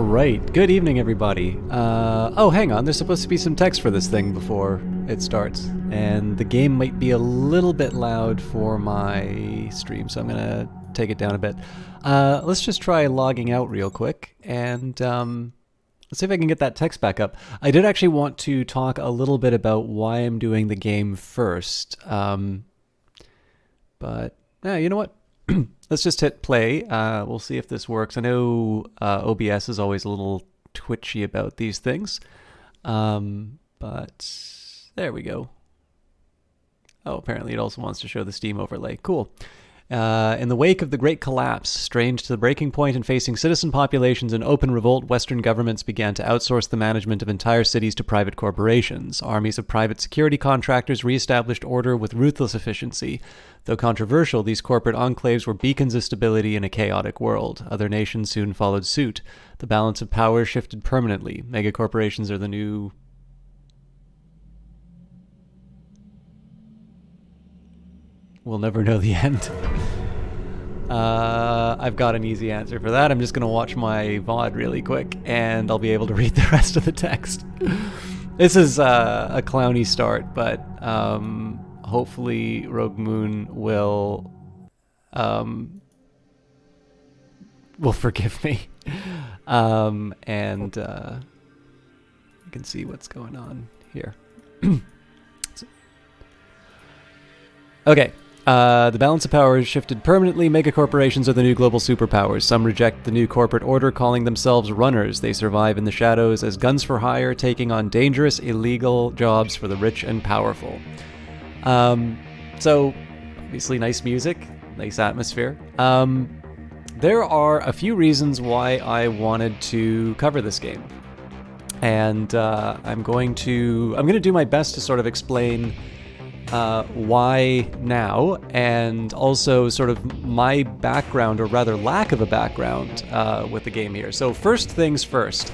Alright, good evening everybody. Oh, hang on, there's supposed to be some text for this thing before it starts. And the game might be a little bit loud for my stream, so I'm gonna take it down a bit. Let's just try logging out real quick, and let's see if I can get that text back up. I did actually want to talk a little bit about why I'm doing the game first. But, you know what? Let's just hit play. We'll see if this works. I know OBS is always a little twitchy about these things. But there we go. Oh, apparently it also wants to show the Steam overlay. Cool. In the wake of the Great Collapse, strange to the breaking point and facing citizen populations in open revolt, Western governments began to outsource the management of entire cities to private corporations. Armies of private security contractors reestablished order with ruthless efficiency. Though controversial, these corporate enclaves were beacons of stability in a chaotic world. Other nations soon followed suit. The balance of power shifted permanently. Megacorporations are the new... We'll never know the end. I've got an easy answer for that. I'm just going to watch my VOD really quick, and I'll be able to read the rest of the text. This is a clowny start, but hopefully Rogue Moon will forgive me. And you can see what's going on here. Okay. The balance of power has shifted permanently. Megacorporations are the new global superpowers. Some reject the new corporate order, calling themselves runners. They survive in the shadows as guns for hire, taking on dangerous, illegal jobs for the rich and powerful. So, obviously nice music, nice atmosphere. There are a few reasons why I wanted to cover this game. And I'm going to do my best to sort of explain why now, and also sort of my background, or rather lack of a background, with the game here. So first things first,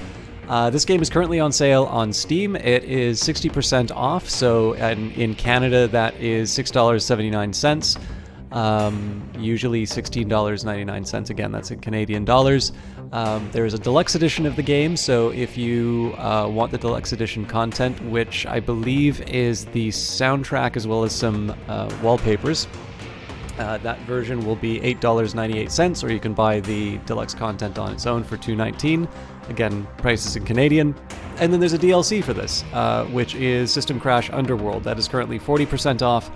this game is currently on sale on Steam. It is 60% off, so in Canada that is $6.79. Usually $16.99. Again, that's in Canadian dollars. There is a deluxe edition of the game, so if you want the deluxe edition content, which I believe is the soundtrack as well as some wallpapers, that version will be $8.98, or you can buy the deluxe content on its own for $2.19. Again, prices in Canadian. And then there's a DLC for this, which is SystemCrash Underworld. That is currently 40% off.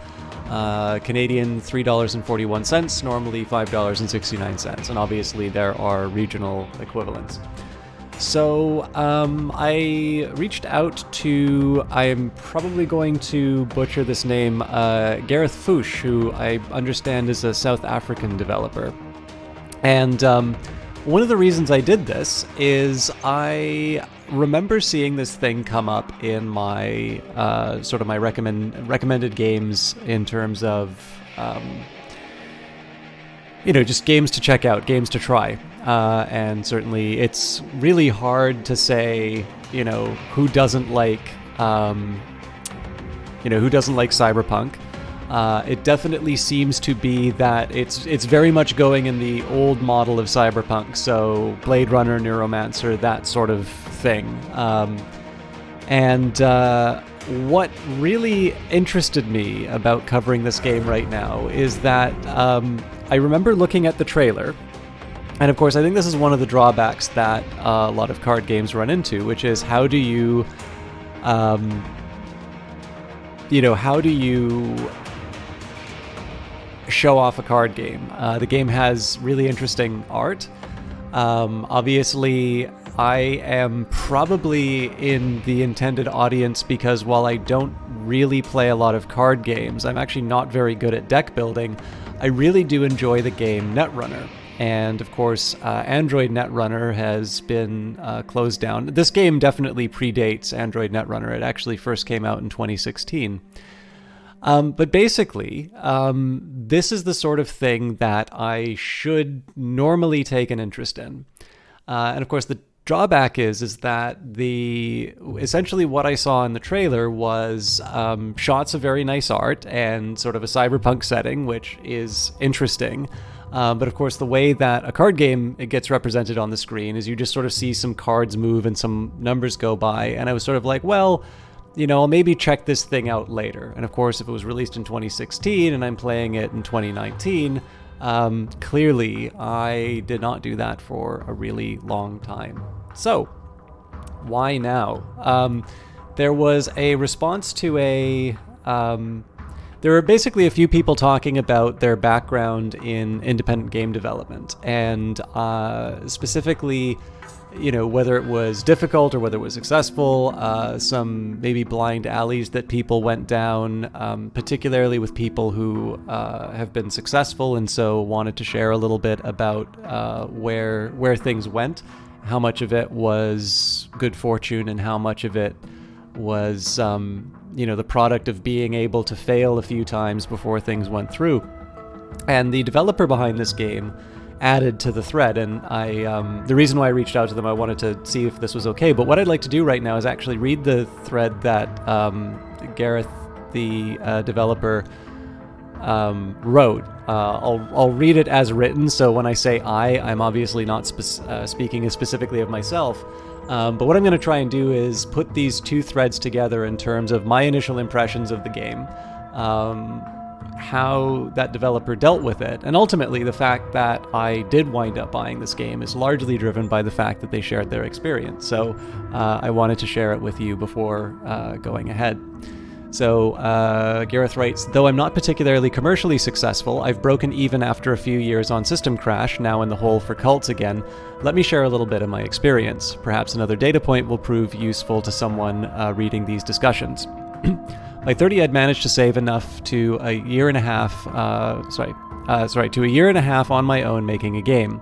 Canadian $3.41, normally $5.69, and obviously there are regional equivalents. So I reached out to, I'm probably going to butcher this name, Gareth Fouche, who I understand is a South African developer. And one of the reasons I did this is I remember seeing this thing come up in my sort of my recommended games in terms of just games to check out, games to try, and certainly it's really hard to say who doesn't like Cyberpunk. It definitely seems to be that it's very much going in the old model of Cyberpunk, so Blade Runner, Neuromancer, that sort of thing. And what really interested me about covering this game right now is that I remember looking at the trailer, and of course I think this is one of the drawbacks that a lot of card games run into, which is how do you show off a card game. The game has really interesting art. Obviously, I am probably in the intended audience because while I don't really play a lot of card games, I'm actually not very good at deck building. I really do enjoy the game Netrunner. And of course, Android Netrunner has been closed down. This game definitely predates Android Netrunner. It actually first came out in 2016. But basically, this is the sort of thing that I should normally take an interest in. And of course, the drawback is that essentially what I saw in the trailer was shots of very nice art and sort of a cyberpunk setting, which is interesting. But of course, the way that a card game it gets represented on the screen is you just sort of see some cards move and some numbers go by. And I was sort of like, well, I'll maybe check this thing out later. And of course, if it was released in 2016 and I'm playing it in 2019, clearly I did not do that for a really long time. So why now? There was a response to there were basically a few people talking about their background in independent game development, and specifically, whether it was difficult or whether it was successful, some maybe blind alleys that people went down, particularly with people who have been successful and so wanted to share a little bit about where things went, how much of it was good fortune and how much of it was the product of being able to fail a few times before things went through. And the developer behind this game added to the thread, and the reason why I reached out to them, I wanted to see if this was okay, but what I'd like to do right now is actually read the thread that Gareth, the developer, wrote. I'll read it as written, so when I say I'm obviously not speaking as specifically of myself. But what I'm going to try and do is put these two threads together in terms of my initial impressions of the game, how that developer dealt with it, and ultimately the fact that I did wind up buying this game is largely driven by the fact that they shared their experience. So I wanted to share it with you before going ahead. So Gareth writes, though I'm not particularly commercially successful, I've broken even after a few years on SystemCrash, now in the hole for cults again. Let me share a little bit of my experience. Perhaps another data point will prove useful to someone reading these discussions. By 30, I'd managed to save enough to a year and a half on my own making a game.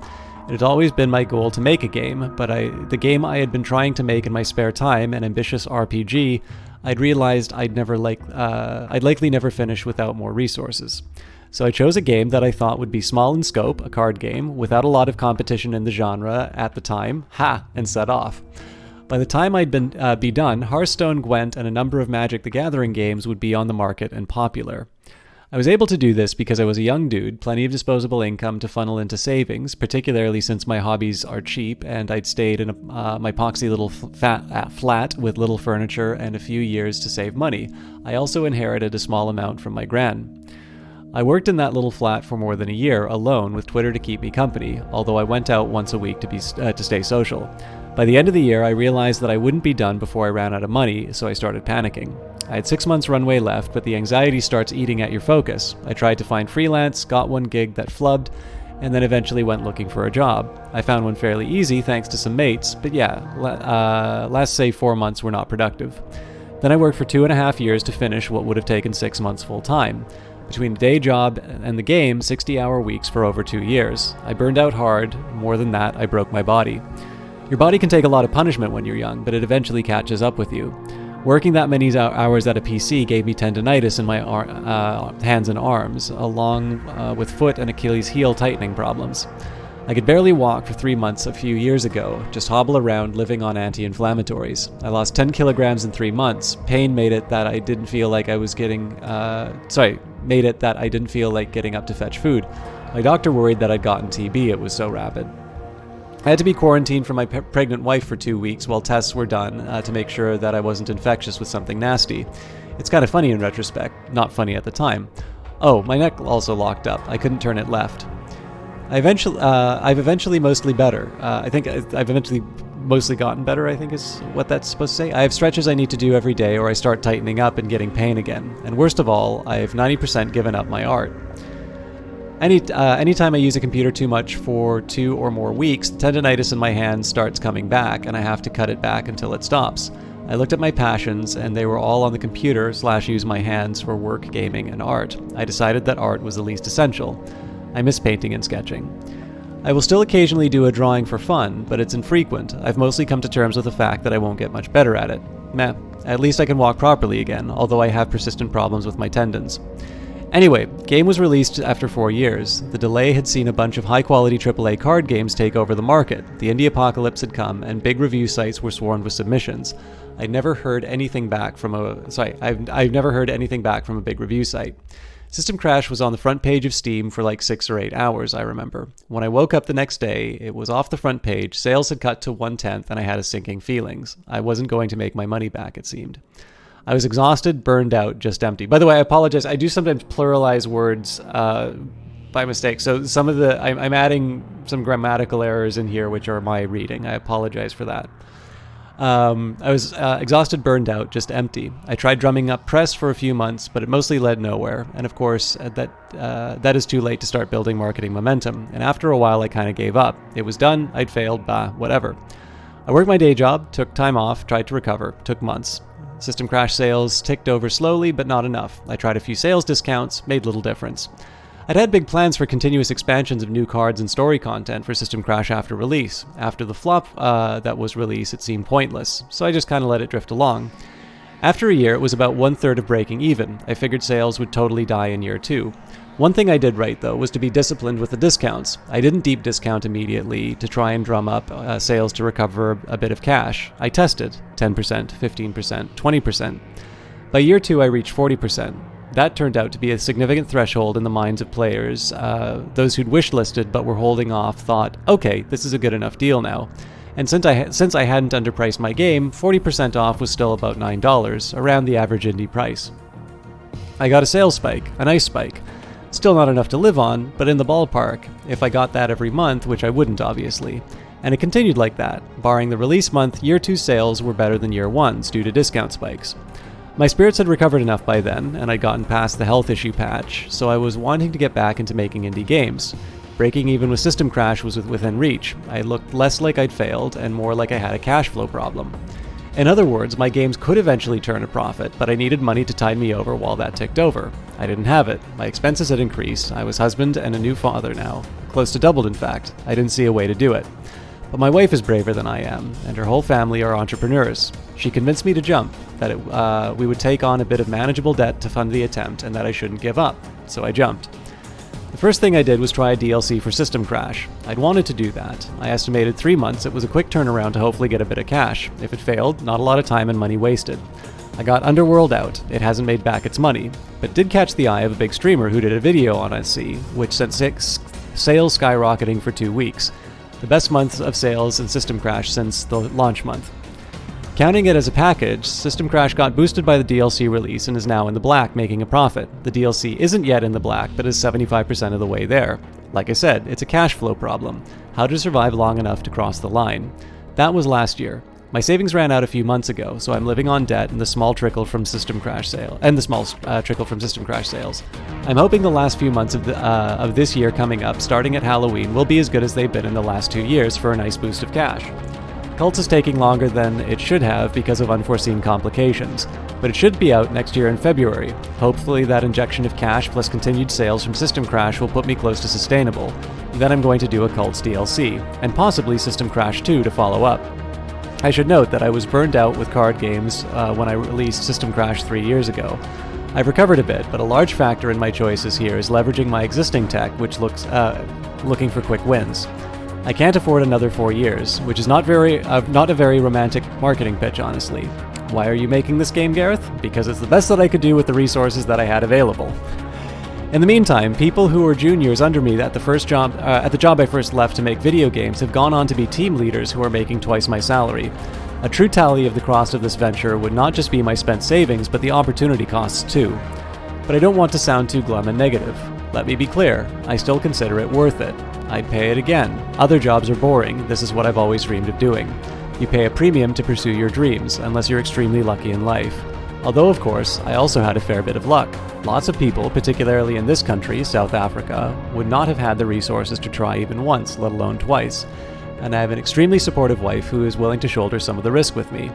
It had always been my goal to make a game, but the game I had been trying to make in my spare time, an ambitious RPG, I'd realized I'd likely never finish without more resources. So I chose a game that I thought would be small in scope, a card game, without a lot of competition in the genre at the time, and set off. By the time I'd be done, Hearthstone, Gwent, and a number of Magic the Gathering games would be on the market and popular. I was able to do this because I was a young dude, plenty of disposable income to funnel into savings, particularly since my hobbies are cheap and I'd stayed in my poxy little flat with little furniture and a few years to save money. I also inherited a small amount from my gran. I worked in that little flat for more than a year, alone, with Twitter to keep me company, although I went out once a week to stay social. By the end of the year, I realized that I wouldn't be done before I ran out of money, so I started panicking. I had 6 months runway left, but the anxiety starts eating at your focus. I tried to find freelance, got one gig that flubbed, and then eventually went looking for a job. I found one fairly easy thanks to some mates, but last say 4 months were not productive. Then I worked for 2.5 years to finish what would have taken 6 months full time. Between the day job and the game, 60-hour weeks for over 2 years. I burned out hard. More than that, I broke my body. Your body can take a lot of punishment when you're young, but it eventually catches up with you. Working that many hours at a PC gave me tendinitis in my hands and arms, along with foot and Achilles heel tightening problems. I could barely walk for 3 months a few years ago, just hobble around living on anti-inflammatories. I lost 10 kilograms in 3 months. Pain made it that I didn't feel like getting up to fetch food. My doctor worried that I'd gotten TB, it was so rapid. I had to be quarantined from my pregnant wife for 2 weeks while tests were done to make sure that I wasn't infectious with something nasty. It's kind of funny in retrospect, not funny at the time. Oh, my neck also locked up. I couldn't turn it left. I've eventually mostly better. I think I've eventually mostly gotten better, I think is what that's supposed to say. I have stretches I need to do every day or I start tightening up and getting pain again. And worst of all, I have 90% given up my art. Anytime I use a computer too much for 2 or more weeks, the tendinitis in my hand starts coming back and I have to cut it back until it stops. I looked at my passions and they were all on the computer / use my hands for work, gaming, and art. I decided that art was the least essential. I miss painting and sketching. I will still occasionally do a drawing for fun, but it's infrequent. I've mostly come to terms with the fact that I won't get much better at it. Meh. At least I can walk properly again, although I have persistent problems with my tendons. Anyway, game was released after 4 years. The delay had seen a bunch of high-quality AAA card games take over the market. The indie apocalypse had come, and big review sites were swarmed with submissions. I've never heard anything back from a big review site. SystemCrash was on the front page of Steam for like 6 or 8 hours, I remember. When I woke up the next day, it was off the front page, sales had cut to 1/10, and I had a sinking feelings. I wasn't going to make my money back, it seemed. I was exhausted, burned out, just empty. By the way, I apologize. I do sometimes pluralize words by mistake. So some of I'm adding some grammatical errors in here, which are my reading. I apologize for that. I was exhausted, burned out, just empty. I tried drumming up press for a few months, but it mostly led nowhere. And of course, that is too late to start building marketing momentum. And after a while, I kind of gave up. It was done. I'd failed. Whatever. I worked my day job, took time off, tried to recover. Took months. SystemCrash sales ticked over slowly, but not enough. I tried a few sales discounts, made little difference. I'd had big plans for continuous expansions of new cards and story content for SystemCrash after release. After the flop that was release, it seemed pointless, so I just kind of let it drift along. After a year, it was about 1/3 of breaking even. I figured sales would totally die in year 2. One thing I did right, though, was to be disciplined with the discounts. I didn't deep discount immediately to try and drum up sales to recover a bit of cash. I tested 10%, 15%, 20%. By year 2, I reached 40%. That turned out to be a significant threshold in the minds of players. Those who'd wishlisted but were holding off thought, okay, this is a good enough deal now. And since I hadn't underpriced my game, 40% off was still about $9, around the average indie price. I got a sales spike, a nice spike. Still not enough to live on, but in the ballpark, if I got that every month, which I wouldn't obviously. And it continued like that. Barring the release month, year 2 sales were better than year 1's due to discount spikes. My spirits had recovered enough by then, and I'd gotten past the health issue patch, so I was wanting to get back into making indie games. Breaking even with SystemCrash was within reach. I looked less like I'd failed, and more like I had a cash flow problem. In other words, my games could eventually turn a profit, but I needed money to tide me over while that ticked over. I didn't have it. My expenses had increased. I was husband and a new father now. Close to doubled, in fact. I didn't see a way to do it. But my wife is braver than I am, and her whole family are entrepreneurs. She convinced me to jump, that we would take on a bit of manageable debt to fund the attempt, and that I shouldn't give up. So I jumped. The first thing I did was try a DLC for SystemCrash. I'd wanted to do that. I estimated 3 months. It was a quick turnaround to hopefully get a bit of cash. If it failed, not a lot of time and money wasted. I got Underworld out. It hasn't made back its money, but did catch the eye of a big streamer who did a video on SC, which sent sales skyrocketing for 2 weeks. The best month of sales in SystemCrash since the launch month. Counting it as a package, SystemCrash got boosted by the DLC release and is now in the black, making a profit. The DLC isn't yet in the black, but is 75% of the way there. Like I said, it's a cash flow problem. How to survive long enough to cross the line. That was last year. My savings ran out a few months ago, so I'm living on debt and the small trickle from SystemCrash sales. I'm hoping the last few months of this year coming up, starting at Halloween, will be as good as they've been in the last 2 years for a nice boost of cash. Cult is taking longer than it should have because of unforeseen complications, but it should be out next year in February. Hopefully that injection of cash plus continued sales from SystemCrash will put me close to sustainable. Then I'm going to do a Cult's DLC, and possibly SystemCrash 2 to follow up. I should note that I was burned out with card games when I released SystemCrash 3 years ago. I've recovered a bit, but a large factor in my choices here is leveraging my existing tech, which looking for quick wins. I can't afford another 4 years, which is not a very romantic marketing pitch, honestly. Why are you making this game, Gareth? Because it's the best that I could do with the resources that I had available. In the meantime, people who were juniors under me at the job I first left to make video games have gone on to be team leaders who are making twice my salary. A true tally of the cost of this venture would not just be my spent savings, but the opportunity costs too. But I don't want to sound too glum and negative. Let me be clear, I still consider it worth it. I'd pay it again. Other jobs are boring. This is what I've always dreamed of doing. You pay a premium to pursue your dreams, unless you're extremely lucky in life. Although, of course, I also had a fair bit of luck. Lots of people, particularly in this country, South Africa, would not have had the resources to try even once, let alone twice. And I have an extremely supportive wife who is willing to shoulder some of the risk with me.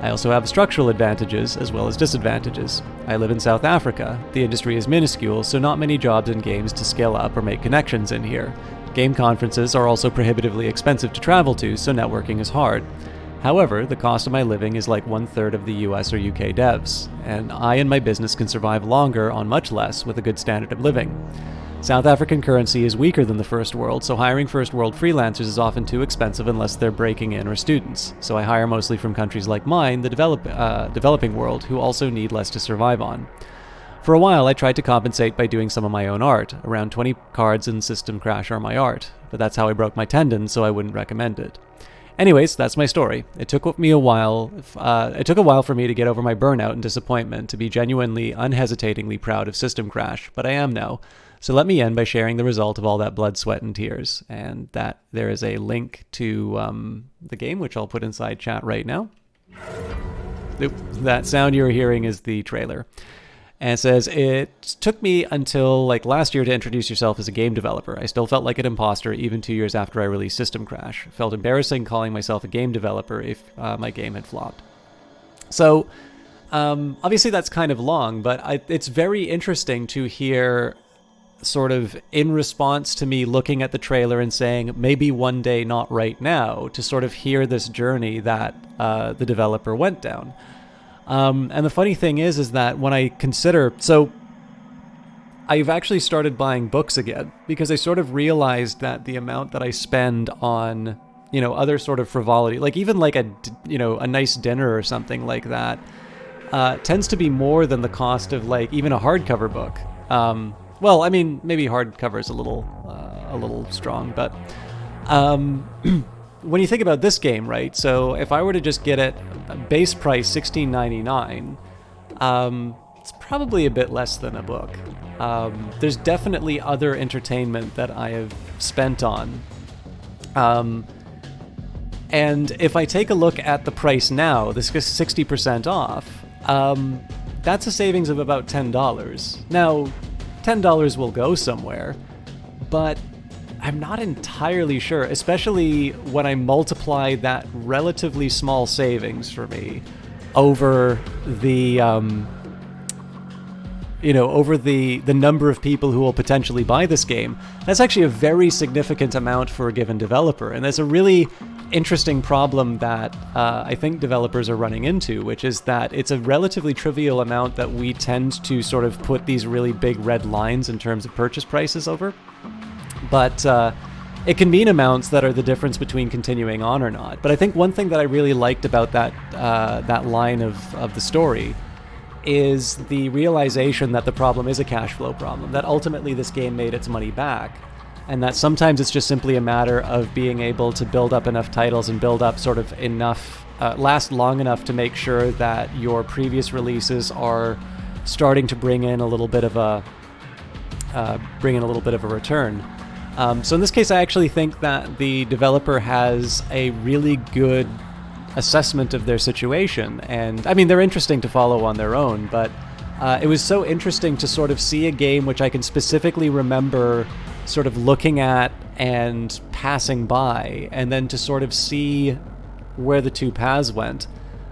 I also have structural advantages as well as disadvantages. I live in South Africa. The industry is minuscule, so not many jobs and games to scale up or make connections in here. Game conferences are also prohibitively expensive to travel to, so networking is hard. However, the cost of my living is like 1/3 of the US or UK devs, and I and my business can survive longer on much less with a good standard of living. South African currency is weaker than the first world, so hiring first world freelancers is often too expensive unless they're breaking in or students. So I hire mostly from countries like mine, the developing world, who also need less to survive on. For a while, I tried to compensate by doing some of my own art. Around 20 cards in SystemCrash are my art, but that's how I broke my tendon, so I wouldn't recommend it. Anyways, that's my story. It took me a while. It took a while for me to get over my burnout and disappointment, to be genuinely, unhesitatingly proud of SystemCrash, but I am now. So let me end by sharing the result of all that blood, sweat, and tears. And that there is a link to the game, which I'll put inside chat right now. Oop, that sound you're hearing is the trailer. And it says, it took me until like last year to introduce yourself as a game developer. I still felt like an imposter even 2 years after I released SystemCrash. Felt embarrassing calling myself a game developer if my game had flopped. So obviously that's kind of long, but it's very interesting to hear sort of in response to me looking at the trailer and saying, maybe one day, not right now, to sort of hear this journey that the developer went down. And the funny thing is that when I consider, so I've actually started buying books again because I sort of realized that the amount that I spend on, other sort of frivolity, like even like a nice dinner or something like that, tends to be more than the cost of like even a hardcover book. Well, I mean, maybe hardcover is a little strong, but when you think about this game, right? So if I were to just get it base price $16.99, it's probably a bit less than a book. There's definitely other entertainment that I have spent on. And if I take a look at the price now, this is 60% off, that's a savings of about $10. Now, $10 will go somewhere, but I'm not entirely sure, especially when I multiply that relatively small savings for me over the the number of people who will potentially buy this game. That's actually a very significant amount for a given developer, and that's a really interesting problem that I think developers are running into, which is that it's a relatively trivial amount that we tend to sort of put these really big red lines in terms of purchase prices over. But it can mean amounts that are the difference between continuing on or not. But I think one thing that I really liked about that line of the story is the realization that the problem is a cash flow problem, that ultimately this game made its money back, and that sometimes it's just simply a matter of being able to build up enough titles and build up sort of enough, last long enough to make sure that your previous releases are starting to bring in a little bit of a return. So in this case, I actually think that the developer has a really good assessment of their situation. And I mean, they're interesting to follow on their own, but it was so interesting to sort of see a game which I can specifically remember sort of looking at and passing by, and then to sort of see where the two paths went.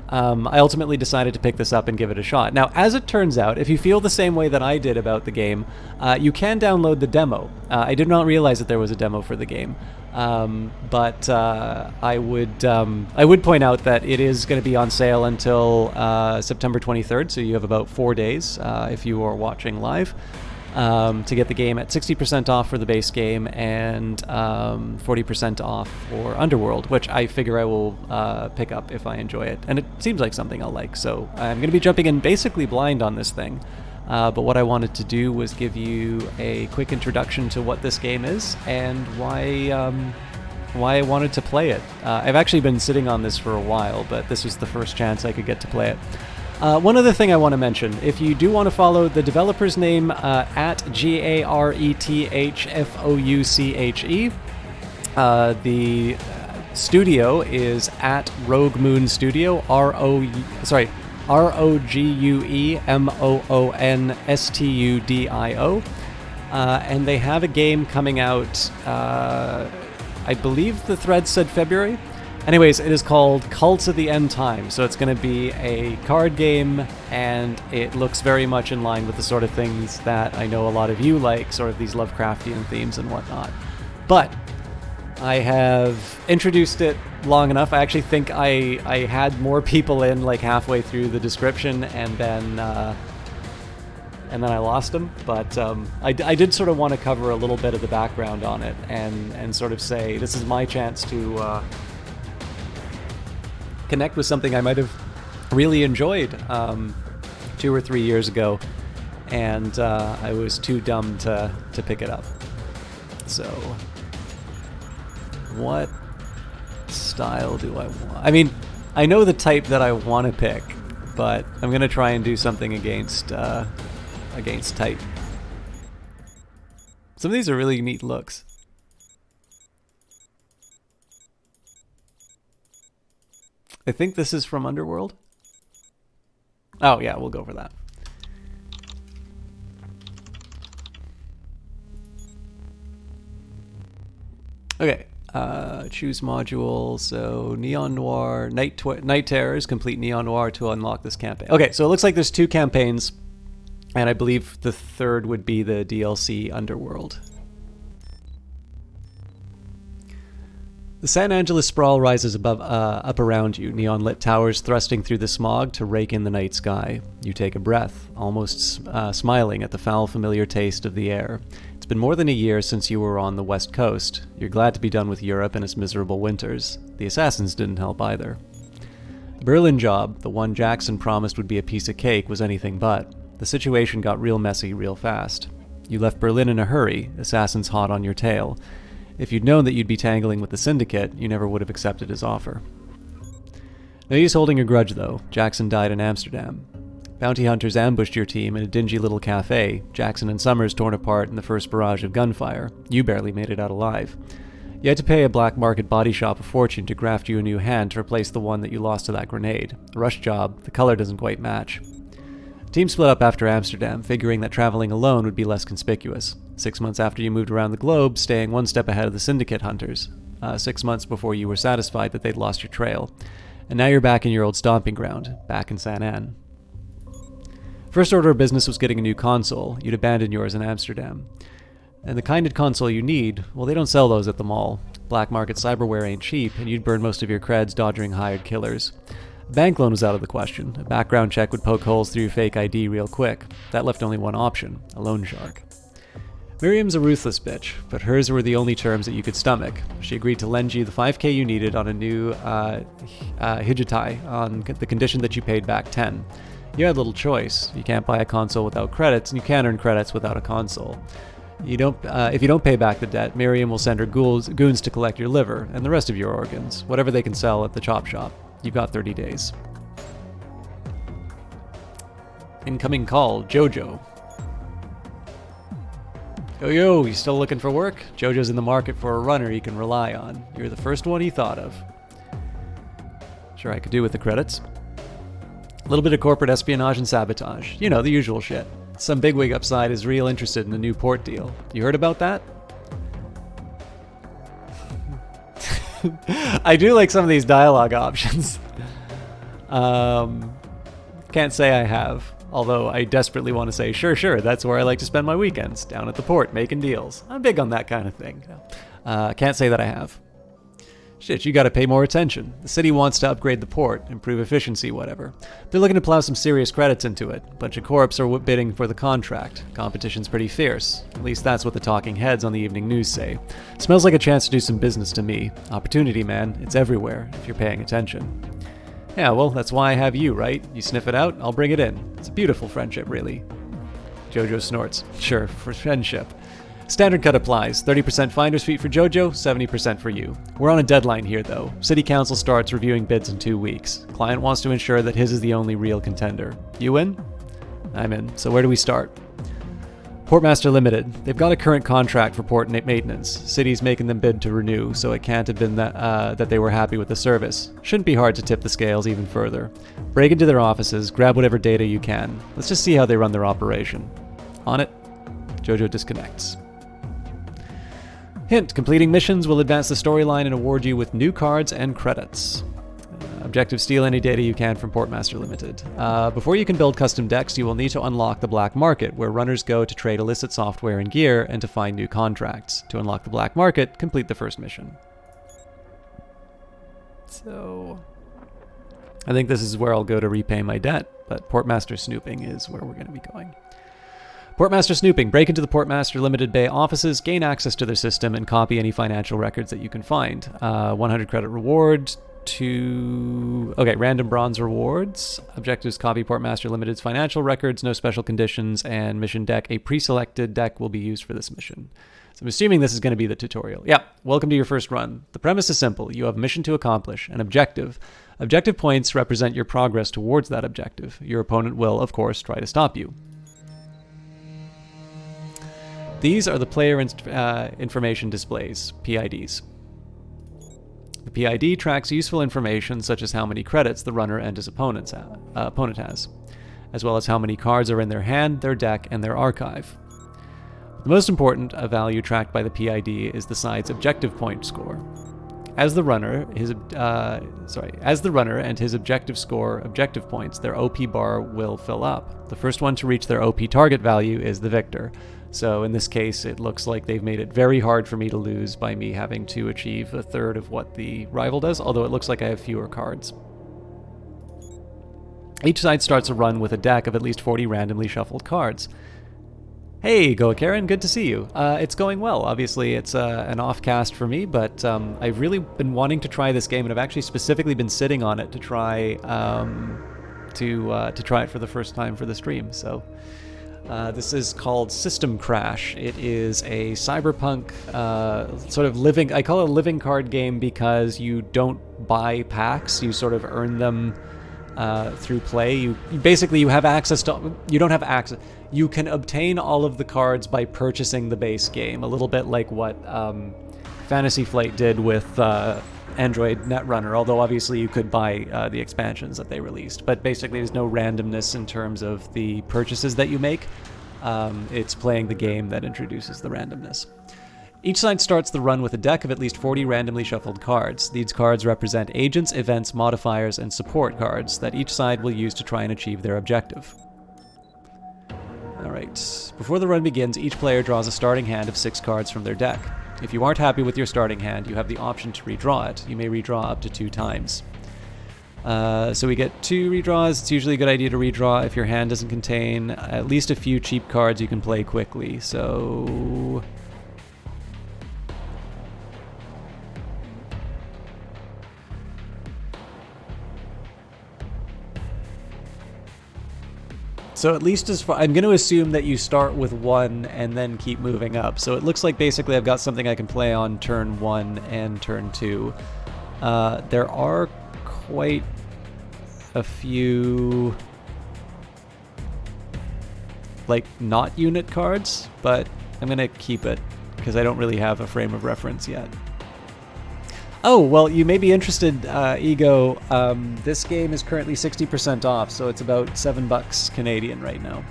I ultimately decided to pick this up and give it a shot. Now, as it turns out, if you feel the same way that I did about the game, you can download the demo. I did not realize that there was a demo for the game, but I would point out that it is going to be on sale until September 23rd, so you have about 4 days if you are watching live. To get the game at 60% off for the base game and 40% off for Underworld, which I figure I will pick up if I enjoy it. And it seems like something I'll like, so I'm going to be jumping in basically blind on this thing. But what I wanted to do was give you a quick introduction to what this game is and why I wanted to play it. I've actually been sitting on this for a while, but this was the first chance I could get to play it. One other thing I want to mention, if you do want to follow the developer's name at GARETHFOUCHE, the studio is at Rogue Moon Studio, ROGUEMOONSTUDIO, and they have a game coming out, I believe the thread said February. Anyways, it is called Cults of the End Time, so it's going to be a card game, and it looks very much in line with the sort of things that I know a lot of you like, sort of these Lovecraftian themes and whatnot. But I have introduced it long enough. I actually think I had more people in like halfway through the description, and then I lost them. But I did sort of want to cover a little bit of the background on it, and sort of say this is my chance to connect with something I might have really enjoyed 2 or 3 years ago. and I was too dumb to pick it up. So, what style do I want? I mean, I know the type that I want to pick, but I'm gonna try and do something against type. Some of these are really neat looks. I think this is from Underworld. Oh yeah, we'll go for that. Okay, choose module. So Neon Noir, Night Terrors, complete Neon Noir to unlock this campaign. Okay, so it looks like there's 2 campaigns, and I believe the third would be the DLC Underworld. The San Angeles sprawl rises up around you, neon-lit towers thrusting through the smog to rake in the night sky. You take a breath, almost smiling at the foul, familiar taste of the air. It's been more than a year since you were on the West Coast. You're glad to be done with Europe and its miserable winters. The assassins didn't help either. The Berlin job, the one Jackson promised would be a piece of cake, was anything but. The situation got real messy real fast. You left Berlin in a hurry, assassins hot on your tail. If you'd known that you'd be tangling with the Syndicate, you never would have accepted his offer. No use holding a grudge, though. Jackson died in Amsterdam. Bounty hunters ambushed your team in a dingy little cafe, Jackson and Summers torn apart in the first barrage of gunfire. You barely made it out alive. You had to pay a black market body shop a fortune to graft you a new hand to replace the one that you lost to that grenade. A rush job, the color doesn't quite match. The team split up after Amsterdam, figuring that traveling alone would be less conspicuous. 6 months after you moved around the globe, staying one step ahead of the Syndicate hunters. 6 months before you were satisfied that they'd lost your trail. And now you're back in your old stomping ground, back in San Ann. First order of business was getting a new console. You'd abandoned yours in Amsterdam. And the kind of console you need, well, they don't sell those at the mall. Black market cyberware ain't cheap, and you'd burn most of your creds dodging hired killers. A bank loan was out of the question. A background check would poke holes through your fake ID real quick. That left only one option, a loan shark. Miriam's a ruthless bitch, but hers were the only terms that you could stomach. She agreed to lend you the 5K you needed on a new Hijitai on the condition that you paid back 10. You had little choice. You can't buy a console without credits, and you can't earn credits without a console. If you don't pay back the debt, Miriam will send her goons to collect your liver and the rest of your organs, whatever they can sell at the chop shop. You've got 30 days. Incoming call, Jojo. Yo, you still looking for work? Jojo's in the market for a runner he can rely on. You're the first one he thought of. Sure, I could do with the credits. A little bit of corporate espionage and sabotage. You know, the usual shit. Some bigwig upside is real interested in the new port deal. You heard about that? I do like some of these dialogue options. Can't say I have. Although I desperately want to say, sure, that's where I like to spend my weekends, down at the port, making deals. I'm big on that kind of thing. Can't say that I have. Shit, you gotta pay more attention. The city wants to upgrade the port, improve efficiency, whatever. They're looking to plow some serious credits into it. A bunch of corps are bidding for the contract. Competition's pretty fierce. At least that's what the talking heads on the evening news say. Smells like a chance to do some business to me. Opportunity, man. It's everywhere, if you're paying attention. Yeah, well, that's why I have you, right? You sniff it out, I'll bring it in. It's a beautiful friendship, really. Jojo snorts. Sure, for friendship. Standard cut applies. 30% finder's fee for Jojo, 70% for you. We're on a deadline here, though. City Council starts reviewing bids in 2 weeks. Client wants to ensure that his is the only real contender. You in? I'm in. So where do we start? Portmaster Limited. They've got a current contract for port maintenance. City's making them bid to renew, so it can't have been that they were happy with the service. Shouldn't be hard to tip the scales even further. Break into their offices, grab whatever data you can. Let's just see how they run their operation. On it. Jojo disconnects. Hint, completing missions will advance the storyline and award you with new cards and credits. Objective, steal any data you can from Portmaster Limited. Before you can build custom decks, you will need to unlock the black market, where runners go to trade illicit software and gear and to find new contracts. To unlock the black market, complete the first mission. So, I think this is where I'll go to repay my debt, but Portmaster snooping is where we're going to be going. Portmaster snooping. Break into the Portmaster Limited Bay offices, gain access to their system, and copy any financial records that you can find. 100 credit reward, to... Okay, random bronze rewards. Objectives, copy Portmaster Limited's financial records, no special conditions, and mission deck. A pre-selected deck will be used for this mission. So I'm assuming this is going to be the tutorial. Yeah, welcome to your first run. The premise is simple. You have a mission to accomplish, an objective. Objective points represent your progress towards that objective. Your opponent will, of course, try to stop you. These are the player information displays, PIDs. The PID tracks useful information such as how many credits the runner and his opponent has, as well as how many cards are in their hand, their deck, and their archive. The most important value tracked by the PID is the side's objective point score. As the runner and his objective score objective points, their OP bar will fill up. The first one to reach their OP target value is the victor. So in this case, it looks like they've made it very hard for me to lose by me having to achieve a third of what the rival does, although it looks like I have fewer cards. Each side starts a run with a deck of at least 40 randomly shuffled cards. Hey, Goa Karen, good to see you. It's going well. Obviously, it's an off-cast for me, but I've really been wanting to try this game, and I've actually specifically been sitting on it to try to try it for the first time for the stream. So this is called SystemCrash. It is a cyberpunk sort of living. I call it a living card game because you don't buy packs. You sort of earn them through play. You have access to. You don't have access. You can obtain all of the cards by purchasing the base game, a little bit like what Fantasy Flight did with Android Netrunner, although obviously you could buy the expansions that they released. But basically there's no randomness in terms of the purchases that you make. It's playing the game that introduces the randomness. Each side starts the run with a deck of at least 40 randomly shuffled cards. These cards represent agents, events, modifiers, and support cards that each side will use to try and achieve their objective. Alright, before the run begins, each player draws a starting hand of 6 cards from their deck. If you aren't happy with your starting hand, you have the option to redraw it. You may redraw up to 2 times. So we get 2 redraws. It's usually a good idea to redraw if your hand doesn't contain at least a few cheap cards you can play quickly. So at least as far, I'm going to assume that you start with 1 and then keep moving up. So it looks like basically I've got something I can play on turn 1 and turn 2. There are quite a few like not unit cards, but I'm going to keep it because I don't really have a frame of reference yet. Oh, well, you may be interested, Ego. This game is currently 60% off, so it's about $7 Canadian right now.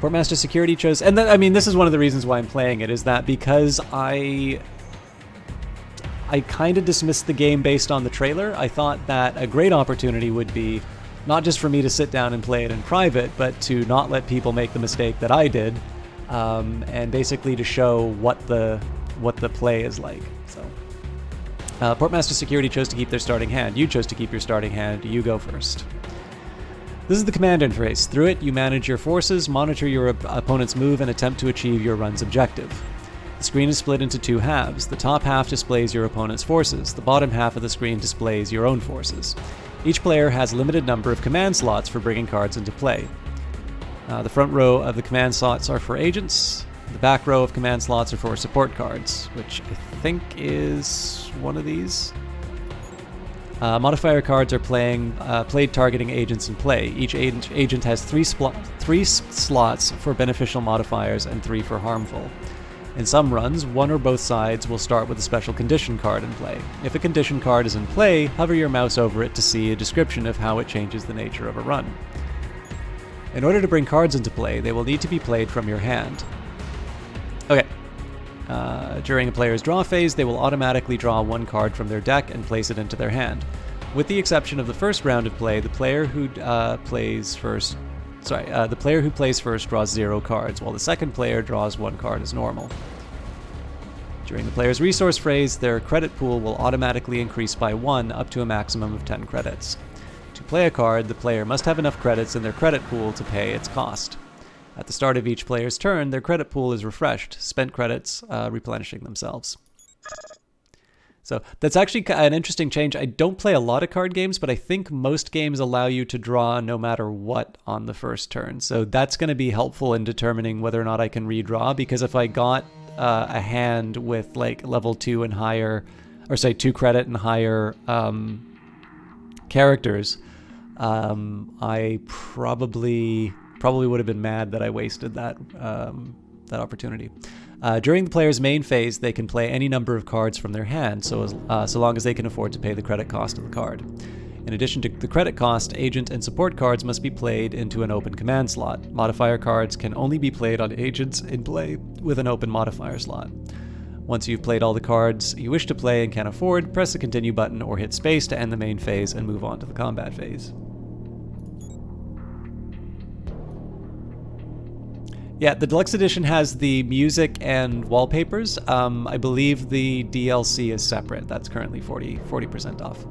Portmaster Security chose... And I mean, this is one of the reasons why I'm playing it, is that because I kind of dismissed the game based on the trailer, I thought that a great opportunity would be not just for me to sit down and play it in private, but to not let people make the mistake that I did, and basically to show what the play is like, so... Portmaster Security chose to keep their starting hand. You chose to keep your starting hand. You go first. This is the command interface. Through it, you manage your forces, monitor your opponent's move, and attempt to achieve your run's objective. The screen is split into 2 halves. The top half displays your opponent's forces. The bottom half of the screen displays your own forces. Each player has a limited number of command slots for bringing cards into play. The front row of the command slots are for agents. The back row of command slots are for support cards, which I think is one of these. Modifier cards are played targeting agents in play. Each agent has 3 slots for beneficial modifiers and 3 for harmful. In some runs, one or both sides will start with a special condition card in play. If a condition card is in play, hover your mouse over it to see a description of how it changes the nature of a run. In order to bring cards into play, they will need to be played from your hand. Okay. During a player's draw phase, they will automatically draw 1 card from their deck and place it into their hand. With the exception of the first round of play, the player who plays first draws 0 cards, while the second player draws 1 card as normal. During the player's resource phase, their credit pool will automatically increase by 1 up to a maximum of 10 credits. To play a card, the player must have enough credits in their credit pool to pay its cost. At the start of each player's turn, their credit pool is refreshed, spent credits replenishing themselves. So that's actually an interesting change. I don't play a lot of card games, but I think most games allow you to draw no matter what on the first turn. So that's going to be helpful in determining whether or not I can redraw, because if I got a hand with like level 2 and higher, or say 2 credit and higher characters, I probably would have been mad that I wasted that opportunity. During the player's main phase, they can play any number of cards from their hand, so long as they can afford to pay the credit cost of the card. In addition to the credit cost, agent and support cards must be played into an open command slot. Modifier cards can only be played on agents in play with an open modifier slot. Once you've played all the cards you wish to play and can afford, press the continue button or hit space to end the main phase and move on to the combat phase. Yeah, the deluxe edition has the music and wallpapers. I believe the DLC is separate. That's currently 40% off.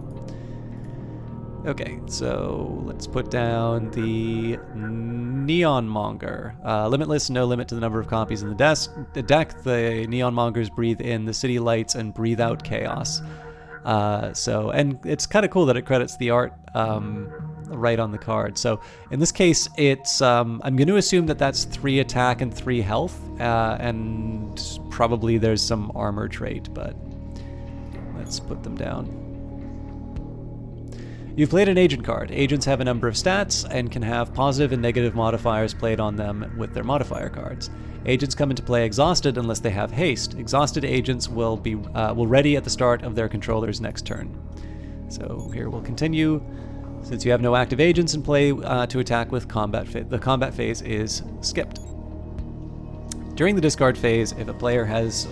Okay, so let's put down the Neon Monger. Limitless, no limit to the number of copies in the deck. The Neon Mongers breathe in the city lights and breathe out chaos. And it's kind of cool that it credits the art right on the card. So in this case, it's I'm going to assume that that's 3 attack and 3 health, and probably there's some armor trait, but let's put them down. You've played an agent card. Agents have a number of stats and can have positive and negative modifiers played on them with their modifier cards. Agents come into play exhausted unless they have haste. Exhausted agents will ready at the start of their controller's next turn. So here we'll continue. Since you have no active agents in play to attack with combat, the combat phase is skipped. During the discard phase, if a player has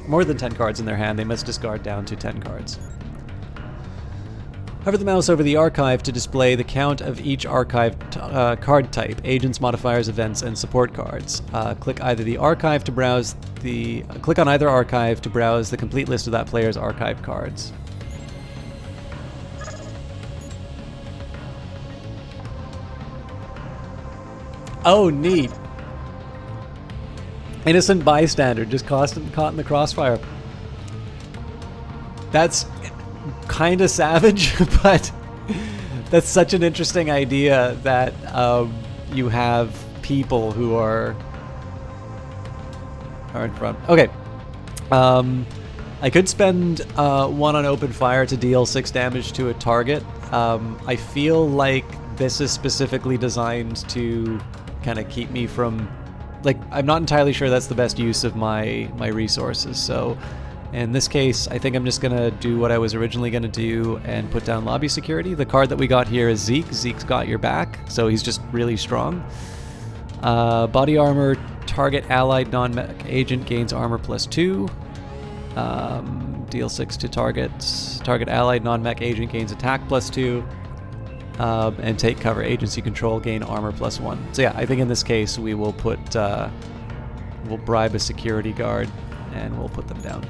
more than 10 cards in their hand, they must discard down to 10 cards. Hover the mouse over the archive to display the count of each archived card type, agents, modifiers, events, and support cards. Click on either archive to browse the complete list of that player's archived cards. Oh, neat. Innocent bystander, just caught in the crossfire. That's kind of savage, but that's such an interesting idea that you have people who are in front. Okay. I could spend 1 on open fire to deal 6 damage to a target. I feel like this is specifically designed to kind of keep me from, like, I'm not entirely sure that's the best use of my resources. So in this case, I think I'm just going to do what I was originally going to do and put down lobby security. The card that we got here is Zeke. Zeke's got your back, so he's just really strong. Body armor, target allied non-mech agent gains armor +2. Deal 6 to target allied non-mech agent gains attack +2. And take cover. Agents you control gain armor +1. So yeah, I think in this case we will we'll bribe a security guard and we'll put them down.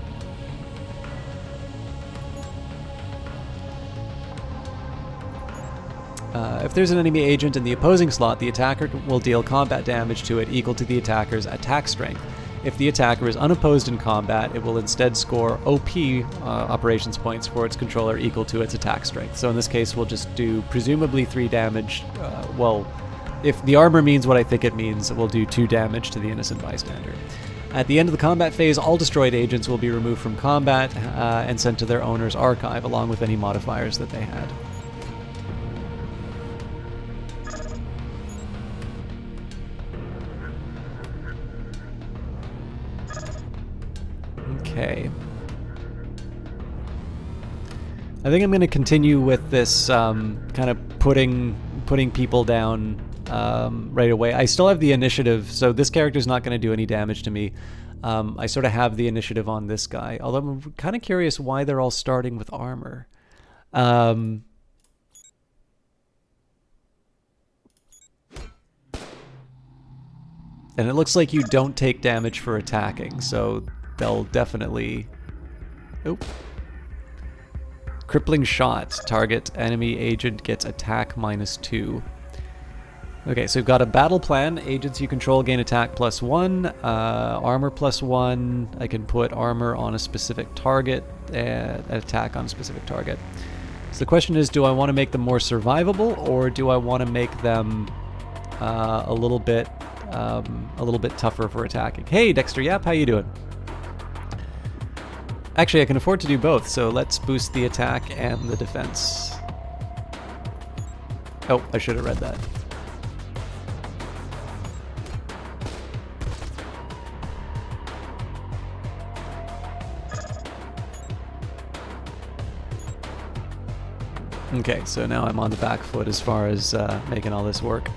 If there's an enemy agent in the opposing slot, the attacker will deal combat damage to it equal to the attacker's attack strength. If the attacker is unopposed in combat, it will instead score OP operations points for its controller equal to its attack strength. So in this case, we'll just do presumably 3 damage. Well, if the armor means what I think it means, we'll do 2 damage to the innocent bystander. At the end of the combat phase, all destroyed agents will be removed from combat and sent to their owner's archive, along with any modifiers that they had. Okay. I think I'm going to continue with this kind of putting people down right away. I still have the initiative, so this character's not going to do any damage to me. I sort of have the initiative on this guy, although I'm kind of curious why they're all starting with armor. And it looks like you don't take damage for attacking, so they'll definitely... Oop. Crippling shot. Target enemy agent gets attack -2. Okay, so we've got a battle plan. Agents you control gain attack +1, armor +1. I can put armor on a specific target, and attack on a specific target. So the question is, do I want to make them more survivable, or do I want to make them a little bit tougher for attacking? Hey, Dexter Yap, how you doing? Actually, I can afford to do both, so let's boost the attack and the defense. Oh, I should have read that. Okay, so now I'm on the back foot as far as making all this work.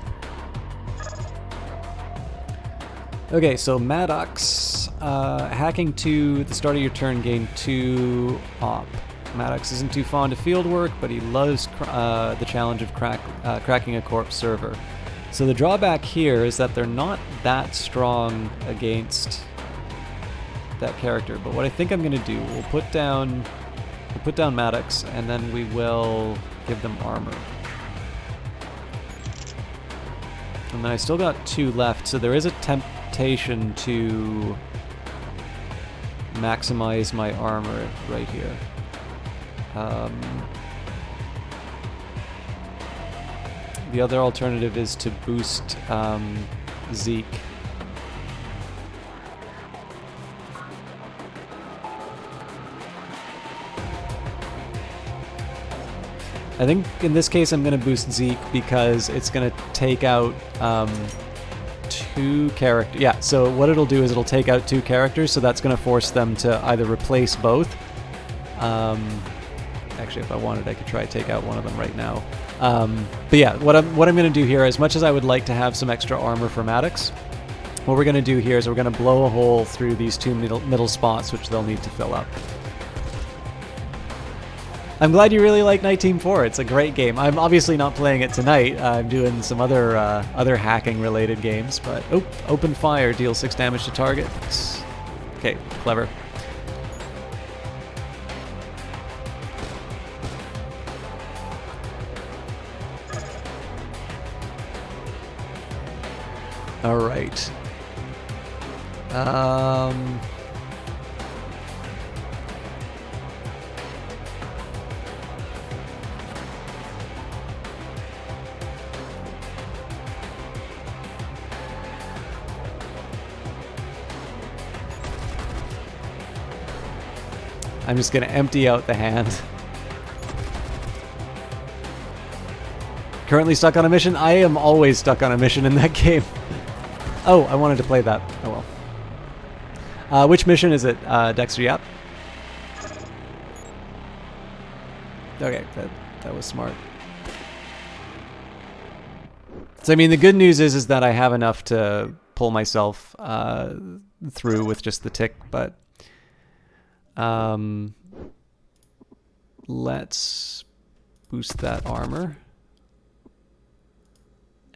Okay, so Maddox, hacking to the start of your turn, gain 2 op. Maddox isn't too fond of field work, but he loves the challenge of cracking a corpse server. So the drawback here is that they're not that strong against that character. But what I think I'm going to do, we'll put down Maddox, and then we will give them armor. And then I still got 2 left, so there is a temptation to maximize my armor right here. The other alternative is to boost Zeke. I think in this case I'm going to boost Zeke because it's going to take out 2 characters. Yeah, so what it'll do is it'll take out 2 characters, so that's going to force them to either replace both. Actually, if I wanted, I could try to take out one of them right now. But yeah, what I'm going to do here, as much as I would like to have some extra armor for Maddox, what we're going to do here is we're going to blow a hole through these 2 middle spots, which they'll need to fill up. I'm glad you really like Night Team 4. It's a great game. I'm obviously not playing it tonight. I'm doing some other hacking related games, but open fire, deals 6 damage to targets. Okay, clever. All right. I'm just going to empty out the hand. Currently stuck on a mission? I am always stuck on a mission in that game. Oh, I wanted to play that. Oh well. Which mission is it, Dexter Yap? Okay, that was smart. So I mean, the good news is that I have enough to pull myself through with just the tick, but let's boost that armor.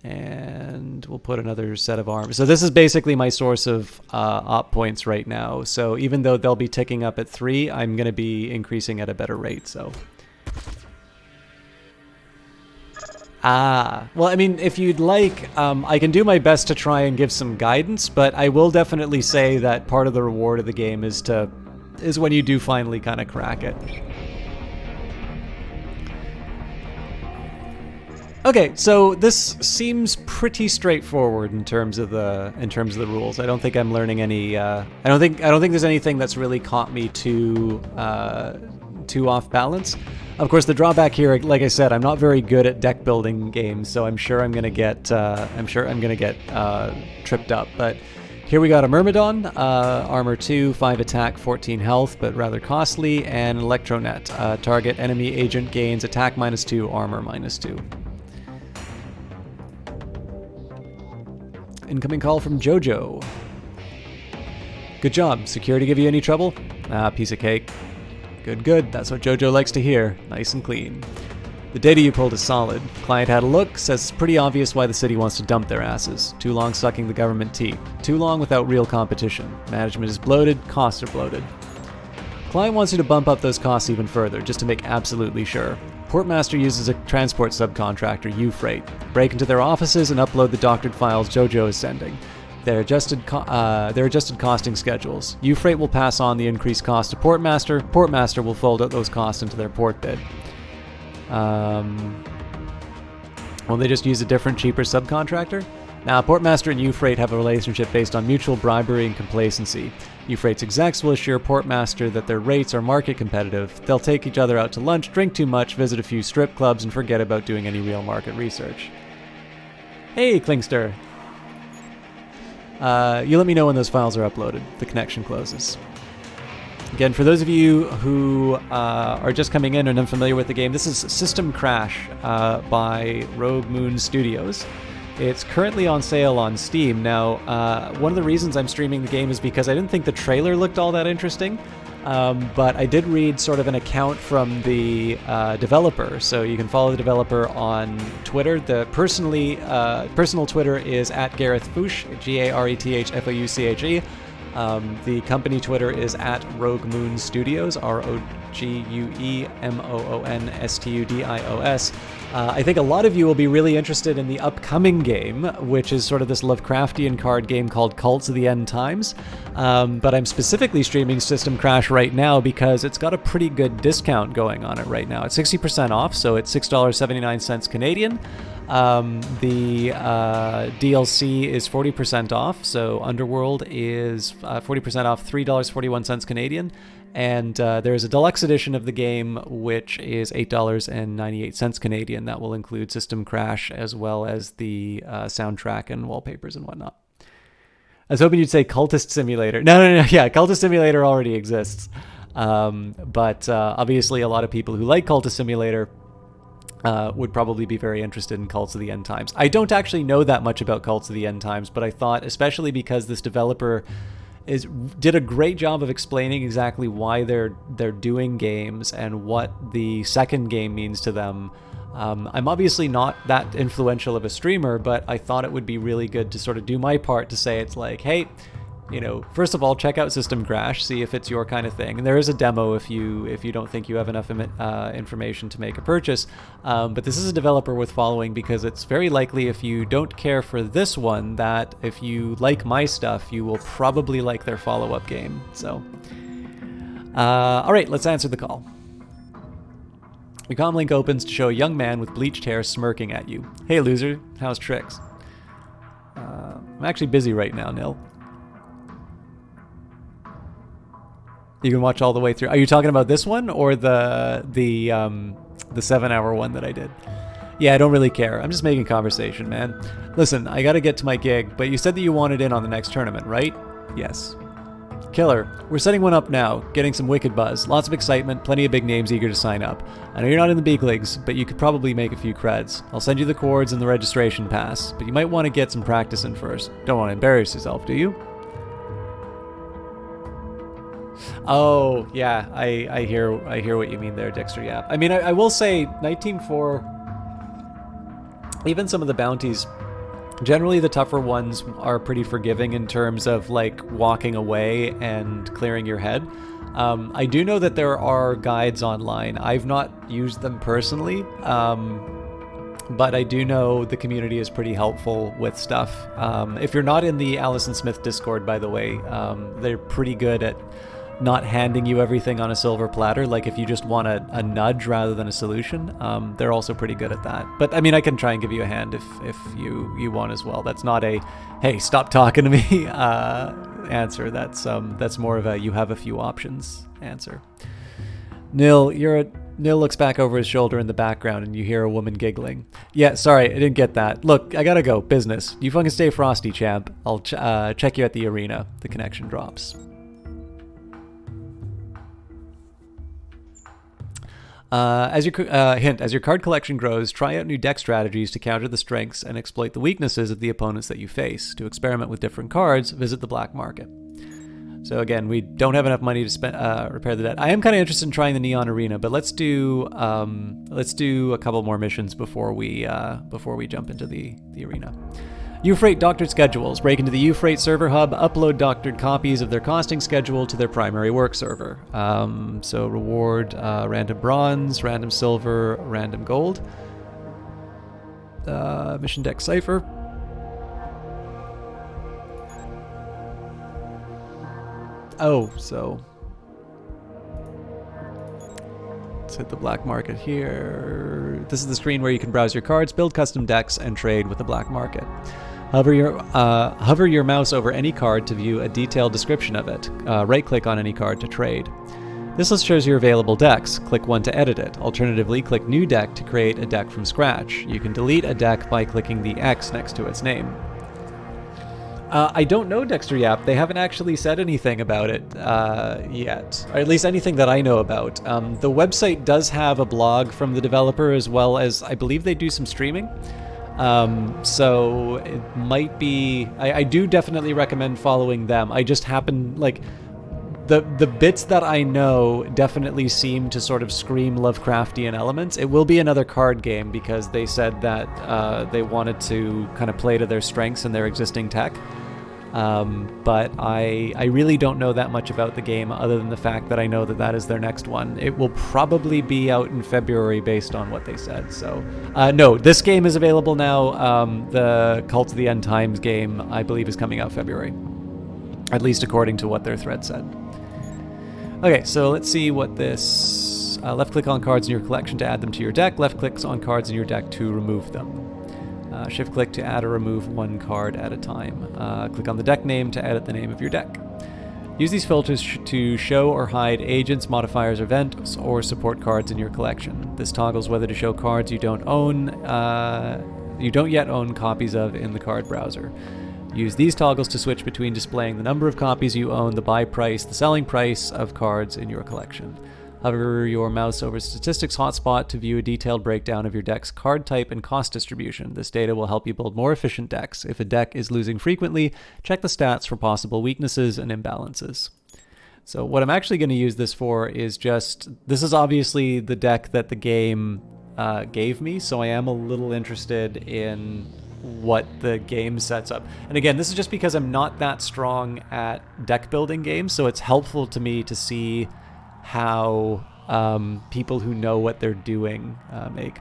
And we'll put another set of armor. So this is basically my source of op points right now. So even though they'll be ticking up at 3, I'm going to be increasing at a better rate. So, well, I mean, if you'd like, I can do my best to try and give some guidance, but I will definitely say that part of the reward of the game is when you do finally kind of crack it. Okay, so this seems pretty straightforward in terms of the rules. I don't think I'm learning any. I don't think there's anything that's really caught me too off balance. Of course, the drawback here, like I said, I'm not very good at deck building games, so I'm sure I'm gonna get tripped up. But here we got a Myrmidon, armor 2, 5 attack, 14 health, but rather costly, and an Electronet. Target enemy agent gains attack -2, armor -2. Incoming call from Jojo. Good job. Security give you any trouble? Piece of cake. Good, good. That's what Jojo likes to hear. Nice and clean. The data you pulled is solid. Client had a look, says it's pretty obvious why the city wants to dump their asses. Too long sucking the government teeth. Too long without real competition. Management is bloated, costs are bloated. Client wants you to bump up those costs even further, just to make absolutely sure. Portmaster uses a transport subcontractor, U-Freight. Break into their offices and upload the doctored files Jojo is sending. Their adjusted costing schedules. U-Freight will pass on the increased cost to Portmaster. Portmaster will fold out those costs into their port bid. Will they just use a different, cheaper subcontractor? Now, Portmaster and U-Freight have a relationship based on mutual bribery and complacency. U-Freight's execs will assure Portmaster that their rates are market competitive. They'll take each other out to lunch, drink too much, visit a few strip clubs, and forget about doing any real market research. Hey, Klingster. You let me know when those files are uploaded. The connection closes. Again, for those of you who are just coming in and unfamiliar with the game, this is SystemCrash by Rogue Moon Studios. It's currently on sale on Steam. Now, one of the reasons I'm streaming the game is because I didn't think the trailer looked all that interesting, but I did read sort of an account from the developer, so you can follow the developer on Twitter. The personal Twitter is @GarethFouche, GarethFouche. The company Twitter is @Rogue Moon Studios, ROGUEMOONSTUDIOS. I think a lot of you will be really interested in the upcoming game, which is sort of this Lovecraftian card game called Cults of the End Times. But I'm specifically streaming SystemCrash right now because it's got a pretty good discount going on it right now. It's 60% off, so it's $6.79 Canadian. The DLC is 40% off, so Underworld is 40% off, $3.41 Canadian. And there's a deluxe edition of the game, which is $8.98 Canadian. That will include SystemCrash as well as the soundtrack and wallpapers and whatnot. I was hoping you'd say Cultist Simulator. No. Yeah, Cultist Simulator already exists. But obviously a lot of people who like Cultist Simulator would probably be very interested in Cults of the End Times. I don't actually know that much about Cults of the End Times, but I thought, especially because this developer did a great job of explaining exactly why they're doing games and what the second game means to them. I'm obviously not that influential of a streamer, but I thought it would be really good to sort of do my part to say it's like, hey, you know, first of all, check out SystemCrash, see if it's your kind of thing. And there is a demo if you don't think you have enough information to make a purchase. But this is a developer worth following because it's very likely, if you don't care for this one, that if you like my stuff, you will probably like their follow-up game. So, all right, let's answer the call. The comm link opens to show a young man with bleached hair smirking at you. Hey, loser, how's tricks? I'm actually busy right now, Nil. You can watch all the way through. Are you talking about this one or the 7-hour one that I did? Yeah, I don't really care. I'm just making conversation, man. Listen, I gotta get to my gig, but you said that you wanted in on the next tournament, right? Yes. Killer, we're setting one up now, getting some wicked buzz, lots of excitement, plenty of big names eager to sign up. I know you're not in the big leagues, but you could probably make a few creds. I'll send you the cords and the registration pass, but you might want to get some practice in first. Don't want to embarrass yourself, do you? Oh, yeah, I hear what you mean there, Dexter. Yeah, I mean, I will say 19.4, even some of the bounties, generally the tougher ones are pretty forgiving in terms of like walking away and clearing your head. I do know that there are guides online. I've not used them personally, but I do know the community is pretty helpful with stuff. If you're not in the Allison Smith Discord, by the way, they're pretty good at not handing you everything on a silver platter. Like if you just want a nudge rather than a solution, they're also pretty good at that. But I mean, I can try and give you a hand if you want as well. That's not a, hey, stop talking to me answer. That's more of a, you have a few options answer. Nil looks back over his shoulder in the background and you hear a woman giggling. Yeah, sorry, I didn't get that. Look, I gotta go. Business. You fucking stay frosty, champ. I'll check you at the arena. The connection drops. As your card collection grows, try out new deck strategies to counter the strengths and exploit the weaknesses of the opponents that you face. To experiment with different cards, visit the black market. So again, we don't have enough money to spend repair the debt. I am kind of interested in trying the Neon Arena, but let's do a couple more missions before we jump into the arena. Ufreight doctored schedules. Break into the Ufreight server hub, upload doctored copies of their costing schedule to their primary work server. So reward random bronze, random silver, random gold. Mission deck cipher. Oh, so let's hit the black market here. This is the screen where you can browse your cards, build custom decks, and trade with the black market. Hover your mouse over any card to view a detailed description of it. Right-click on any card to trade. This list shows your available decks. Click one to edit it. Alternatively, click New Deck to create a deck from scratch. You can delete a deck by clicking the X next to its name. I don't know Dexter Yap. They haven't actually said anything about it yet, or at least anything that I know about. The website does have a blog from the developer, as well as I believe they do some streaming. So it might be... I do definitely recommend following them. I just happen, like... The bits that I know definitely seem to sort of scream Lovecraftian elements. It will be another card game because they said that they wanted to kind of play to their strengths and their existing tech. But I really don't know that much about the game other than the fact that I know that that is their next one. It will probably be out in February based on what they said. So, no, this game is available now. The Cult of the End Times game, I believe, is coming out February. At least according to what their thread said. Okay, so let's see what this... left-click on cards in your collection to add them to your deck. Left-click on cards in your deck to remove them. Shift-click to add or remove one card at a time. Click on the deck name to edit the name of your deck. Use these filters to show or hide agents, modifiers, events, or support cards in your collection. This toggles whether to show cards you don't yet own copies of in the card browser. Use these toggles to switch between displaying the number of copies you own, the buy price, the selling price of cards in your collection. Hover your mouse over Statistics Hotspot to view a detailed breakdown of your deck's card type and cost distribution. This data will help you build more efficient decks. If a deck is losing frequently, check the stats for possible weaknesses and imbalances. So what I'm actually going to use this for is just... This is obviously the deck that the game gave me, so I am a little interested in what the game sets up. And again, this is just because I'm not that strong at deck building games, so it's helpful to me to see how people who know what they're doing make.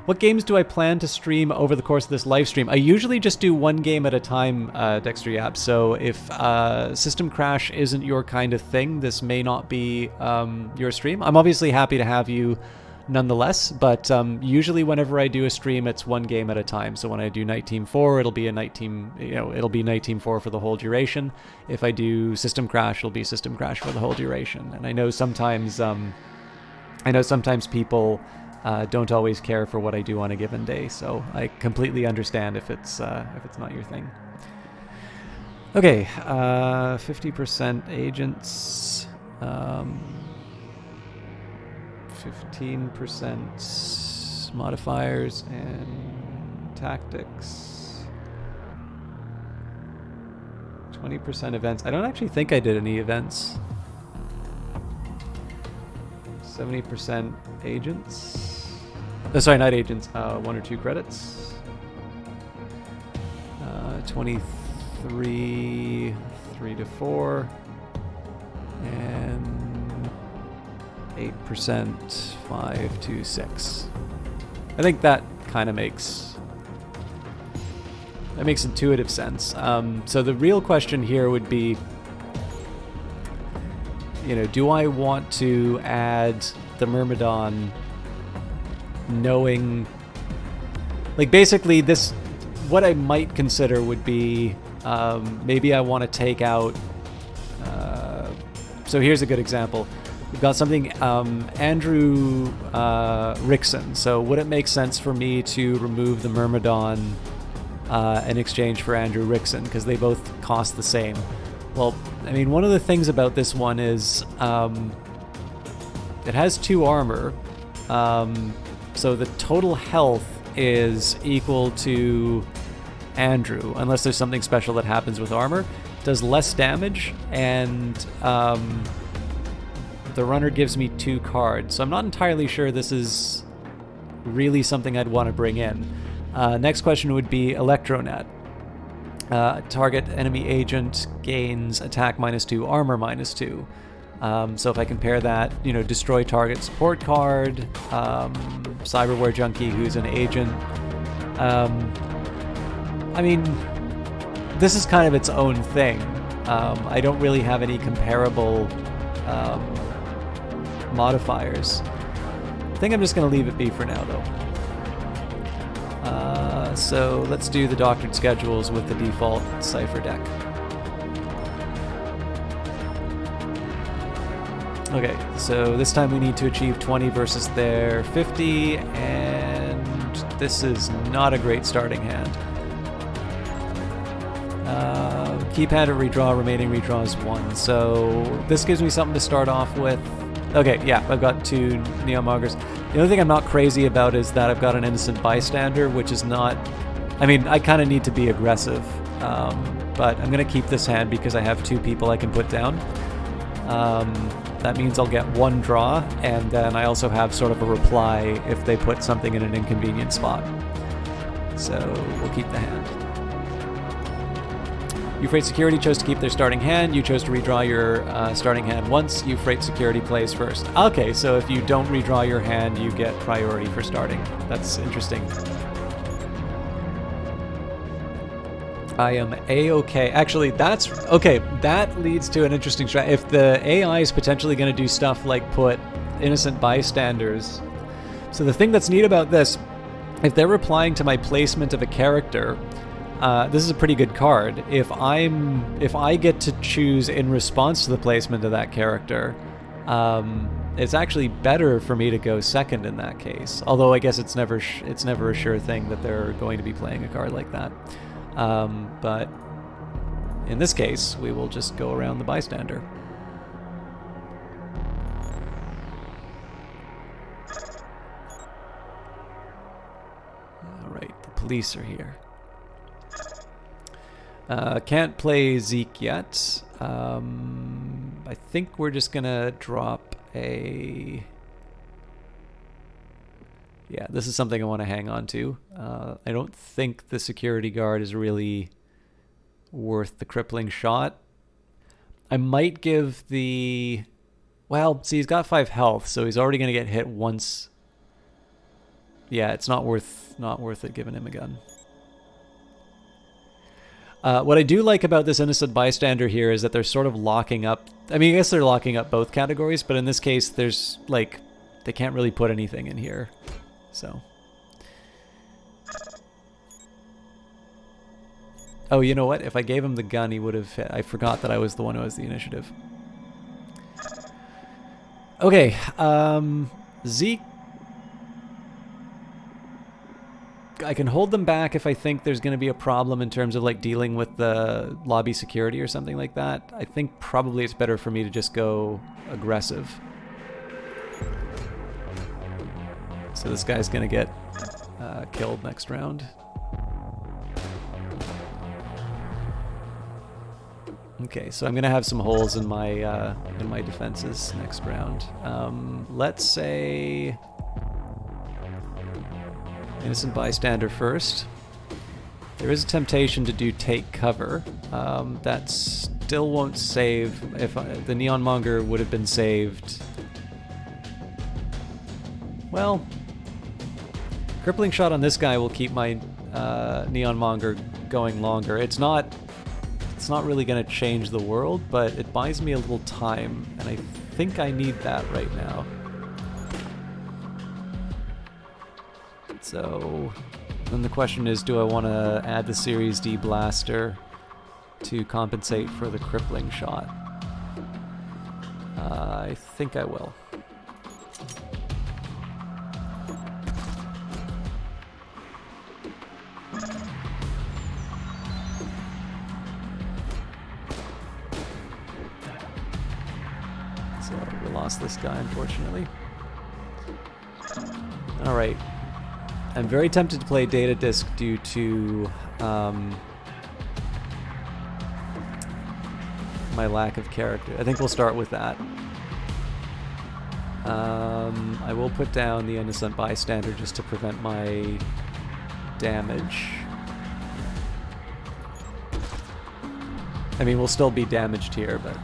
What games do I plan to stream over the course of this live stream? I usually just do one game at a time, Dexter Yap, so if SystemCrash isn't your kind of thing, this may not be your stream. I'm obviously happy to have you nonetheless, but usually whenever I do a stream, it's one game at a time. So when I do Night Team 4, it'll be a Night Team, it'll be Night Team 4 for the whole duration. If I do SystemCrash, it'll be SystemCrash for the whole duration. And I know sometimes people don't always care for what I do on a given day, so I completely understand if it's not your thing. Okay, 50% agents. 15% modifiers and tactics. 20% events. I don't actually think I did any events. 70% agents. Oh, sorry, not agents. 1 or 2 credits. 23, 3 to 4. And 8%, 5 to 6. I think that kind of makes intuitive sense. So the real question here would be, do I want to add the Myrmidon knowing, like, basically this, what I might consider would be, maybe I want to take out, so here's a good example. We've got something, Andrew Rickson. So would it make sense for me to remove the Myrmidon in exchange for Andrew Rickson? Because they both cost the same. Well, I mean, one of the things about this one is it has 2 armor. So the total health is equal to Andrew, unless there's something special that happens with armor. Does less damage, and the runner gives me 2 cards, so I'm not entirely sure this is really something I'd want to bring in. Next question would be Electronet. Target enemy agent gains attack -2, armor -2. So if I compare that, you know, destroy target support card, cyberware junkie who's an agent. I mean, this is kind of its own thing. I don't really have any comparable modifiers. I think I'm just going to leave it be for now, though. So let's do the doctored schedules with the default Cypher deck. Okay, so this time we need to achieve 20 versus their 50, and this is not a great starting hand. Keep hand at redraw, remaining redraws 1. So this gives me something to start off with. Okay, yeah, I've got 2 Neon Mongers. The only thing I'm not crazy about is that I've got an Innocent Bystander, which is not... I mean, I kind of need to be aggressive, but I'm going to keep this hand because I have 2 people I can put down. That means I'll get 1 draw, and then I also have sort of a reply if they put something in an inconvenient spot. So we'll keep the hand. Freight Security chose to keep their starting hand. You chose to redraw your starting hand once. Freight Security plays first. Okay, so if you don't redraw your hand, you get priority for starting. That's interesting. I am A-okay. Actually, that's... Okay, that leads to an interesting strategy. If the AI is potentially going to do stuff like put innocent bystanders... So the thing that's neat about this, if they're replying to my placement of a character... this is a pretty good card. If I get to choose in response to the placement of that character, it's actually better for me to go second in that case. Although I guess it's never a sure thing that they're going to be playing a card like that. But in this case, we will just go around the bystander. All right, the police are here. Can't play Zeke yet. I think we're just gonna drop a... Yeah, this is something I want to hang on to. I don't think the security guard is really worth the crippling shot. I might give the... Well, see, he's got 5 health, so he's already gonna get hit once. Yeah, it's not worth it giving him a gun. What I do like about this innocent bystander here is that they're sort of locking up... I mean, I guess they're locking up both categories, but in this case, there's, like, they can't really put anything in here. So... Oh, you know what? If I gave him the gun, he would have hit. I forgot that I was the one who has the initiative. Okay, Zeke... I can hold them back if I think there's going to be a problem in terms of like dealing with the lobby security or something like that. I think probably it's better for me to just go aggressive. So this guy's going to get killed next round. Okay, so I'm going to have some holes in my defenses next round. Let's say... Innocent bystander first. There is a temptation to do take cover. That still won't save. If the Neon Monger would have been saved. Well, crippling shot on this guy will keep my Neon Monger going longer. It's not really going to change the world, but it buys me a little time, and I think I need that right now. So then the question is, do I want to add the Series D blaster to compensate for the crippling shot? I think I will. So we lost this guy, unfortunately. All right. I'm very tempted to play Data Disk due to my lack of character. I think we'll start with that. I will put down the Innocent Bystander just to prevent my damage. I mean, we'll still be damaged here, but...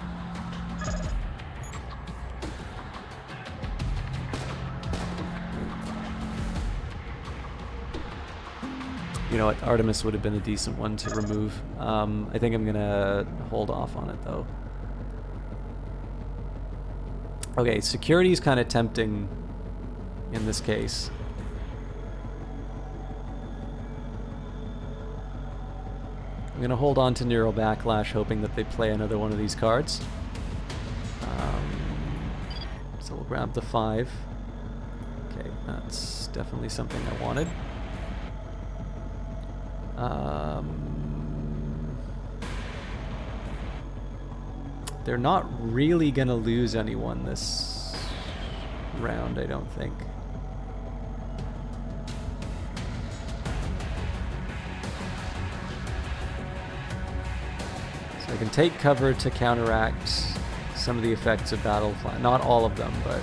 You know what, Artemis would have been a decent one to remove. I think I'm gonna hold off on it though. Okay, security is kind of tempting in this case. I'm gonna hold on to Neural Backlash, hoping that they play another one of these cards. So we'll grab the 5. Okay, that's definitely something I wanted. They're not really gonna lose anyone this round, I don't think. So I can take cover to counteract some of the effects of Battle Flash. Not all of them, but...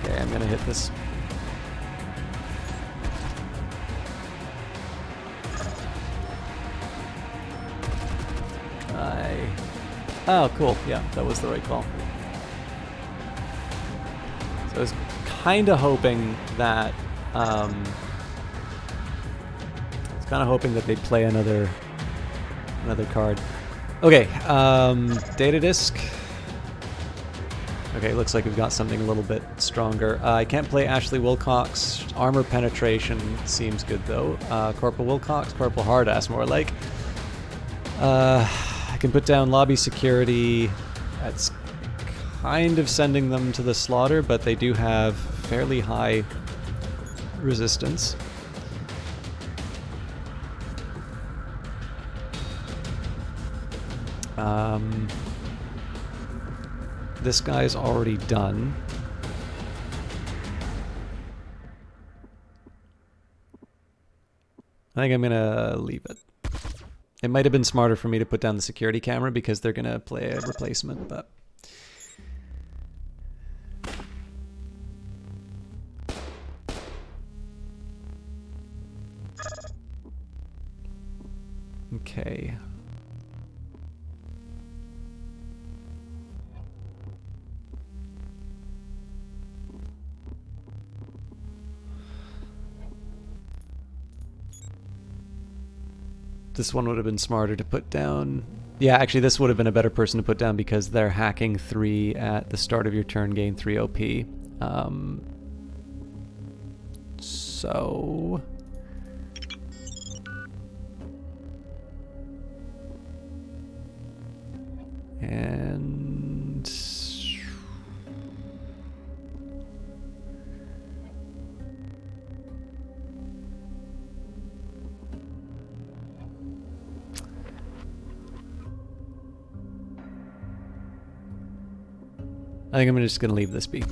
Okay, I'm gonna hit this. Oh, cool. Yeah, that was the right call. So I was kind of hoping that... they'd play another card. Okay, data disk. Okay, looks like we've got something a little bit stronger. I can't play Ashley Wilcox. Armor penetration seems good though. Corporal Wilcox, Corporal Hardass more like. I can put down lobby security. That's kind of sending them to the slaughter, but they do have fairly high resistance. This guy's already done. I think I'm gonna leave it. It might have been smarter for me to put down the security camera because they're gonna play a replacement, but... Okay. This one would have been smarter to put down. Yeah, actually this would have been a better person to put down because they're hacking 3 at the start of your turn, gain 3 OP. So... And... I think I'm just going to leave this be.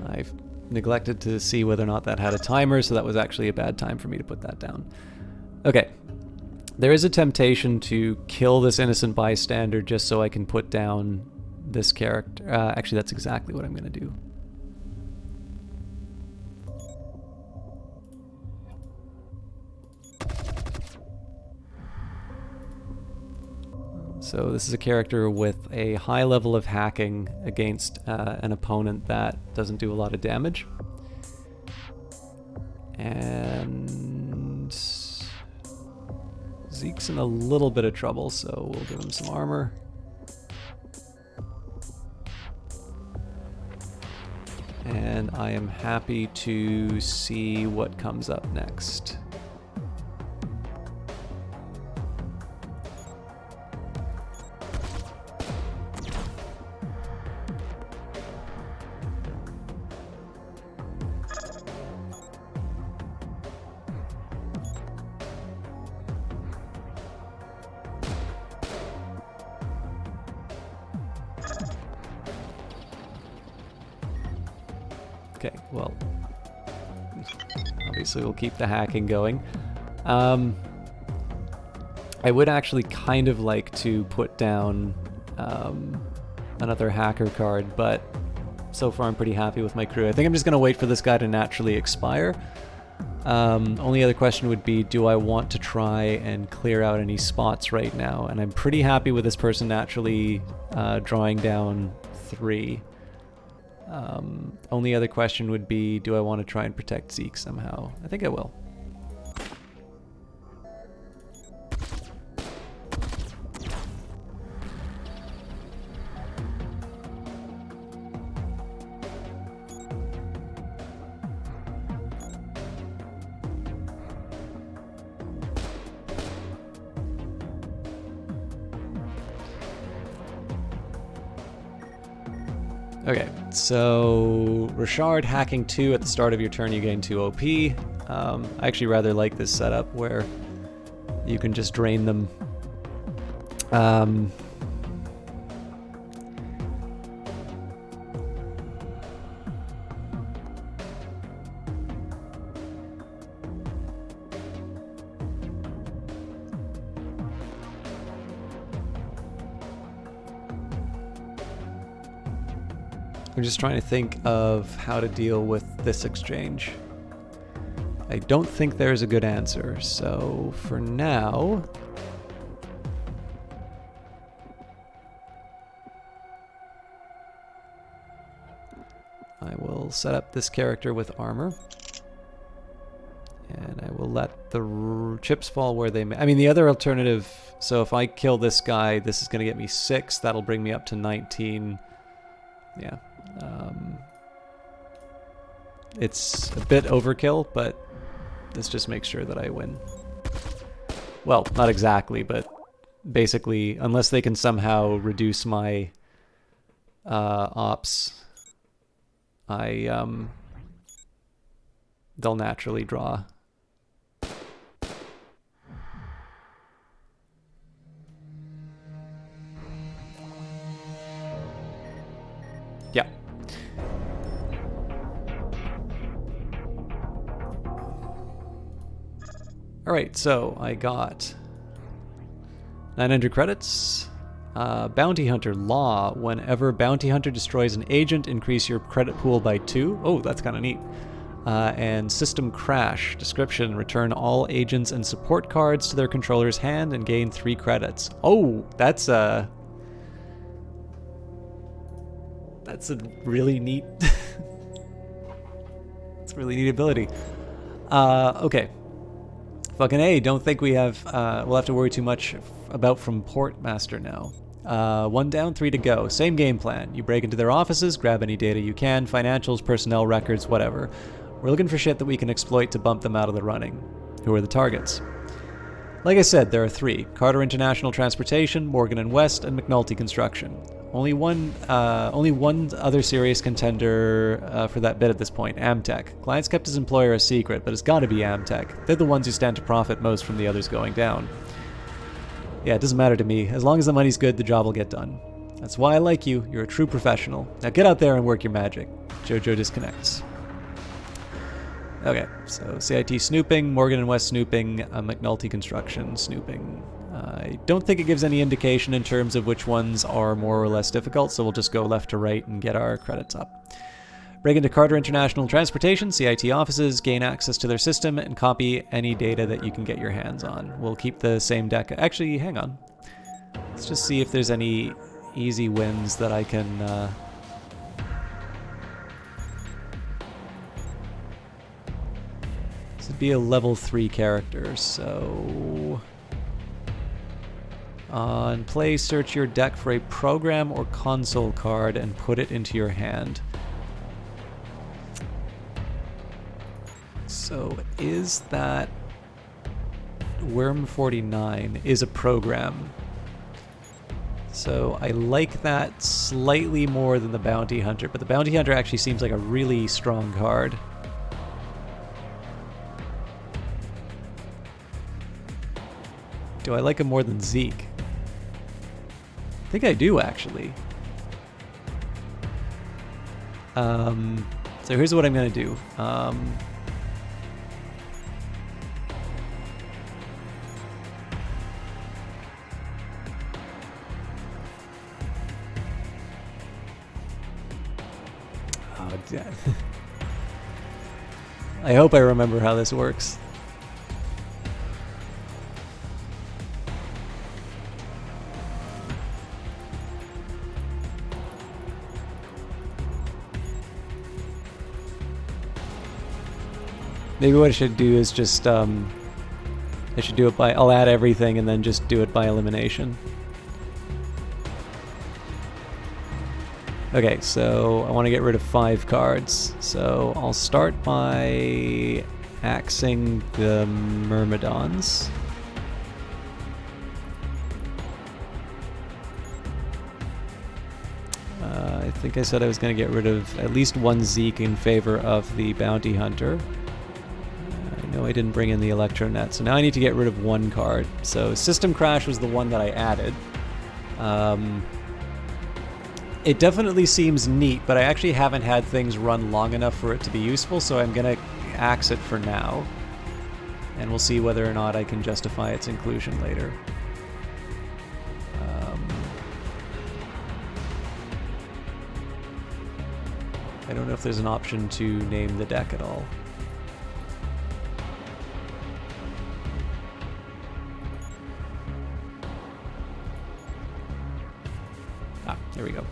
I've neglected to see whether or not that had a timer, so that was actually a bad time for me to put that down. Okay. There is a temptation to kill this innocent bystander just so I can put down this character. Actually, that's exactly what I'm going to do. So this is a character with a high level of hacking against an opponent that doesn't do a lot of damage. And Zeke's in a little bit of trouble, so we'll give him some armor. And I am happy to see what comes up next. Okay, well, obviously we'll keep the hacking going. I would actually kind of like to put down another hacker card, but so far I'm pretty happy with my crew. I think I'm just going to wait for this guy to naturally expire. Only other question would be, do I want to try and clear out any spots right now? And I'm pretty happy with this person naturally drawing down 3. Only other question would be, do I want to try and protect Zeke somehow? I think I will. Okay, so Richard hacking 2 at the start of your turn, you gain 2 OP. I actually rather like this setup where you can just drain them. I'm just trying to think of how to deal with this exchange. I don't think there's a good answer, so for now... I will set up this character with armor. And I will let the chips fall where they may. I mean, the other alternative, so if I kill this guy, this is going to get me 6. That'll bring me up to 19. Yeah. It's a bit overkill, but this just makes sure that I win. Well, not exactly, but basically, unless they can somehow reduce my ops, they'll naturally draw. Yeah. Alright, so I got 900 credits. Bounty Hunter Law. Whenever Bounty Hunter destroys an agent, increase your credit pool by 2. Oh, that's kind of neat. And SystemCrash. Description. Return all agents and support cards to their controller's hand and gain 3 credits. Oh, that's a really neat... It's a really neat ability. Okay. Fucking A, don't think we'll have to worry too much about from Portmaster now. 1 down, 3 to go. Same game plan. You break into their offices, grab any data you can, financials, personnel records, whatever. We're looking for shit that we can exploit to bump them out of the running. Who are the targets? Like I said, there are 3. Carter International Transportation, Morgan & West, and McNulty Construction. Only one other serious contender for that bid at this point, Amtech. Client's kept his employer a secret, but it's gotta be Amtech. They're the ones who stand to profit most from the others going down. Yeah, it doesn't matter to me. As long as the money's good, the job will get done. That's why I like you. You're a true professional. Now get out there and work your magic. Jojo disconnects. Okay, so CIT snooping, Morgan & West snooping, McNulty Construction snooping. I don't think it gives any indication in terms of which ones are more or less difficult, so we'll just go left to right and get our credits up. Break into Carter International Transportation, CIT offices, gain access to their system, and copy any data that you can get your hands on. We'll keep the same deck. Actually, hang on. Let's just see if there's any easy wins that I can... This would be a level 3 character, so... On play, search your deck for a program or console card and put it into your hand. So is that... Worm 49 is a program. So I like that slightly more than the Bounty Hunter, but the Bounty Hunter actually seems like a really strong card. Do I like him more than Zeke? I think I do, actually. So here's what I'm going to do. yeah. I hope I remember how this works. Maybe what I should do is just, I should do it by, I'll add everything and then just do it by elimination. Okay, so I want to get rid of 5 cards. So I'll start by axing the Myrmidons. I think I said I was going to get rid of at least 1 Zeke in favor of the Bounty Hunter. No, I didn't bring in the Electronet, so now I need to get rid of 1 card. So SystemCrash was the one that I added. It definitely seems neat, but I actually haven't had things run long enough for it to be useful, so I'm going to axe it for now. And we'll see whether or not I can justify its inclusion later. I don't know if there's an option to name the deck at all. Ah, there we go.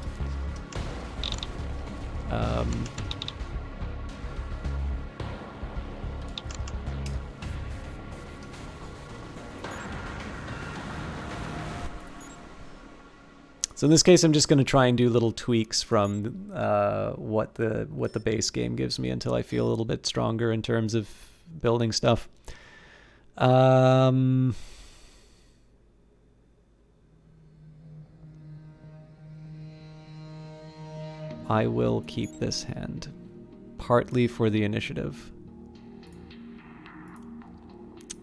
So in this case, I'm just going to try and do little tweaks from what the base game gives me until I feel a little bit stronger in terms of building stuff. I will keep this hand, partly for the initiative.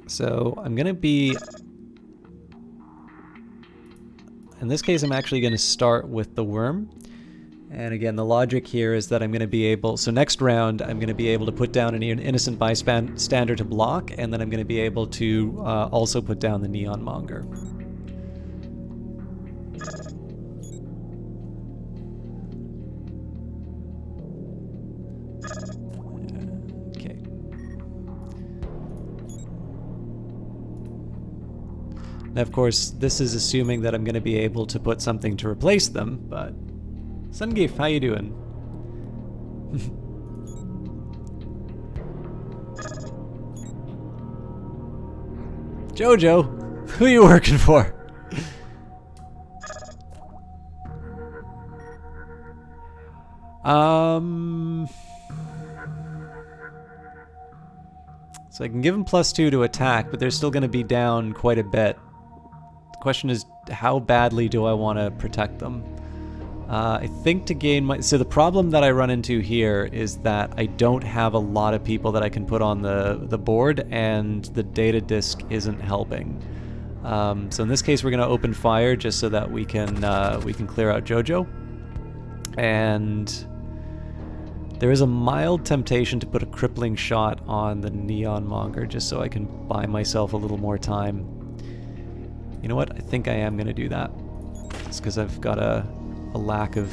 So I'm going to be... In this case, I'm actually going to start with the worm. And again, the logic here is that I'm going to be able... So next round, I'm going to be able to put down an innocent bystander to block, and then I'm going to be able to also put down the Neon Monger. Okay. Now, of course, this is assuming that I'm going to be able to put something to replace them, but... Sungif, how you doing? Jojo, who are you working for? So I can give him +2 to attack, but they're still going to be down quite a bit. The question is, how badly do I want to protect them? I think to gain my... So the problem that I run into here is that I don't have a lot of people that I can put on the board, and the data disk isn't helping. So in this case, we're going to open fire just so that we can clear out Jojo. And there is a mild temptation to put a crippling shot on the Neon Monger just so I can buy myself a little more time. You know what? I think I am going to do that. It's because I've got a lack of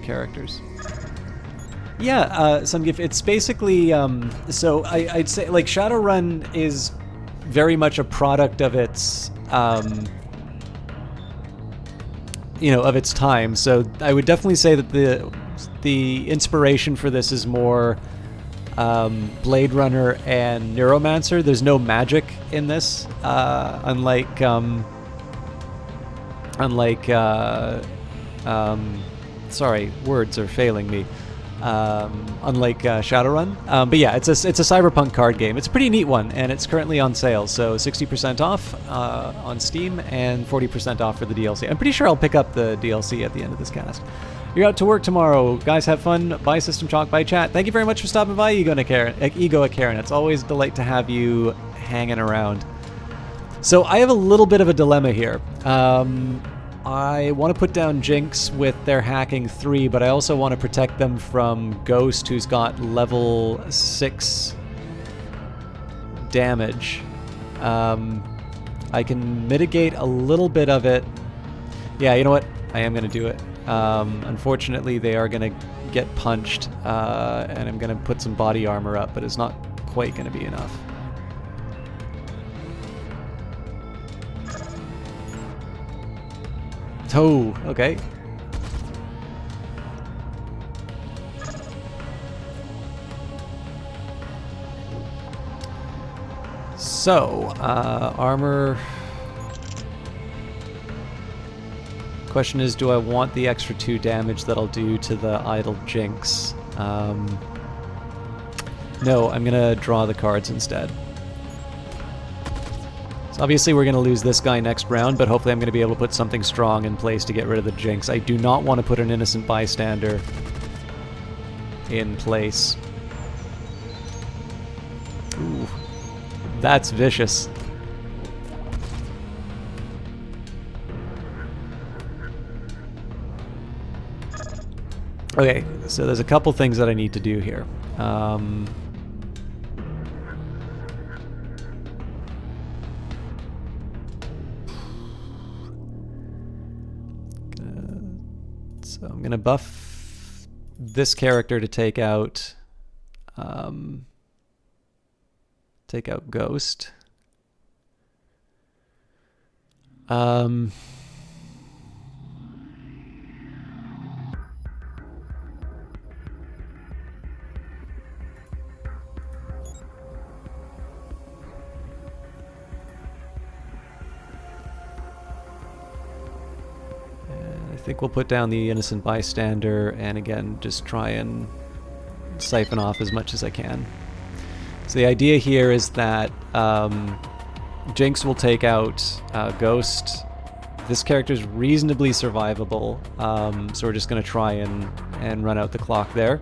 characters. Yeah, Sungif, it's basically... so I'd say, like, Shadowrun is very much a product of its... you know, of its time. So I would definitely say that the inspiration for this is more Blade Runner and Neuromancer. There's no magic in this, unlike sorry, words are failing me. Unlike Shadowrun. But yeah, it's a cyberpunk card game. It's a pretty neat one, and it's currently on sale, so 60% off on Steam and 40% off for the DLC. I'm pretty sure I'll pick up the DLC at the end of this cast. You're out to work tomorrow. Guys, have fun. Bye, SystemChalk. Bye, chat. Thank you very much for stopping by, Ego at Karen. It's always a delight to have you hanging around. So I have a little bit of a dilemma here. I want to put down Jinx with their hacking 3, but I also want to protect them from Ghost, who's got level 6 damage. I can mitigate a little bit of it. Yeah, you know what? I am going to do it. Unfortunately, they are going to get punched, and I'm going to put some body armor up, but it's not quite going to be enough. Oh, okay. So, armor... Question is, do I want the extra 2 damage that I'll do to the idle Jinx? No, I'm gonna draw the cards instead. So obviously we're gonna lose this guy next round, but hopefully I'm gonna be able to put something strong in place to get rid of the Jinx. I do not want to put an innocent bystander in place. Ooh, that's vicious. Okay, so there's a couple things that I need to do here. So I'm gonna buff this character to take out Ghost. I think we'll put down the innocent bystander and again just try and siphon off as much as I can. So the idea here is that Jinx will take out Ghost. This character is reasonably survivable, so we're just going to try and run out the clock there.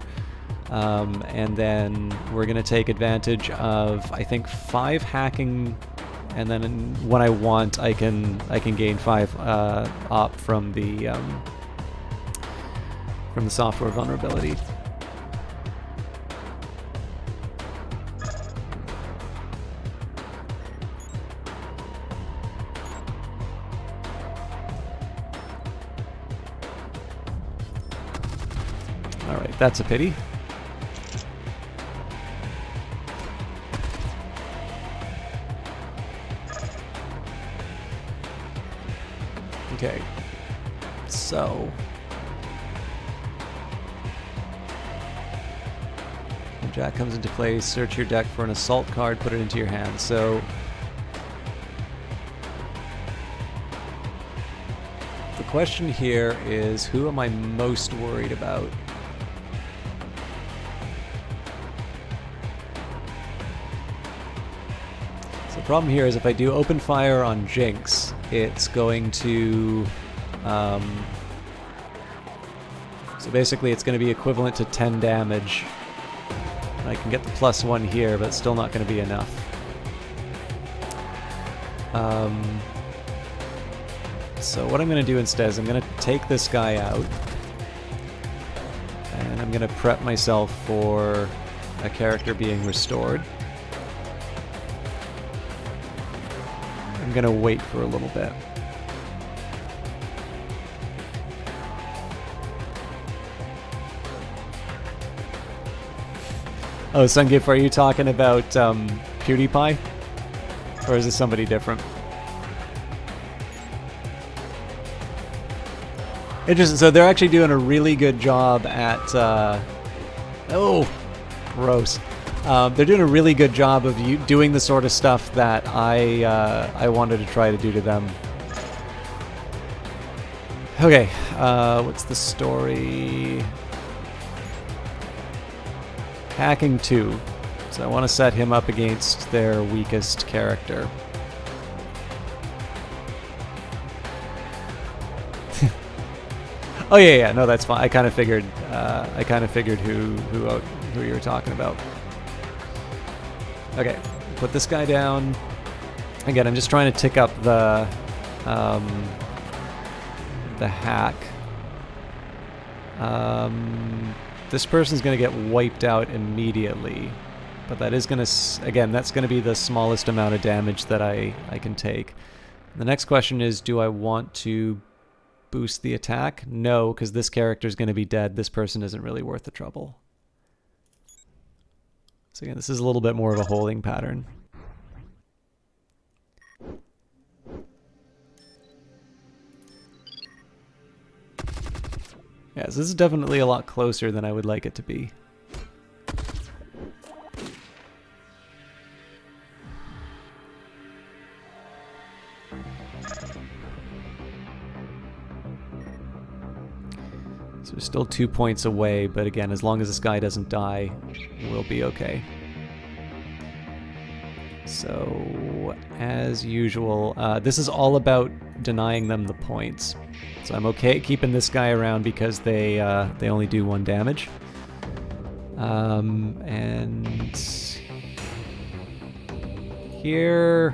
And then we're going to take advantage of, I think, 5 hacking, and then when I want, I can gain 5 op from the software vulnerability. All right, that's a pity. Okay, so when Jack comes into play, search your deck for an assault card, put it into your hand. So the question here is, who am I most worried about? So the problem here is if I do open fire on Jinx, it's going to so basically it's going to be equivalent to 10 damage. I can get the +1 here, but it's still not going to be enough. So what I'm going to do instead is I'm going to take this guy out, and I'm going to prep myself for a character being restored. I'm going to wait for a little bit. Oh, Sungif, are you talking about PewDiePie? Or is this somebody different? Interesting. So they're actually doing a really good job at... oh, gross. They're doing a really good job of doing the sort of stuff that I wanted to try to do to them. Okay, what's the story? Hacking 2. So I want to set him up against their weakest character. Oh yeah, no, that's fine. I kind of figured. Who you were talking about. Okay, put this guy down. Again, I'm just trying to tick up the hack. This person's going to get wiped out immediately, but that is going to, again, that's going to be the smallest amount of damage that I can take. The next question is, do I want to boost the attack? No, because this character's going to be dead. This person isn't really worth the trouble. So again, this is a little bit more of a holding pattern. Yeah, so this is definitely a lot closer than I would like it to be. So we're still 2 points away, but again, as long as this guy doesn't die, we'll be okay. So, as usual, this is all about denying them the points. So I'm okay keeping this guy around because they only do 1 damage. And here...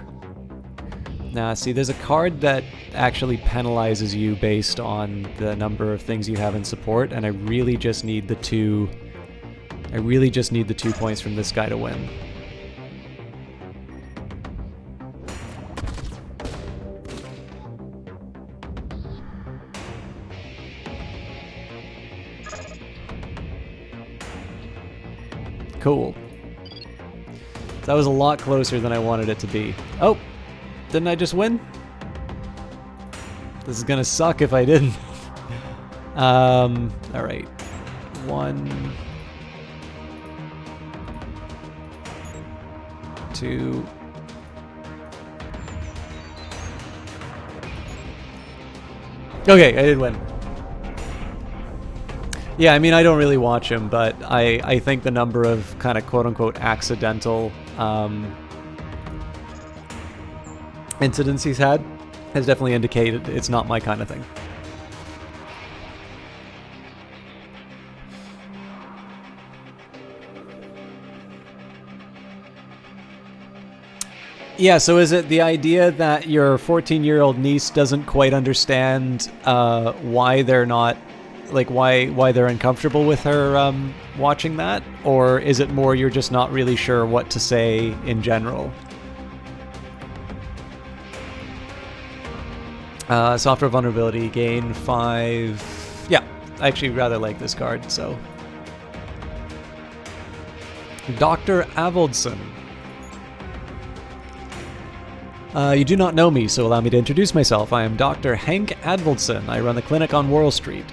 Nah, see, there's a card that actually penalizes you based on the number of things you have in support, and I really just need the 2... I really just need the 2 points from this guy to win. Cool. That was a lot closer than I wanted it to be. Oh! Didn't I just win? This is gonna suck if I didn't. Alright. 1... 2... Okay, I did win. Yeah, I mean, I don't really watch him, but I think the number of kind of quote-unquote accidental incidents he's had has definitely indicated it's not my kind of thing. Yeah, so is it the idea that your 14-year-old niece doesn't quite understand why they're not, like, why they're uncomfortable with her watching that? Or is it more you're just not really sure what to say in general? Software vulnerability, gain 5... Yeah, I actually rather like this card, so... Dr. Avoldson. You do not know me, so allow me to introduce myself. I am Dr. Hank Advoldson. I run the clinic on Worrell Street.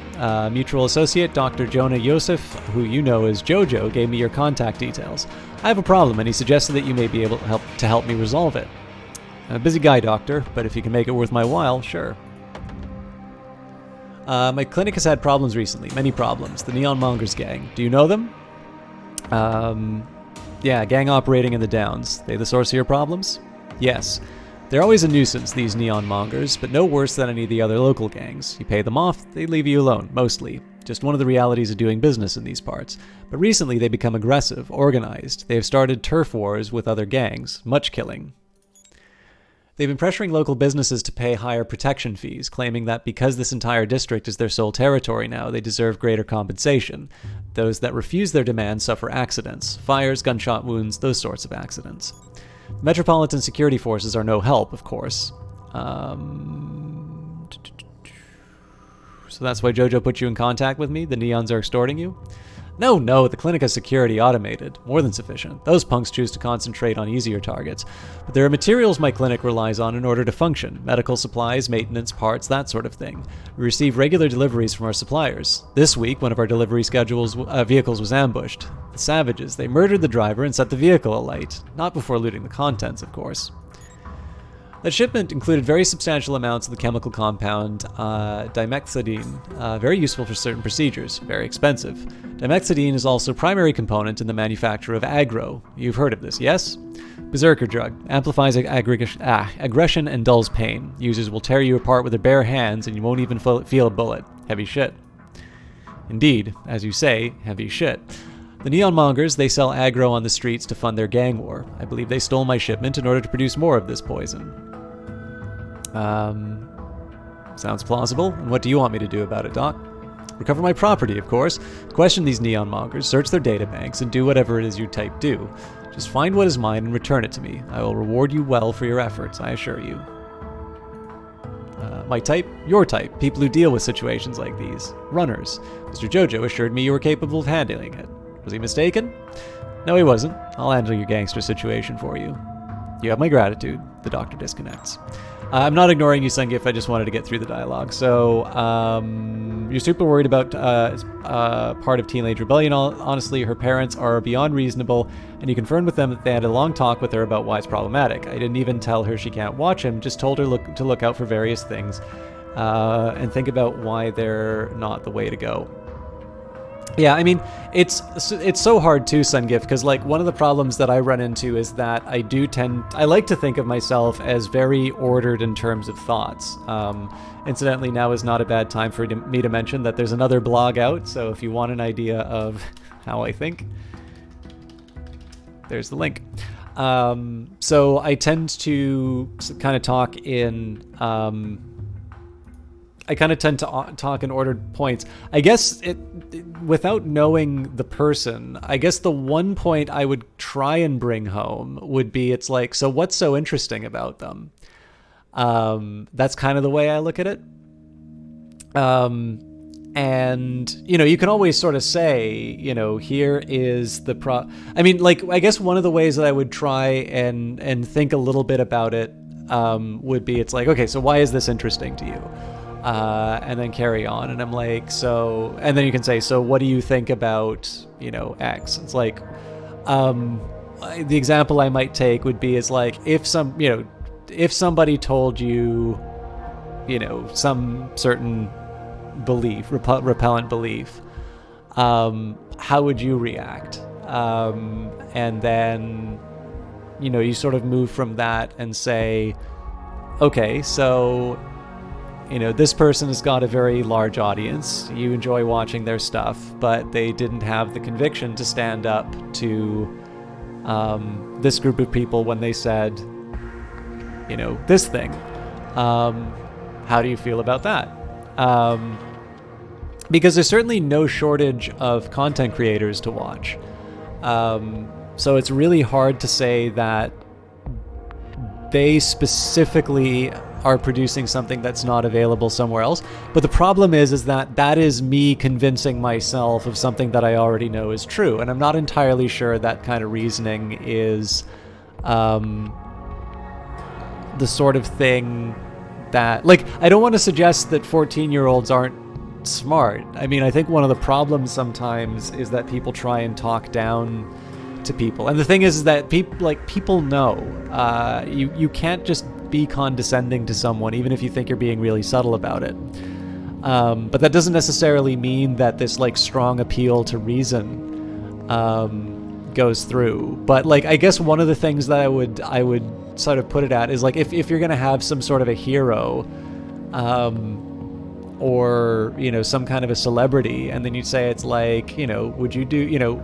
Mutual associate Dr. Jonah Yosef, who you know as Jojo, gave me your contact details. I have a problem, and he suggested that you may be able to help me resolve it. I'm a busy guy, Doctor, but if you can make it worth my while, sure. My clinic has had problems recently, many problems. The Neon Mongers gang. Do you know them? Yeah, gang operating in the Downs. They the source of your problems? Yes. They're always a nuisance, these Neon Mongers, but no worse than any of the other local gangs. You pay them off, they leave you alone, mostly. Just one of the realities of doing business in these parts. But recently they become aggressive, organized. They have started turf wars with other gangs, much killing. They've been pressuring local businesses to pay higher protection fees, claiming that because this entire district is their sole territory now, they deserve greater compensation. Those that refuse their demands suffer accidents, fires, gunshot wounds, those sorts of accidents. The Metropolitan Security Forces are no help, of course. So that's why Jojo put you in contact with me? The Neons are extorting you? No, the clinic has security automated. More than sufficient. Those punks choose to concentrate on easier targets. But there are materials my clinic relies on in order to function. Medical supplies, maintenance, parts, that sort of thing. We receive regular deliveries from our suppliers. This week, one of our delivery vehicles was ambushed. The savages, they murdered the driver and set the vehicle alight. Not before looting the contents, of course. That shipment included very substantial amounts of the chemical compound dimethadine, very useful for certain procedures, very expensive. Dimethadine is also a primary component in the manufacture of aggro. You've heard of this, yes? Berserker drug. Amplifies aggression and dulls pain. Users will tear you apart with their bare hands and you won't even feel a bullet. Heavy shit. Indeed, as you say, heavy shit. The Neon Mongers, they sell aggro on the streets to fund their gang war. I believe they stole my shipment in order to produce more of this poison. Sounds plausible. And what do you want me to do about it, Doc? Recover my property, of course. Question these Neon Mongers, search their databanks, and do whatever it is you type do. Just find what is mine and return it to me. I will reward you well for your efforts, I assure you. My type, your type, people who deal with situations like these. Runners. Mr. Jojo assured me you were capable of handling it. Was he mistaken? No, he wasn't. I'll handle your gangster situation for you. You have my gratitude. The doctor disconnects. I'm not ignoring you, Sungif. I just wanted to get through the dialogue. So, you're super worried about part of Teenage Rebellion. Honestly, her parents are beyond reasonable, and you confirmed with them that they had a long talk with her about why it's problematic. I didn't even tell her she can't watch him, just told her to look out for various things, and think about why they're not the way to go. Yeah, I mean, it's so hard too, Sungif, because like one of the problems that I run into is that I like to think of myself as very ordered in terms of thoughts. Incidentally, now is not a bad time for me to mention that there's another blog out, so if you want an idea of how I think, there's the link. So I tend to kind of talk in... I kind of tend to talk in ordered points. I guess without knowing the person, I guess the one point I would try and bring home would be, it's like, so what's so interesting about them? That's kind of the way I look at it. And, you know, you can always sort of say, you know, here is the I mean, like, I guess one of the ways that I would try and think a little bit about it would be, it's like, okay, so why is this interesting to you? And then carry on. And I'm like, so, and then you can say, so what do you think about, you know, X? It's like, the example I might take would be, is like, if somebody told you, you know, some certain belief, repellent belief, how would you react? And then, you know, you sort of move from that and say, okay, so, you know, this person has got a very large audience. You enjoy watching their stuff, but they didn't have the conviction to stand up to this group of people when they said, you know, this thing. How do you feel about that? Because there's certainly no shortage of content creators to watch. So it's really hard to say that they specifically are producing something that's not available somewhere else. But the problem is that is me convincing myself of something that I already know is true. And I'm not entirely sure that kind of reasoning is the sort of thing that, like, I don't want to suggest that 14-year-olds aren't smart. I mean, I think one of the problems sometimes is that people try and talk down to people. And the thing is that people know. You can't just be condescending to someone, even if you think you're being really subtle about it. But that doesn't necessarily mean that this like strong appeal to reason goes through. But like, I guess one of the things that I would sort of put it at is like, if you're gonna have some sort of a hero, or, you know, some kind of a celebrity, and then you say, it's like, you know, would you do, you know,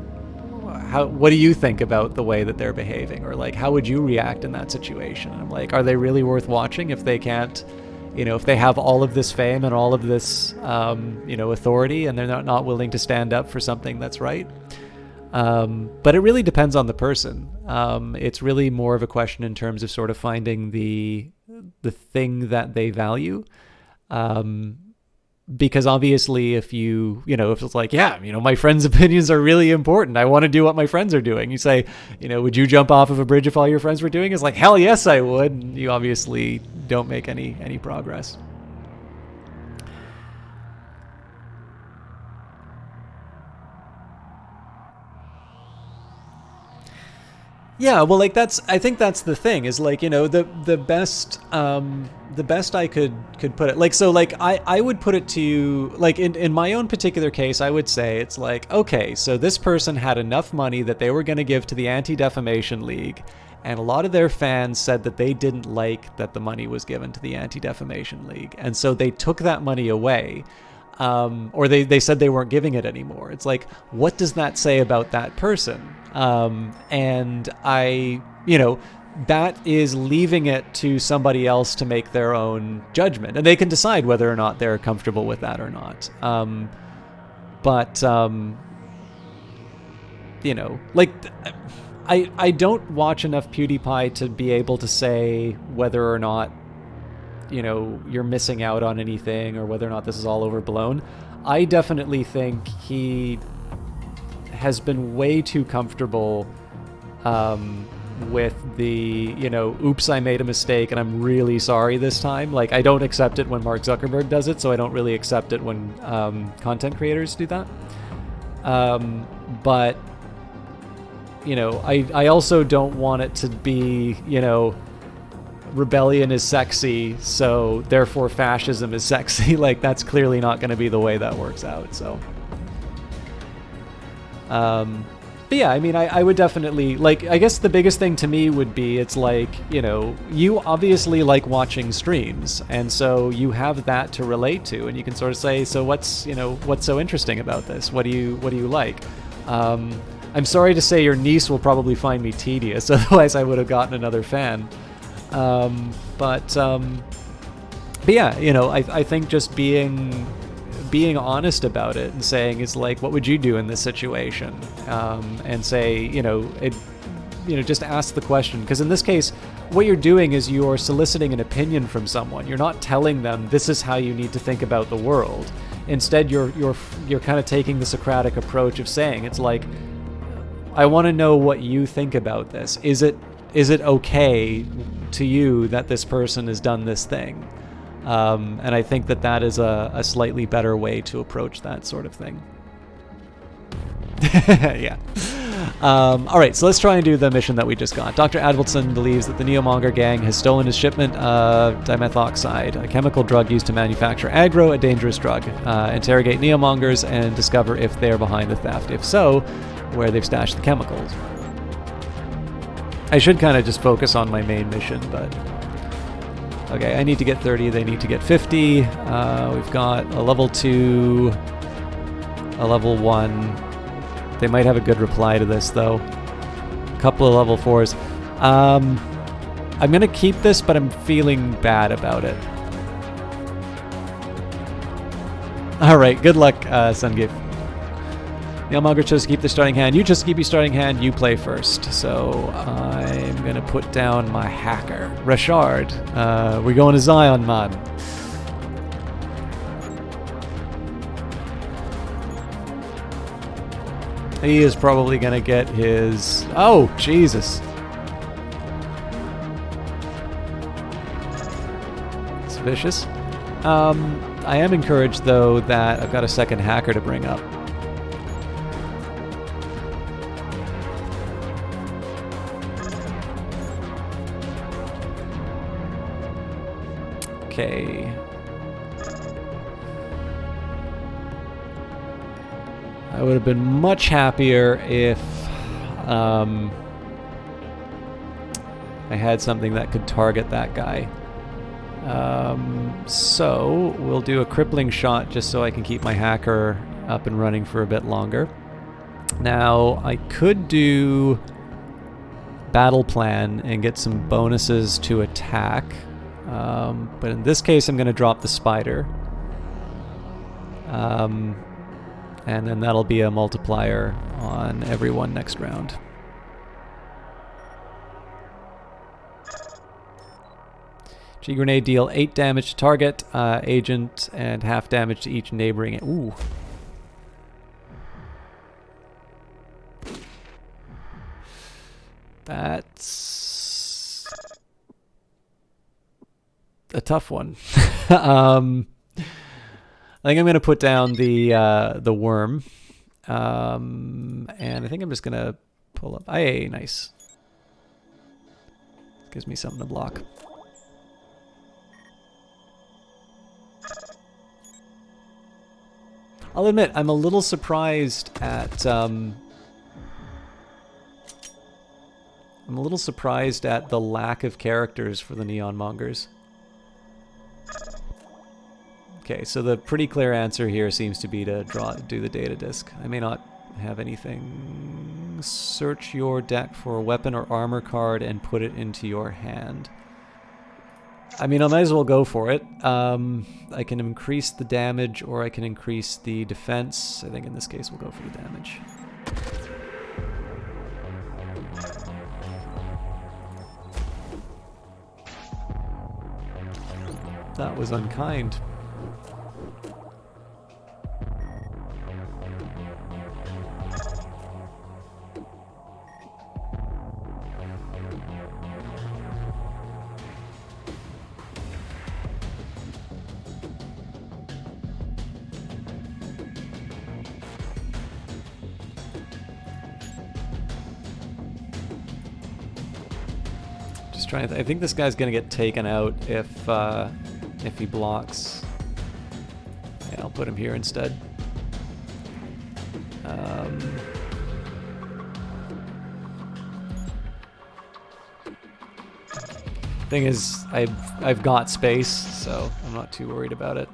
what do you think about the way that they're behaving? Or like, how would you react in that situation? And I'm like, are they really worth watching if they can't, you know, if they have all of this fame and all of this, you know, authority, and they're not willing to stand up for something that's right? But it really depends on the person. It's really more of a question in terms of sort of finding the thing that they value. Because obviously if if it's like, yeah, you know, my friends' opinions are really important, I want to do what my friends are doing. You say, you know, would you jump off of a bridge if all your friends were doing? It's like, hell yes, I would. And you obviously don't make any progress. Yeah, well, like I think that's the thing, is like, you know, the best I could put it, like, so like I would put it to you, like in my own particular case, I would say it's like, okay, so this person had enough money that they were going to give to the Anti-Defamation League, and a lot of their fans said that they didn't like that the money was given to the Anti-Defamation League, and so they took that money away. Or they said they weren't giving it anymore. It's like, what does that say about that person? And that is leaving it to somebody else to make their own judgment, and they can decide whether or not they're comfortable with that or not. Like, I don't watch enough PewDiePie to be able to say whether or not you know, you're missing out on anything or whether or not this is all overblown. I definitely think he has been way too comfortable with the, you know, oops, I made a mistake and I'm really sorry this time. Like, I don't accept it when Mark Zuckerberg does it, so I don't really accept it when content creators do that. But, you know, I also don't want it to be, you know, rebellion is sexy, so therefore fascism is sexy. Like, that's clearly not going to be the way that works out, so. But yeah, I mean, I would definitely, like, I guess the biggest thing to me would be, it's like, you know, you obviously like watching streams, and so you have that to relate to, and you can sort of say, so what's, you know, what's so interesting about this? What do you like? I'm sorry to say your niece will probably find me tedious, otherwise I would have gotten another fan. But yeah, you know, I think just being honest about it and saying, it's like, what would you do in this situation? And say, you know, just ask the question. Because in this case, what you're doing is you're soliciting an opinion from someone. You're not telling them this is how you need to think about the world. Instead, you're kind of taking the Socratic approach of saying, it's like, I want to know what you think about this. Is it okay to you that this person has done this thing? And I think that is a slightly better way to approach that sort of thing. Yeah. All right, so let's try and do the mission that we just got. Dr. Advilson believes that the Neomonger gang has stolen his shipment of dimethoxide, a chemical drug used to manufacture aggro, a dangerous drug. Interrogate Neomongers and discover if they're behind the theft. If so, where they've stashed the chemicals. I should kind of just focus on my main mission, but... Okay, I need to get 30, they need to get 50. We've got a level 2, a level 1. They might have a good reply to this, though. A couple of level 4s. I'm going to keep this, but I'm feeling bad about it. Alright, good luck, Sungif. Neomonger chose to keep the starting hand. You just keep your starting hand. You play first. So I'm going to put down my hacker. Rashard. We're going to Zion, man. He is probably going to get his... Oh, Jesus. It's vicious. I am encouraged, though, that I've got a second hacker to bring up. Okay. I would have been much happier if I had something that could target that guy. So we'll do a crippling shot just so I can keep my hacker up and running for a bit longer. Now, I could do battle plan and get some bonuses to attack. But in this case, I'm going to drop the spider. And then that'll be a multiplier on everyone next round. G-grenade deal 8 damage to target, agent, and half damage to each neighboring... Ooh. That's... a tough one. I think I'm going to put down the worm, and I think I'm just going to pull up. Hey, nice. Gives me something to block. I'll admit, I'm a little surprised at the lack of characters for the Neon Mongers. Okay, so the pretty clear answer here seems to be to do the data disk. I may not have anything. Search your deck for a weapon or armor card and put it into your hand. I mean, I might as well go for it. I can increase the damage or I can increase the defense. I think in this case we'll go for the damage. That was unkind. Trying I think this guy's gonna get taken out if he blocks. Yeah, I'll put him here instead. Thing is, I've got space, so I'm not too worried about it.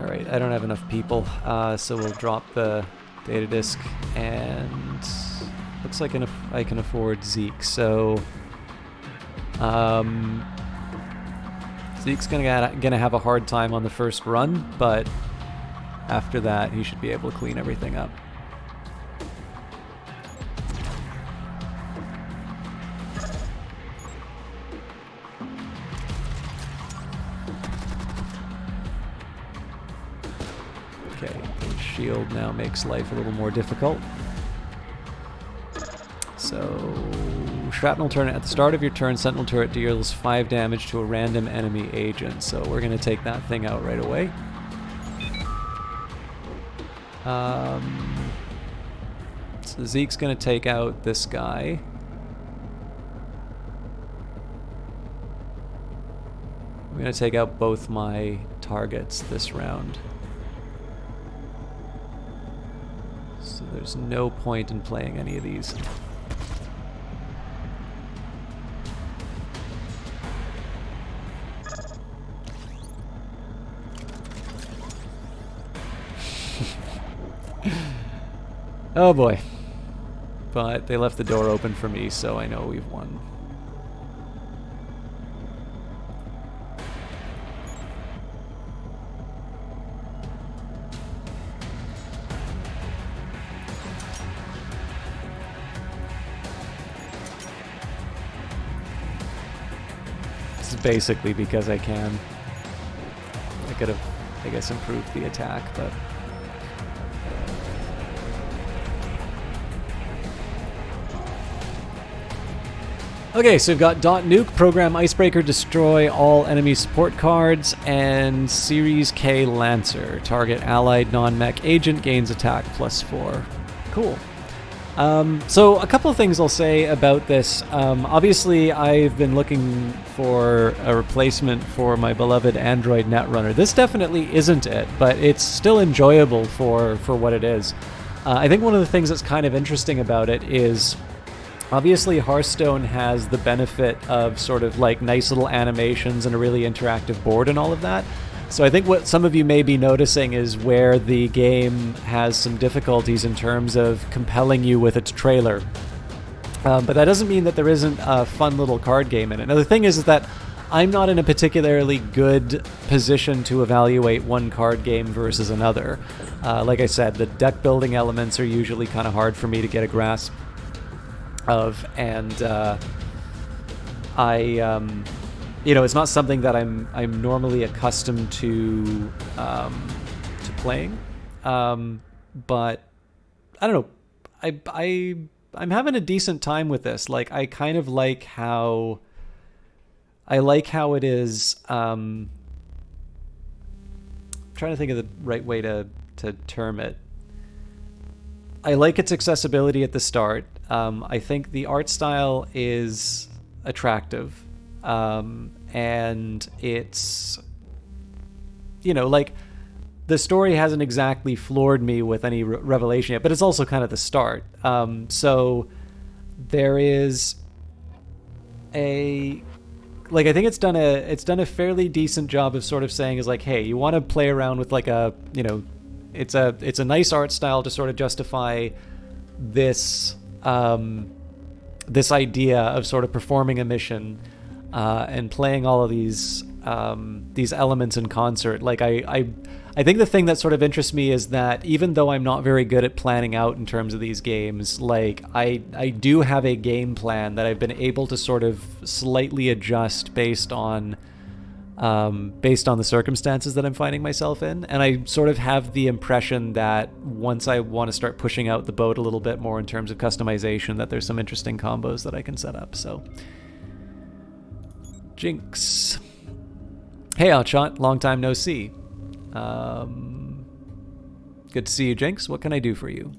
Alright, I don't have enough people, so we'll drop the data disk, and looks like I can afford Zeke, so Zeke's gonna have a hard time on the first run, but after that he should be able to clean everything up. Shield now makes life a little more difficult. So, shrapnel turret at the start of your turn, sentinel turret deals 5 damage to a random enemy agent. So we're going to take that thing out right away. So Zeke's going to take out this guy. I'm going to take out both my targets this round. So there's no point in playing any of these. Oh boy. But they left the door open for me, so I know we've won. Basically because I can. I could have, I guess, improved the attack, but... Okay, so we've got .nuke, program Icebreaker, destroy all enemy support cards, and Series K Lancer. Target allied non-mech agent gains attack +4. Cool. So a couple of things I'll say about this. Obviously, I've been looking for a replacement for my beloved Android Netrunner. This definitely isn't it, but it's still enjoyable for what it is. I think one of the things that's kind of interesting about it is, obviously Hearthstone has the benefit of sort of like nice little animations and a really interactive board and all of that. So I think what some of you may be noticing is where the game has some difficulties in terms of compelling you with its trailer. But that doesn't mean that there isn't a fun little card game in it. Now the thing is that I'm not in a particularly good position to evaluate one card game versus another. Like I said, the deck building elements are usually kind of hard for me to get a grasp of, and you know, it's not something that I'm normally accustomed to playing, but I don't know. I'm having a decent time with this. Like, I kind of like how it is. Trying to think of the right way to term it. I like its accessibility at the start. I think the art style is attractive. And it's, you know, like, the story hasn't exactly floored me with any revelation yet, but it's also kind of the start. So there is I think it's done a fairly decent job of sort of saying is like, hey, you want to play around with like a, you know, it's a nice art style to sort of justify this, this idea of sort of performing a mission, and playing all of these elements in concert. Like, I think the thing that sort of interests me is that even though I'm not very good at planning out in terms of these games, like I do have a game plan that I've been able to sort of slightly adjust based on the circumstances that I'm finding myself in. And I sort of have the impression that once I want to start pushing out the boat a little bit more in terms of customization, that there's some interesting combos that I can set up. So, Jinx. Hey, Outshot, long time no see. Good to see you, Jinx. What can I do for you?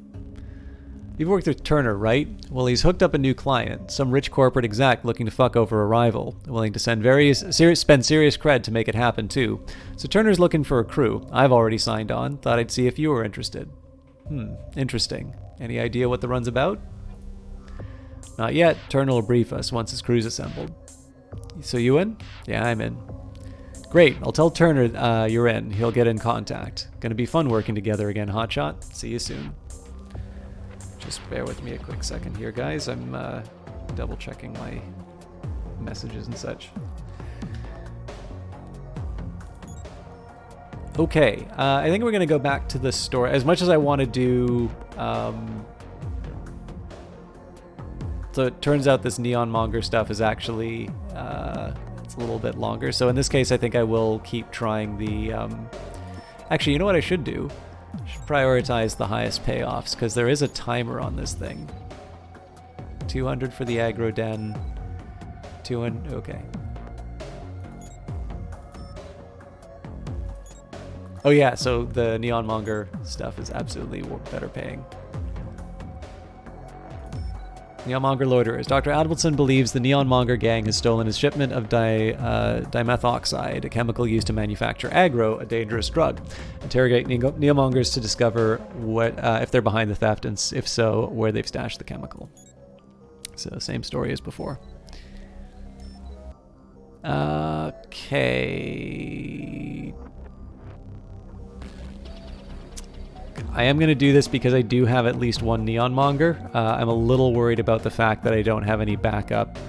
You've worked with Turner, right? Well, he's hooked up a new client, some rich corporate exec looking to fuck over a rival, willing to spend serious cred to make it happen, too. So Turner's looking for a crew. I've already signed on. Thought I'd see if you were interested. Interesting. Any idea what the run's about? Not yet. Turner will brief us once his crew's assembled. So you in? Yeah, I'm in. Great. I'll tell Turner you're in. He'll get in contact. Gonna be fun working together again, Hotshot. See you soon. Just bear with me a quick second here, guys. I'm double checking my messages and such. Okay, I think we're going to go back to the story. As much as I want to do... so it turns out this Neon Monger stuff is actually... it's a little bit longer. So in this case, I think I will keep trying the... Actually, you know what I should do? I should prioritize the highest payoffs, because there is a timer on this thing. 200 for the aggro den. 200... Okay. Oh yeah, so the Neon Monger stuff is absolutely better paying. Neon Monger loiterers. Dr. Advelson believes the Neon Monger gang has stolen his shipment of dimethoxide, a chemical used to manufacture aggro, a dangerous drug. Interrogate Neon Mongers to discover what if they're behind the theft, and if so, where they've stashed the chemical. So same story as before. Okay. I am going to do this because I do have at least one Neon Monger. I'm a little worried about the fact that I don't have any backup.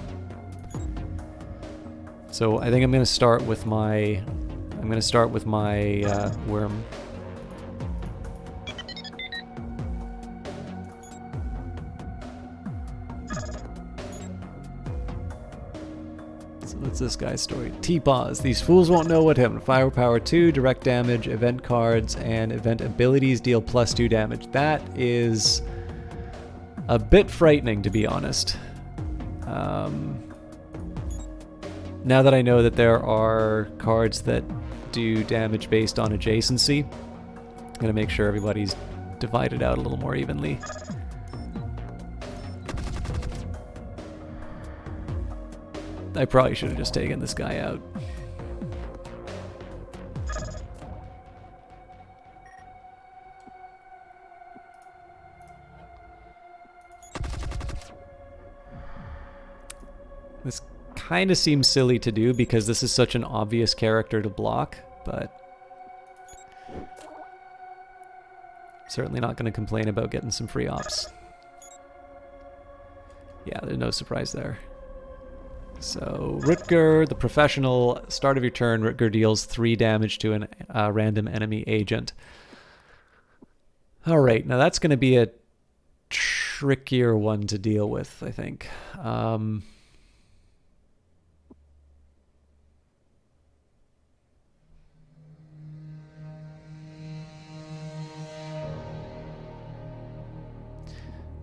So I think I'm going to start with my... worm. So what's this guy's story? T-Pause. These fools won't know what hit him. Firepower 2, direct damage, event cards, and event abilities deal +2 damage. That is a bit frightening, to be honest. Now that I know that there are cards that do damage based on adjacency, I'm going to make sure everybody's divided out a little more evenly. I probably should have just taken this guy out. This kind of seems silly to do because this is such an obvious character to block, but certainly not going to complain about getting some free ops. Yeah, there's no surprise there. So, Rutger, the professional, start of your turn, Rutger deals 3 damage to a random enemy agent. Alright, now that's going to be a trickier one to deal with, I think.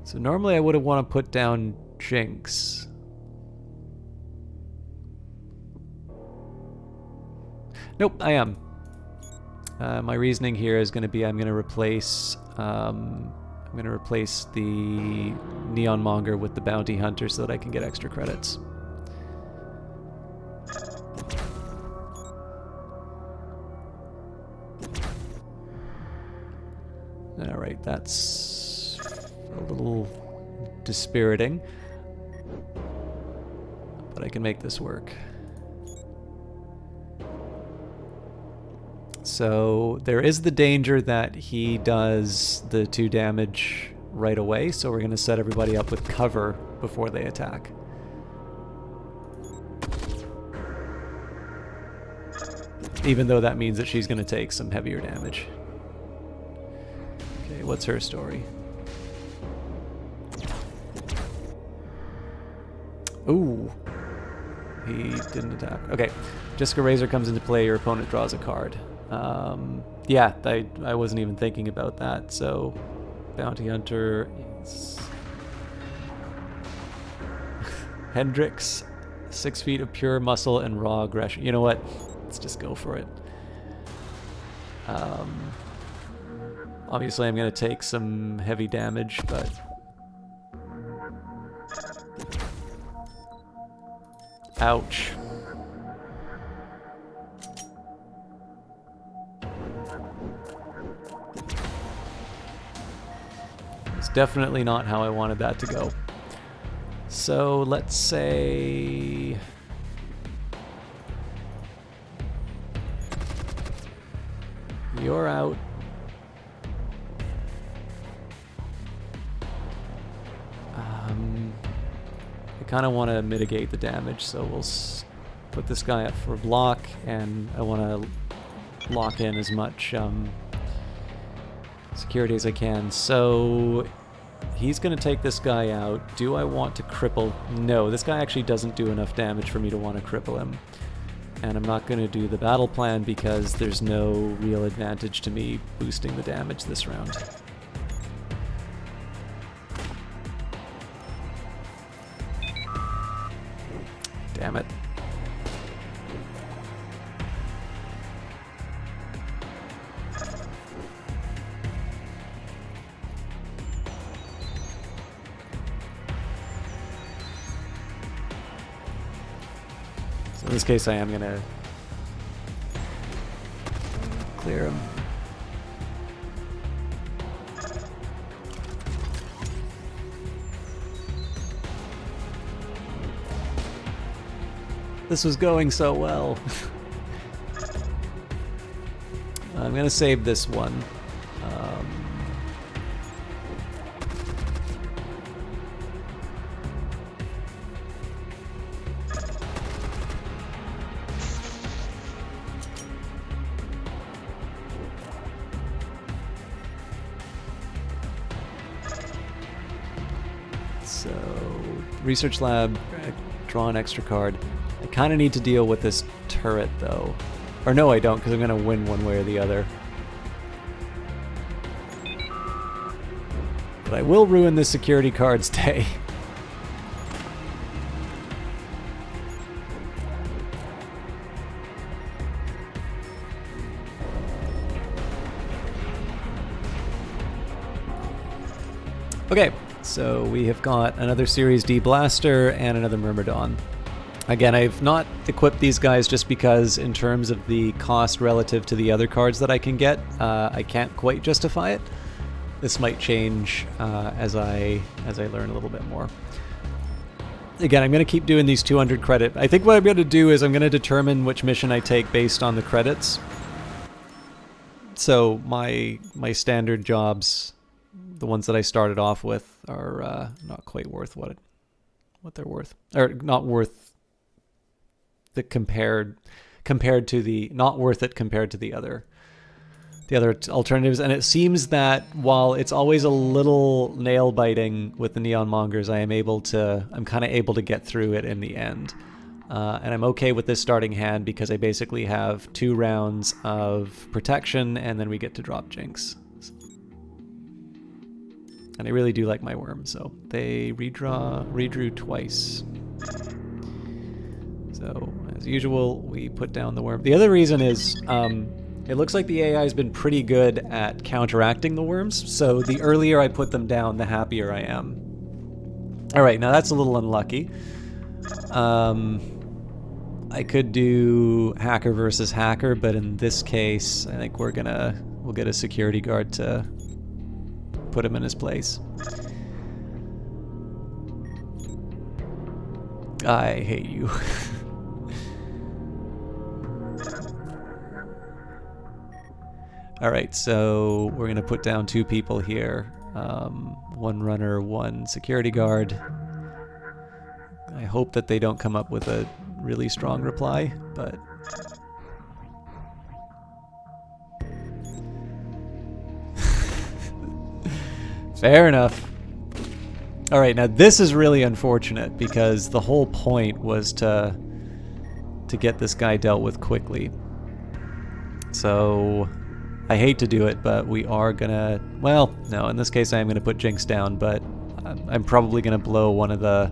So normally I would have want to put down Jinx. Nope, I am. My reasoning here is going to be I'm going to replace the Neon Monger with the Bounty Hunter so that I can get extra credits. All right, that's a little dispiriting, but I can make this work. So there is the danger that he does the 2 damage right away, so we're going to set everybody up with cover before they attack. Even though that means that she's going to take some heavier damage. Okay, what's her story? Ooh. He didn't attack. Okay. Jessica Razor comes into play, your opponent draws a card. Yeah, I wasn't even thinking about that, so... Bounty Hunter is... Hendrix, 6 feet of pure muscle and raw aggression. You know what? Let's just go for it. Obviously I'm going to take some heavy damage, but... Ouch. It's definitely not how I wanted that to go. So let's say... You're out. I kind of want to mitigate the damage, so we'll put this guy up for a block, and I want to lock in as much security as I can. So he's going to take this guy out. Do I want to cripple? No, this guy actually doesn't do enough damage for me to want to cripple him. And I'm not going to do the battle plan because there's no real advantage to me boosting the damage this round. Damn it. So in this case I am going to clear him. This was going so well. I'm going to save this one. So, Research Lab, draw an extra card. I kind of need to deal with this turret, though. Or no, I don't, because I'm going to win one way or the other. But I will ruin this security card's day. Okay, so we have got another Series D Blaster and another Myrmidon. Again, I've not equipped these guys just because in terms of the cost relative to the other cards that I can get, I can't quite justify it. This might change as I learn a little bit more. Again, I'm going to keep doing these 200 credit. I think what I'm going to do is I'm going to determine which mission I take based on the credits. So my standard jobs, the ones that I started off with, are not quite worth what they're worth, or not worth the compared to the not worth it compared to the other alternatives. And it seems that while it's always a little nail biting with the Neon Mongers, I'm kind of able to get through it in the end. And I'm okay with this starting hand because I basically have 2 rounds of protection and then we get to drop Jinx. And I really do like my worm, so they redrew twice. So, as usual, we put down the worm. The other reason is, it looks like the AI has been pretty good at counteracting the worms, so the earlier I put them down, the happier I am. Alright, now that's a little unlucky. I could do hacker versus hacker, but in this case, I think we'll get a security guard to put him in his place. I hate you. Alright, so we're going to put down 2 people here. 1 runner, 1 security guard. I hope that they don't come up with a really strong reply, but... Fair enough. Alright, now this is really unfortunate because the whole point was to get this guy dealt with quickly. So I hate to do it, but we are gonna... Well, no, in this case I am gonna put Jinx down, but I'm probably gonna blow one of the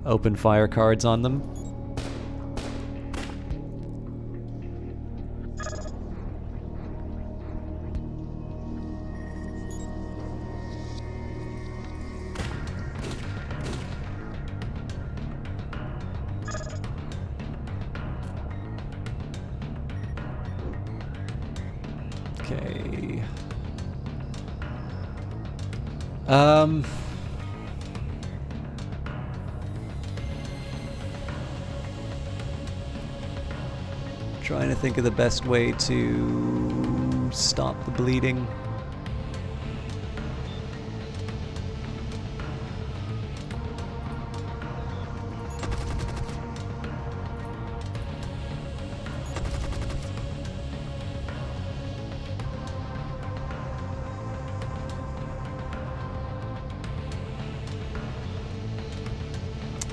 open fire cards on them. Okay. Trying to think of the best way to stop the bleeding.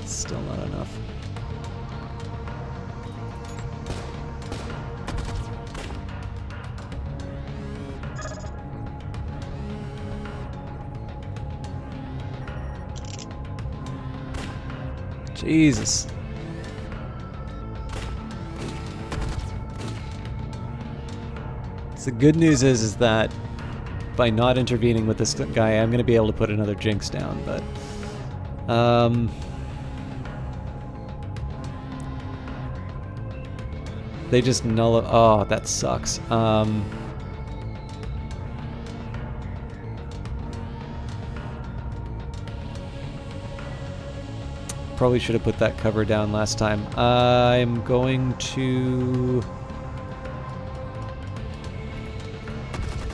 Still not enough. Jesus. So the good news is that by not intervening with this guy, I'm going to be able to put another Jinx down, but they just oh, that sucks. Probably should have put that cover down last time. I'm going to...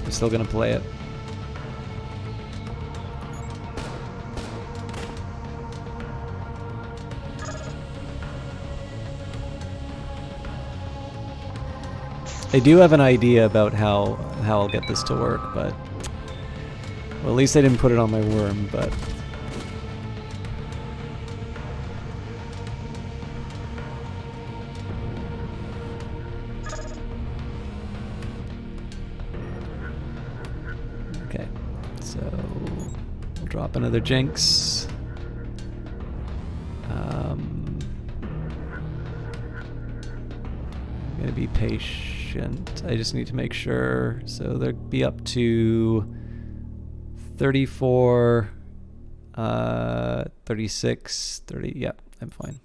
I'm still gonna play it. I do have an idea about how I'll get this to work, but... Well, at least I didn't put it on my worm, but... Okay, so... We'll drop another Jinx. I'm gonna be patient. I just need to make sure. So they'll be up to 34, 36, 30. Yeah, I'm fine.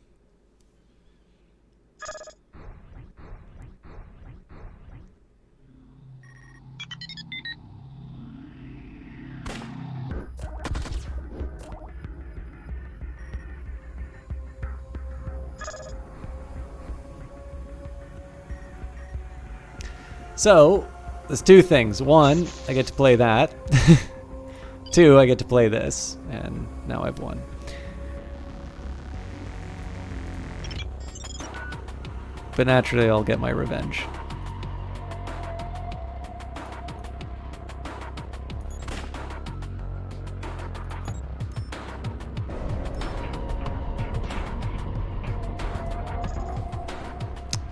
So, there's two things. One, I get to play that. Two, I get to play this. And now I've won. But naturally, I'll get my revenge.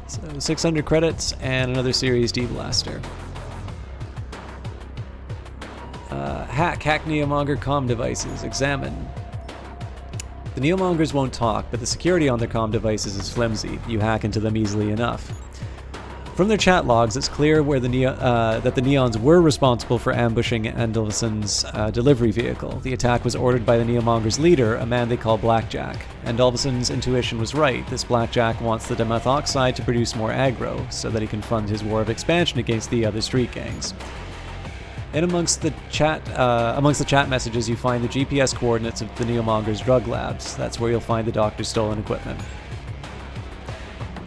So 600 credits and another Series D blaster. Hack Neomonger comm devices. Examine. The Neomongers won't talk, but the security on their comm devices is flimsy. You hack into them easily enough. From their chat logs, it's clear where that the Neons were responsible for ambushing Andolfsson's delivery vehicle. The attack was ordered by the Neomongers' leader, a man they call Blackjack. Andolfsson's intuition was right. This Blackjack wants the dimethoxide to produce more aggro, so that he can fund his war of expansion against the other street gangs. And amongst the chat messages, you find the GPS coordinates of the Neomongers' drug labs. That's where you'll find the doctor's stolen equipment.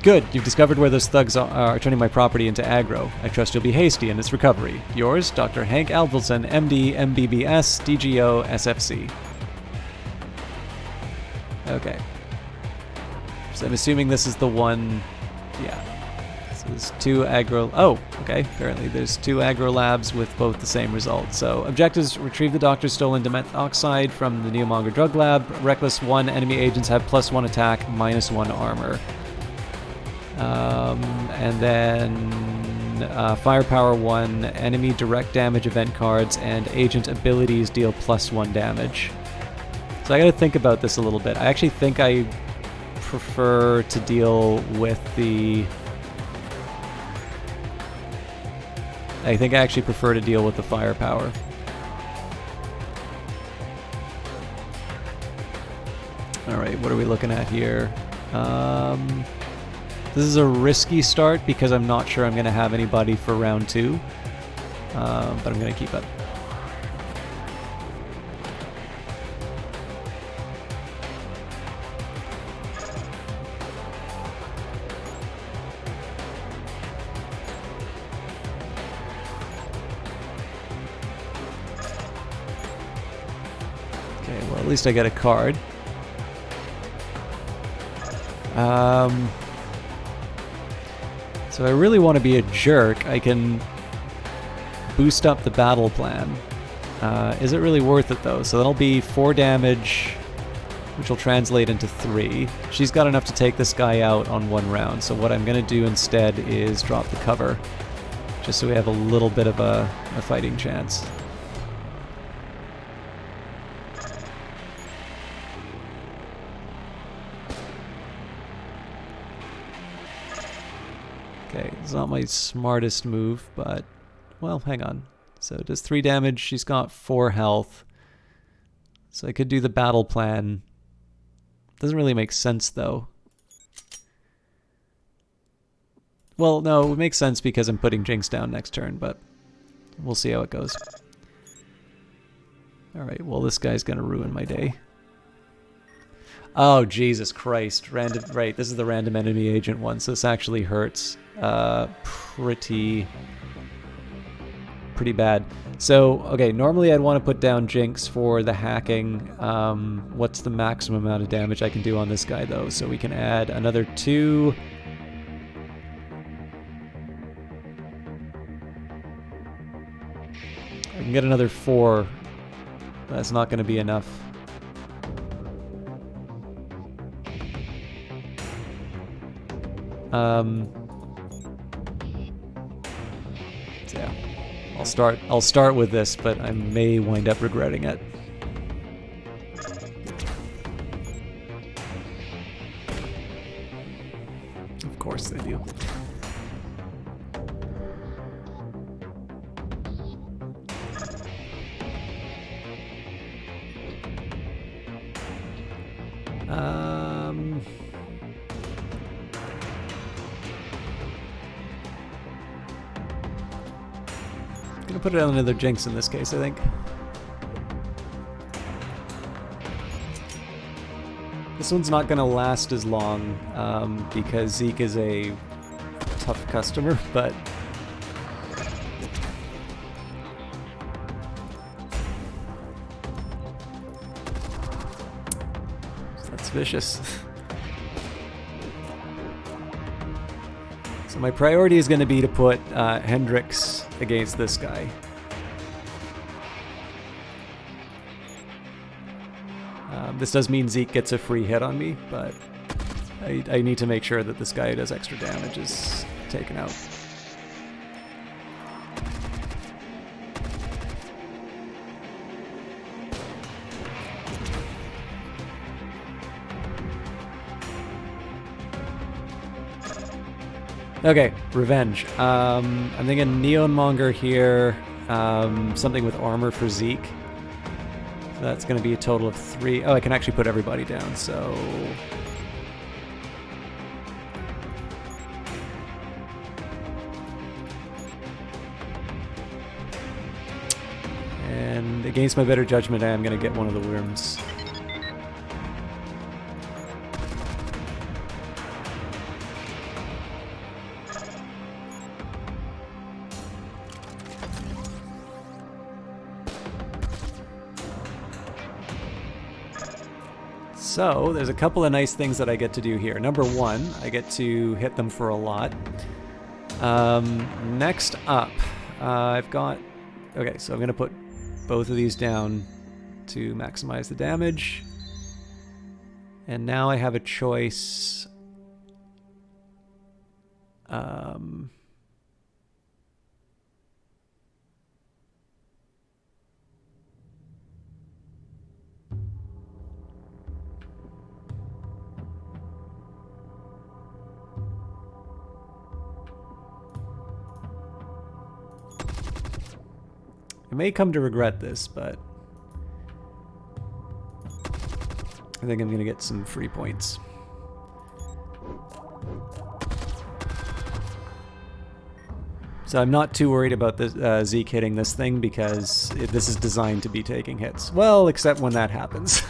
Good, you've discovered where those thugs are turning my property into aggro. I trust you'll be hasty in its recovery. Yours, Dr. Hank Alvelson, MD, MBBS, DGO, SFC. Okay. So I'm assuming this is the one... Yeah. So there's 2 aggro... Oh, okay. Apparently there's 2 aggro labs with both the same result. So objectives: retrieve the doctor's stolen dimethoxide from the Neomonger drug lab. Reckless 1, enemy agents have +1 attack, -1 armor. And then firepower 1, enemy direct damage event cards and agent abilities deal +1 damage. So I gotta think about this a little bit. I actually think I prefer to deal with the... I think I actually prefer to deal with the firepower. Alright, what are we looking at here? This is a risky start because I'm not sure I'm going to have anybody for round 2. But I'm going to keep it. Okay, well at least I get a card. So I really want to be a jerk. I can boost up the battle plan. Is it really worth it though? So that'll be 4 damage, which will translate into 3. She's got enough to take this guy out on 1 round. So what I'm going to do instead is drop the cover, just so we have a little bit of a fighting chance. Okay, it's not my smartest move, but... Well, hang on. So it does 3 damage, she's got 4 health. So I could do the battle plan. Doesn't really make sense, though. Well, no, it makes sense because I'm putting Jinx down next turn, but we'll see how it goes. Alright, well this guy's gonna ruin my day. Oh, Jesus Christ. Random, right, this is the random enemy agent one, so this actually hurts pretty bad. So, okay, normally I'd want to put down Jinx for the hacking. What's the maximum amount of damage I can do on this guy, though? So we can add another 2. I can get another 4. That's not going to be enough. So yeah, I'll start with this, but I may wind up regretting it. Of course they do. Gonna put it on another Jinx in this case, I think. This one's not gonna last as long because Zeke is a tough customer, but that's vicious. So my priority is going to be to put Hendrix against this guy. This does mean Zeke gets a free hit on me, but I need to make sure that this guy who does extra damage is taken out. Okay, revenge. I'm thinking Neomonger here, something with armor for Zeke. So that's going to be a total of 3. Oh, I can actually put everybody down, so... And against my better judgment, I am going to get one of the worms. So, there's a couple of nice things that I get to do here. Number 1, I get to hit them for a lot. Next up, I've got... Okay, so I'm going to put both of these down to maximize the damage. And now I have a choice. I may come to regret this, but I think I'm going to get some free points. So I'm not too worried about the Zeke hitting this thing because this is designed to be taking hits. Well, except when that happens.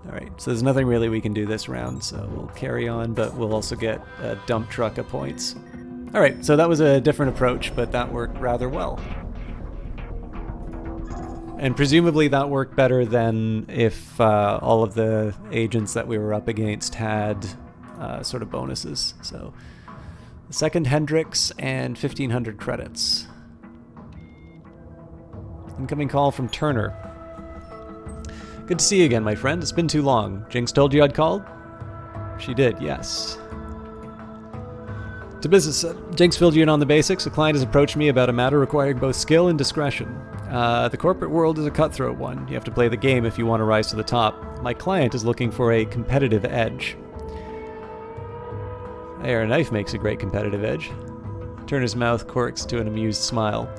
Alright, so there's nothing really we can do this round, so we'll carry on, but we'll also get a dump truck of points. Alright, so that was a different approach, but that worked rather well. And presumably that worked better than if all of the agents that we were up against had sort of bonuses. So, the second Hendrix and 1,500 credits. Incoming call from Turner. Good to see you again, my friend. It's been too long. Jinx told you I'd called? She did, yes. To business. Jinx filled you in on the basics. A client has approached me about a matter requiring both skill and discretion. The corporate world is a cutthroat one. You have to play the game if you want to rise to the top. My client is looking for a competitive edge. There, a knife makes a great competitive edge. Turner's mouth quirks to an amused smile.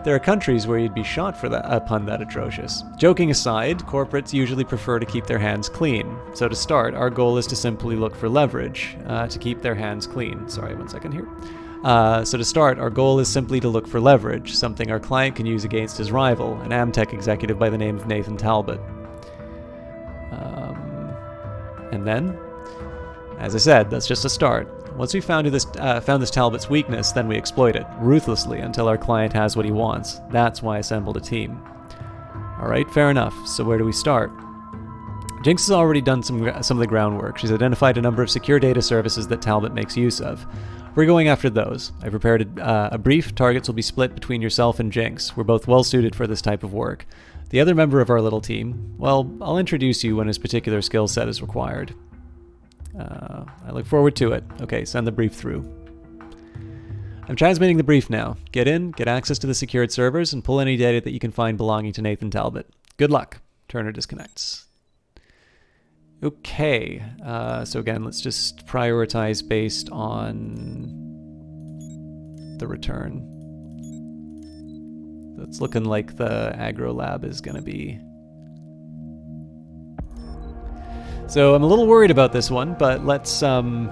There are countries where you'd be shot for that, a pun that atrocious. Joking aside, corporates usually prefer to keep their hands clean. So to start, our goal is to simply look for leverage to keep their hands clean. Sorry, 1 second here. So to start, our goal is simply to look for leverage, something our client can use against his rival, an Amtech executive by the name of Nathan Talbot. And then, as I said, that's just a start. Once we've found this Talbot's weakness, then we exploit it, ruthlessly, until our client has what he wants. That's why I assembled a team. Alright, fair enough. So where do we start? Jinx has already done some of the groundwork. She's identified a number of secure data services that Talbot makes use of. We're going after those. I prepared a brief. Targets will be split between yourself and Jinx. We're both well suited for this type of work. The other member of our little team, well, I'll introduce you when his particular skill set is required. I look forward to it. Okay, send the brief through. I'm transmitting the brief now. Get in, get access to the secured servers, and pull any data that you can find belonging to Nathan Talbot. Good luck. Turner disconnects. Okay, so again, let's just prioritize based on the return. It's looking like the aggro lab is going to be... So I'm a little worried about this one, but let's... Well,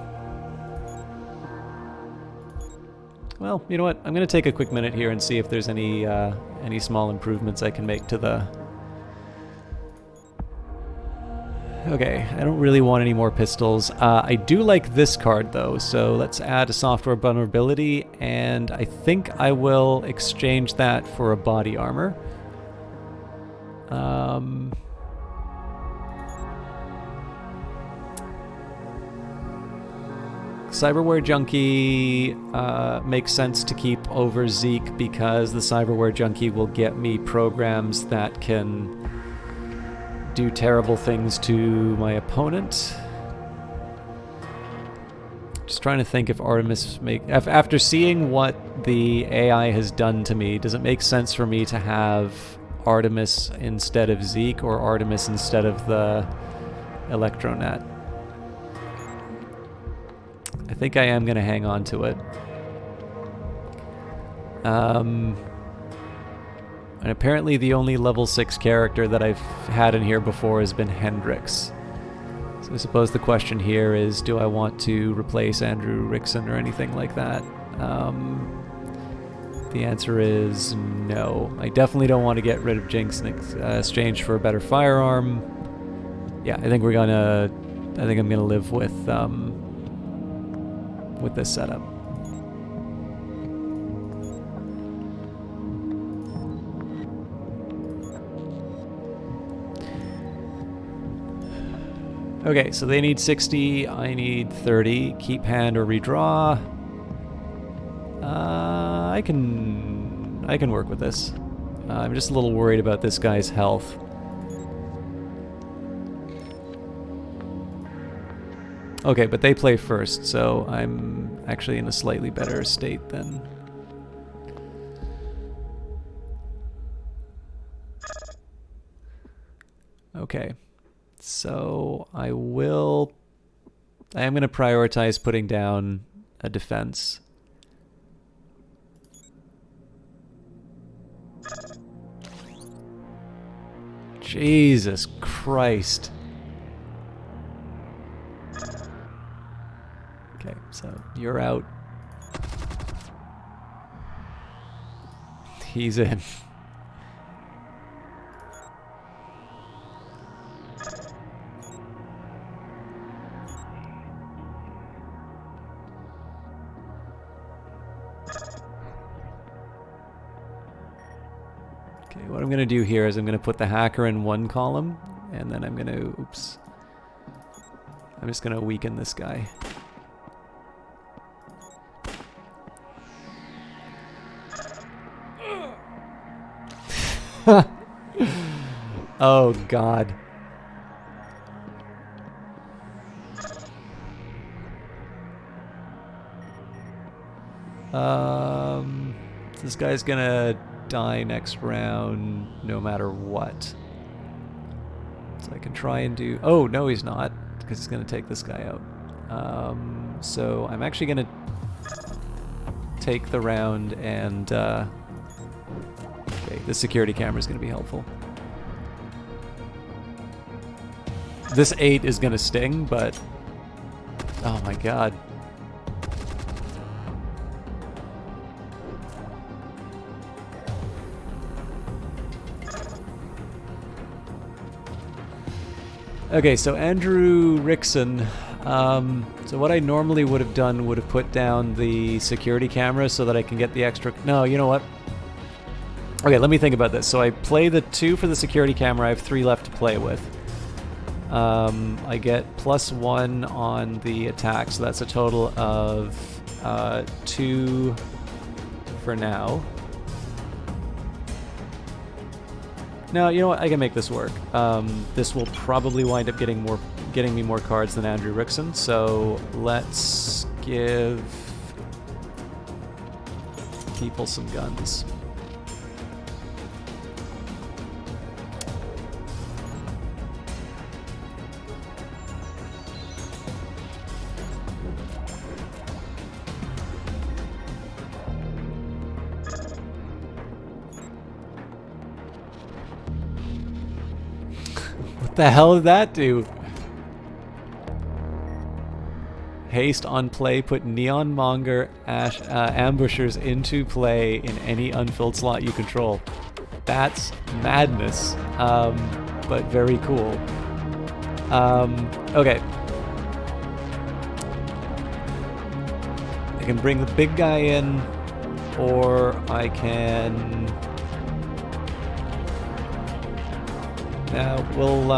you know what? I'm going to take a quick minute here and see if there's any small improvements I can make to the... Okay, I don't really want any more pistols. I do like this card, though, so let's add a software vulnerability, and I think I will exchange that for a body armor. Cyberware Junkie makes sense to keep over Zeke because the Cyberware Junkie will get me programs that can do terrible things to my opponent. Just trying to think if Artemis after seeing what the AI has done to me, does it make sense for me to have Artemis instead of Zeke or Artemis instead of the Electronet? I think I am going to hang on to it. And apparently the only level 6 character that I've had in here before has been Hendrix. So I suppose the question here is, do I want to replace Andrew Rickson or anything like that? The answer is no. I definitely don't want to get rid of Jinx in exchange for a better firearm. Yeah, I think I'm gonna live with this setup. Okay, so they need 60, I need 30. Keep hand or redraw. I can work with this. I'm just a little worried about this guy's health. Okay, but they play first, so I'm actually in a slightly better state than... Okay, so I am going to prioritize putting down a defense. Jesus Christ. Okay, so you're out. He's in. Okay, what I'm going to do here is I'm going to put the hacker in one column, and then I'm going to, oops. I'm just going to weaken this guy. Oh, God. This guy's gonna die next round no matter what. So I can try and do... Oh, no, he's not, because he's gonna take this guy out. So I'm actually gonna take the round and... okay, the security camera is gonna be helpful. This 8 is gonna sting, but... Oh my god. Okay, so Andrew Rickson. So what I normally would have done would have put down the security camera so that I can get the extra... No, you know what? Okay, let me think about this. So I play the 2 for the security camera. I have 3 left to play with. I get +1 on the attack, so that's a total of 2 for now. No, you know what? I can make this work. This will probably wind up getting me more cards than Andrew Rickson, so let's give people some guns. What the hell did that do? Haste on play, put Neon Monger ambushers into play in any unfilled slot you control. That's madness, but very cool. Okay. I can bring the big guy in, or I can... Now, we'll,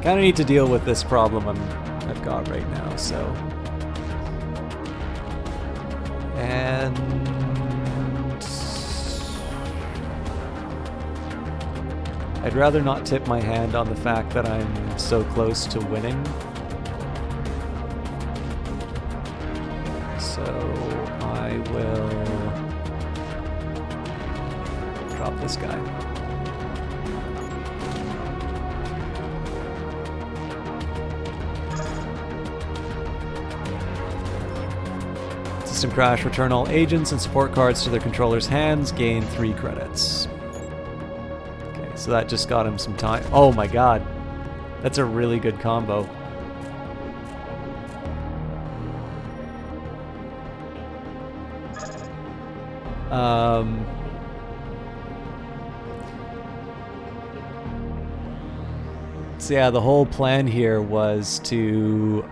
kind of need to deal with this problem I've got right now, so... And... I'd rather not tip my hand on the fact that I'm so close to winning. So I will drop this guy. SystemCrash, return all agents and support cards to their controller's hands, gain 3 credits. So that just got him some time. Oh my god. That's a really good combo. So yeah, the whole plan here was to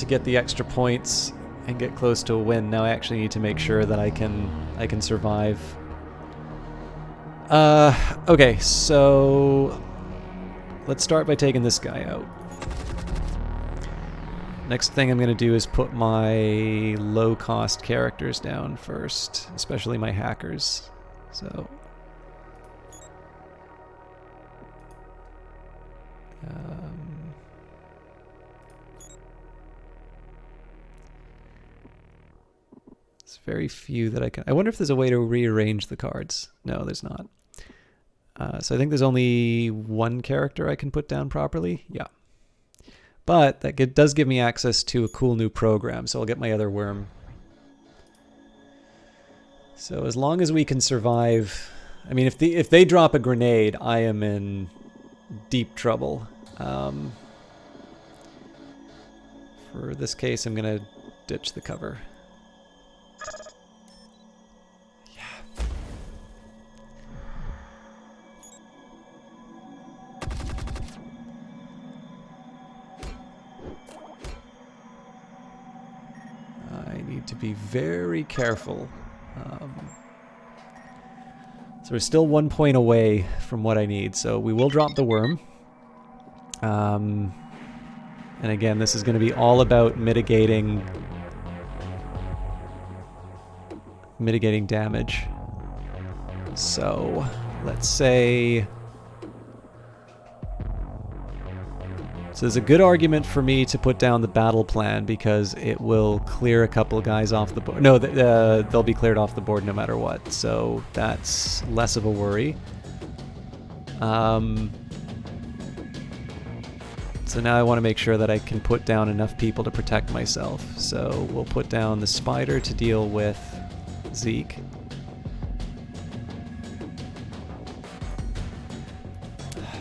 get the extra points and get close to a win. Now I actually need to make sure that I can survive. Okay, so let's start by taking this guy out. Next thing I'm going to do is put my low-cost characters down first, especially my hackers. So there's very few that I can... I wonder if there's a way to rearrange the cards. No, there's not. So I think there's only one character I can put down properly. Yeah. But that does give me access to a cool new program, so I'll get my other worm. So as long as we can survive... I mean, if they drop a grenade, I am in deep trouble. For this case, I'm going to ditch the cover. To be very careful. So we're still 1 point away from what I need, so we will drop the worm. And again, this is going to be all about mitigating damage. So let's say... So there's a good argument for me to put down the battle plan because it will clear a couple of guys off the board. No, they'll be cleared off the board no matter what, so that's less of a worry. So now I want to make sure that I can put down enough people to protect myself. So we'll put down the spider to deal with Zeke.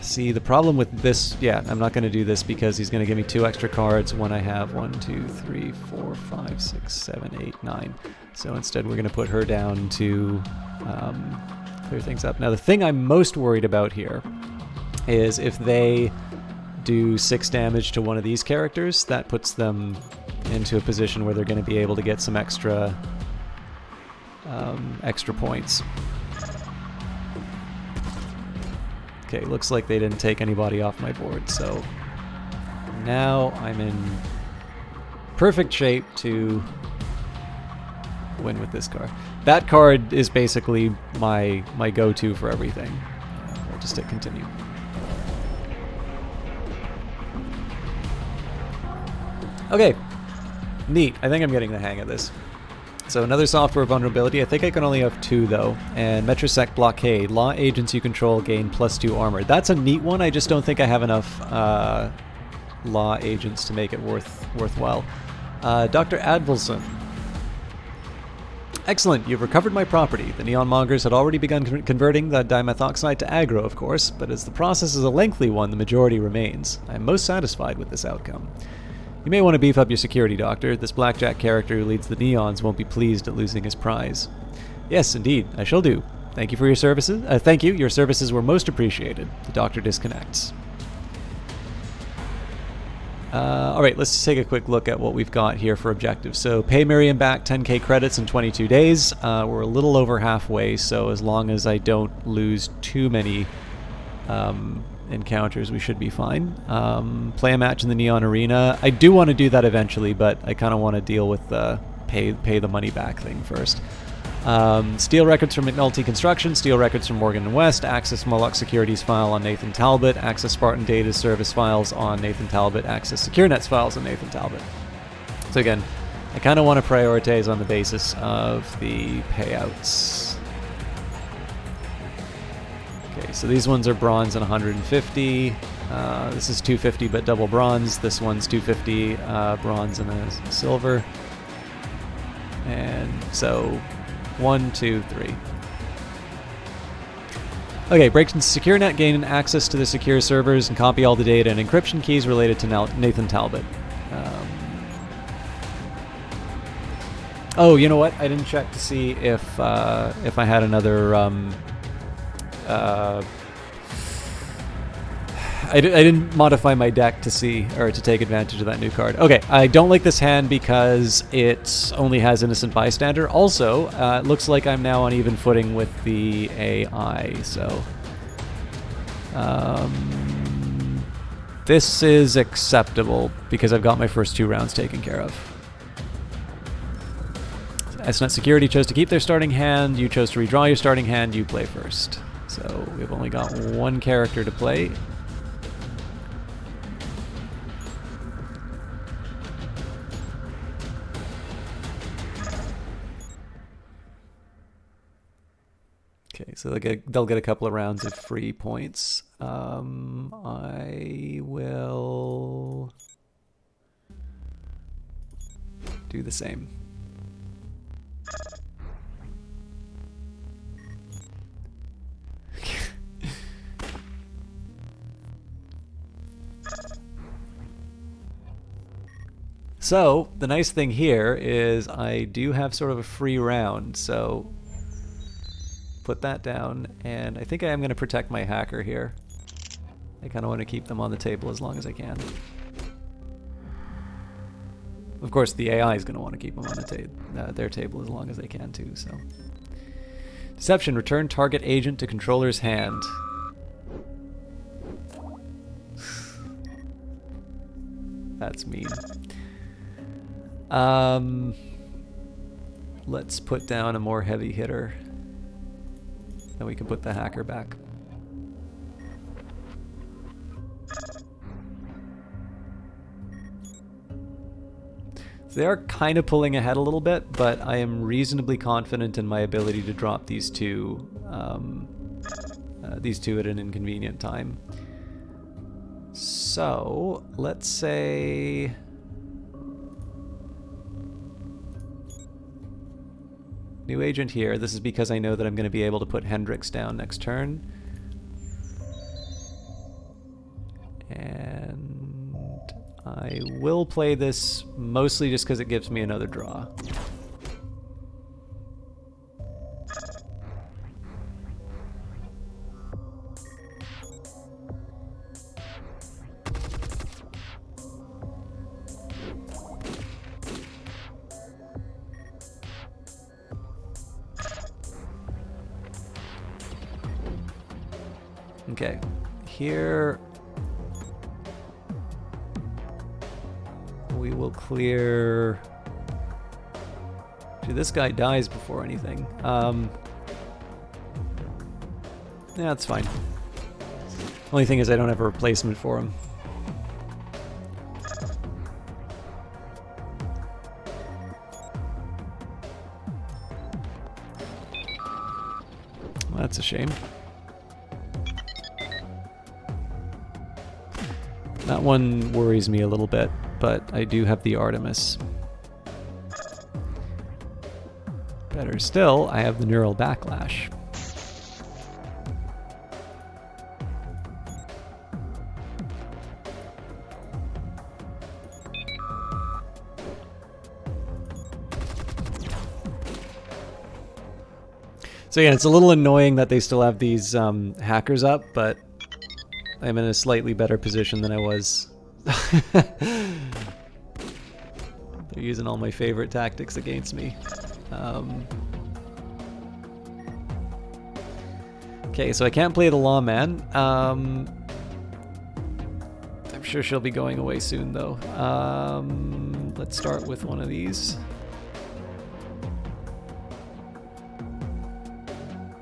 See, the problem with this, yeah, I'm not going to do this because he's going to give me 2 extra cards when I have 1, 2, 3, 4, 5, 6, 7, 8, 9. So instead we're going to put her down to clear things up. Now the thing I'm most worried about here is if they do 6 damage to one of these characters, that puts them into a position where they're going to be able to get some extra points. Okay, looks like they didn't take anybody off my board, so now I'm in perfect shape to win with this card. That card is basically my go-to for everything. I'll just hit continue. Okay, neat. I think I'm getting the hang of this. So another software vulnerability. I think I can only have 2 though. And Metrosec Blockade. Law agents you control gain +2 armor. That's a neat one. I just don't think I have enough law agents to make it worthwhile. Dr. Advelson. Excellent. You've recovered my property. The neon mongers had already begun converting the dimethoxide to aggro, of course, but as the process is a lengthy one, the majority remains. I am most satisfied with this outcome. You may want to beef up your security, Doctor. This blackjack character who leads the Neons won't be pleased at losing his prize. Yes, indeed, I shall do. Thank you for your services. Thank you. Your services were most appreciated. The Doctor disconnects. Alright, let's just take a quick look at what we've got here for objectives. So, pay Miriam back 10k credits in 22 days. We're a little over halfway, so as long as I don't lose too many encounters, we should be fine. Play a match in the Neon Arena. I do want to do that eventually, but I kind of want to deal with the pay the money back thing first. Steal records from McNulty Construction, steal records from Morgan & West, access Moloch Securities file on Nathan Talbot, access Spartan Data Service files on Nathan Talbot, access SecureNets files on Nathan Talbot. So again, I kind of want to prioritize on the basis of the payouts. Okay, so these ones are bronze and 150. This is 250 but double bronze. This one's 250 bronze and a silver. And so 1, 2, 3. Okay, break into SecureNet, gain access to the secure servers and copy all the data and encryption keys related to Nathan Talbot. Oh, you know what? I didn't check to see if I had another I didn't modify my deck to see or to take advantage of that new card. Okay, I don't like this hand because it only has Innocent Bystander. Also, it looks like I'm now on even footing with the AI, so... this is acceptable because I've got my first 2 rounds taken care of. SNet Security chose to keep their starting hand, you chose to redraw your starting hand, you play first. So we've only got 1 character to play. Okay, so they'll get a couple of rounds of free points. I will do the same. So, the nice thing here is I do have sort of a free round, so put that down, and I think I am going to protect my hacker here. I kind of want to keep them on the table as long as I can. Of course, the AI is going to want to keep them on their table as long as they can too, so. Deception, return target agent to controller's hand. That's mean. Let's put down a more heavy hitter. Then we can put the hacker back. So they are kind of pulling ahead a little bit, but I am reasonably confident in my ability to drop these two at an inconvenient time. So let's say new agent here. This is because I know that I'm going to be able to put Hendrix down next turn. And I will play this mostly just because it gives me another draw. Okay, here we will clear. Dude, this guy dies before anything. Yeah, that's fine. Only thing is I don't have a replacement for him. Well, that's a shame. That one worries me a little bit, but I do have the Artemis. Better still, I have the Neural Backlash. So yeah, it's a little annoying that they still have these hackers up, but I'm in a slightly better position than I was. They're using all my favorite tactics against me. Okay, so I can't play the Lawman. I'm sure she'll be going away soon, though. Let's start with one of these.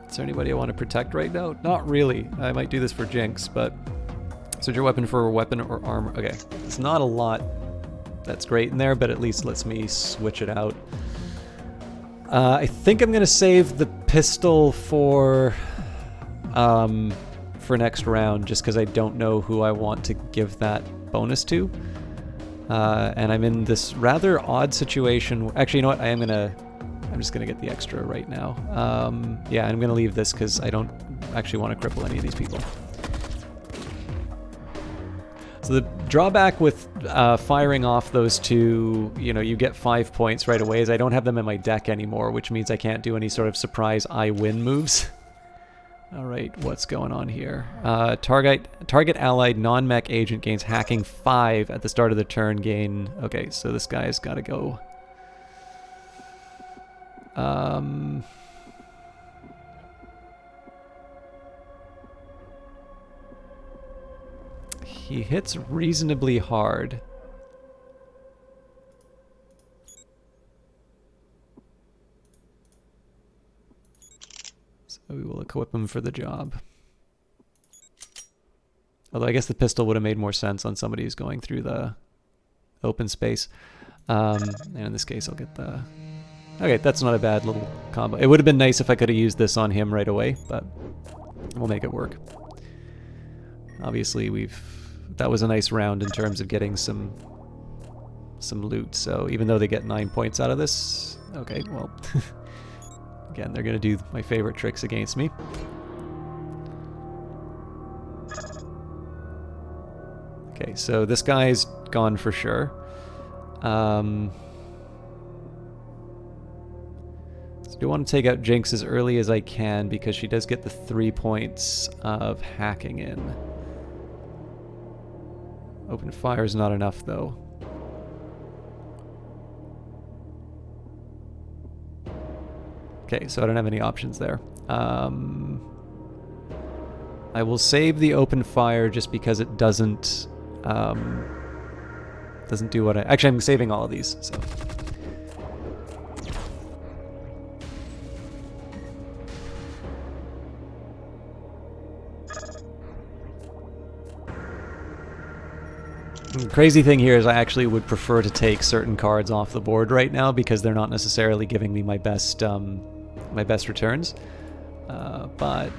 Is there anybody I want to protect right now? Not really. I might do this for Jinx, but... Switch your weapon for a weapon or armor. Okay, it's not a lot that's great in there, but at least lets me switch it out. I think I'm going to save the pistol for next round, just because I don't know who I want to give that bonus to. And I'm in this rather odd situation. Actually, you know what? I'm just going to get the extra right now. Yeah, I'm going to leave this because I don't actually want to cripple any of these people. So the drawback with firing off those two, you get 5 points right away, is I don't have them in my deck anymore, which means I can't do any sort of surprise I win moves. All right, what's going on here? Target allied non-mech agent gains hacking 5 at the start of the turn. Gain. Okay, so this guy's got to go. He hits reasonably hard. So we will equip him for the job. Although I guess the pistol would have made more sense on somebody who's going through the open space. And in this case, I'll get the... Okay, that's not a bad little combo. It would have been nice if I could have used this on him right away, but we'll make it work. Obviously, that was a nice round in terms of getting some loot. So even though they get 9 points out of this, okay, well, again, they're going to do my favorite tricks against me. Okay, so this guy's gone for sure. So I do want to take out Jinx as early as I can because she does get the 3 points of hacking in. Open fire is not enough, though. Okay, so I don't have any options there. I will save the open fire just because it doesn't do what I... Actually, I'm saving all of these, so... The crazy thing here is I actually would prefer to take certain cards off the board right now because they're not necessarily giving me my best returns. But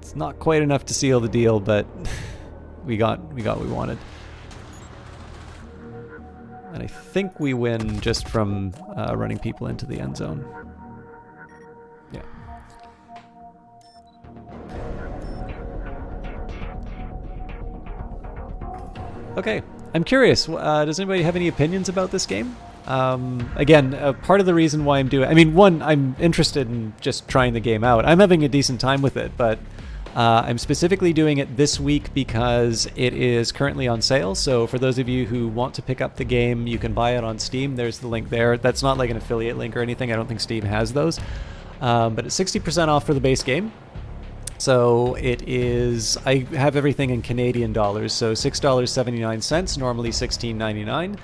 it's not quite enough to seal the deal, but we got what we wanted. And I think we win just from running people into the end zone. Yeah. Okay, I'm curious, does anybody have any opinions about this game? Again, part of the reason why I'm doing... I mean, one, I'm interested in just trying the game out. I'm having a decent time with it, but I'm specifically doing it this week because it is currently on sale. So for those of you who want to pick up the game, you can buy it on Steam. There's the link there. That's not like an affiliate link or anything. I don't think Steam has those. But it's 60% off for the base game. So it is, I have everything in Canadian dollars, so $6.79, normally $16.99.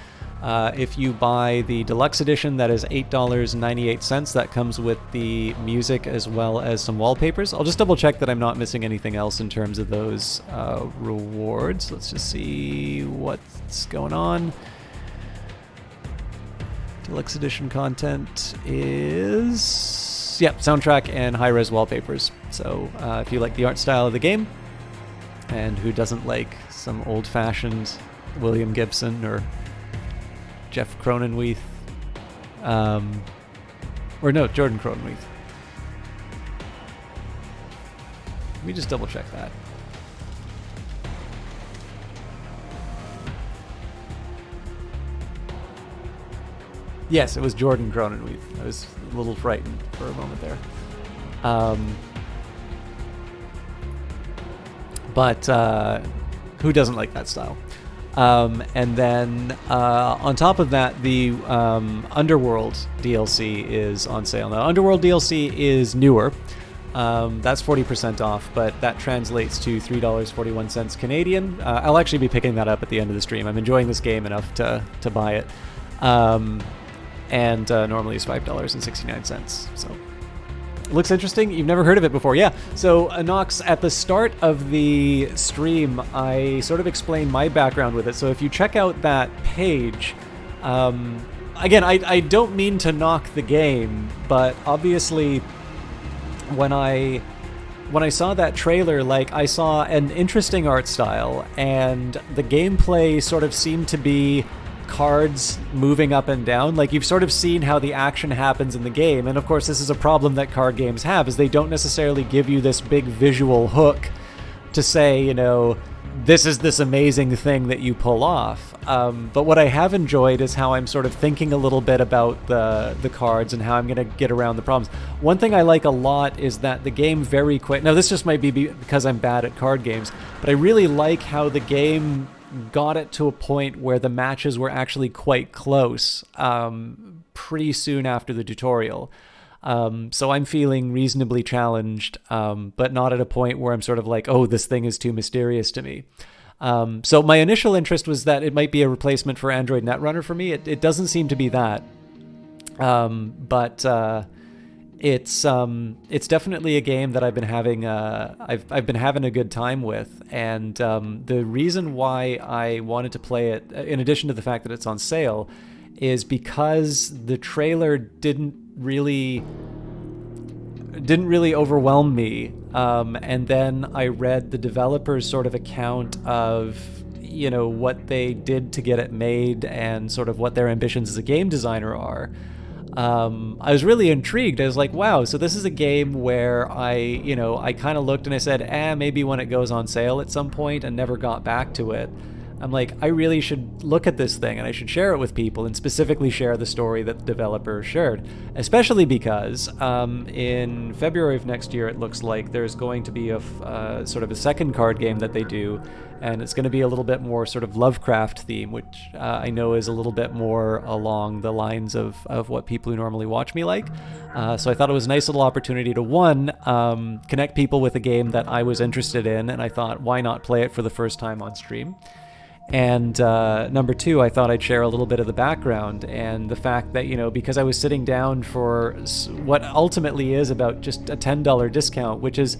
If you buy the deluxe edition, that is $8.98. That comes with the music as well as some wallpapers. I'll just double check that I'm not missing anything else in terms of those rewards. Let's just see what's going on. Deluxe edition content is, yeah, soundtrack and high-res wallpapers. So if you like the art style of the game, and who doesn't like some old-fashioned William Gibson or Jeff Cronenweith, or no, Jordan Cronenweith. Let me just double check that. Yes, it was Jordan Cronenweith. I was a little frightened for a moment there. But who doesn't like that style? And then on top of that, the Underworld DLC is on sale now. Underworld DLC is newer. That's 40% off, but that translates to $3.41 Canadian. I'll actually be picking that up at the end of the stream. I'm enjoying this game enough to buy it. And normally it's $5.69. So it looks interesting. You've never heard of it before. Yeah. So Anox, at the start of the stream, I sort of explained my background with it. So if you check out that page, again, I don't mean to knock the game, but obviously when I saw that trailer, like, I saw an interesting art style, and the gameplay sort of seemed to be cards moving up and down. Like, you've sort of seen how the action happens in the game, and of course this is a problem that card games have, is they don't necessarily give you this big visual hook to say, you know, this is this amazing thing that you pull off. But what I have enjoyed is how I'm sort of thinking a little bit about the cards and how I'm going to get around the problems. One thing I like a lot is that the game very quick. Now, this just might be because I'm bad at card games, but I really like how the game got it to a point where the matches were actually quite close pretty soon after the tutorial. So I'm feeling reasonably challenged, but not at a point where I'm sort of like, oh, this thing is too mysterious to me. So my initial interest was that it might be a replacement for Android Netrunner for me. It doesn't seem to be that. But it's definitely a game that I've been having I've been having a good time with, and the reason why I wanted to play it, in addition to the fact that it's on sale, is because the trailer didn't really overwhelm me, and then I read the developer's sort of account of, you know, what they did to get it made and sort of what their ambitions as a game designer are. I was really intrigued. I was like, wow, so this is a game where I kind of looked and I said, maybe when it goes on sale at some point, and never got back to it. I'm like, I really should look at this thing and I should share it with people, and specifically share the story that the developer shared, especially because in February of next year, it looks like there's going to be a sort of a second card game that they do, and it's going to be a little bit more sort of Lovecraft theme, which I know is a little bit more along the lines of what people who normally watch me like. So I thought it was a nice little opportunity to, one, connect people with a game that I was interested in, and I thought, why not play it for the first time on stream? And number two, I thought I'd share a little bit of the background and the fact that, you know, because I was sitting down for what ultimately is about just a $10 discount, which is,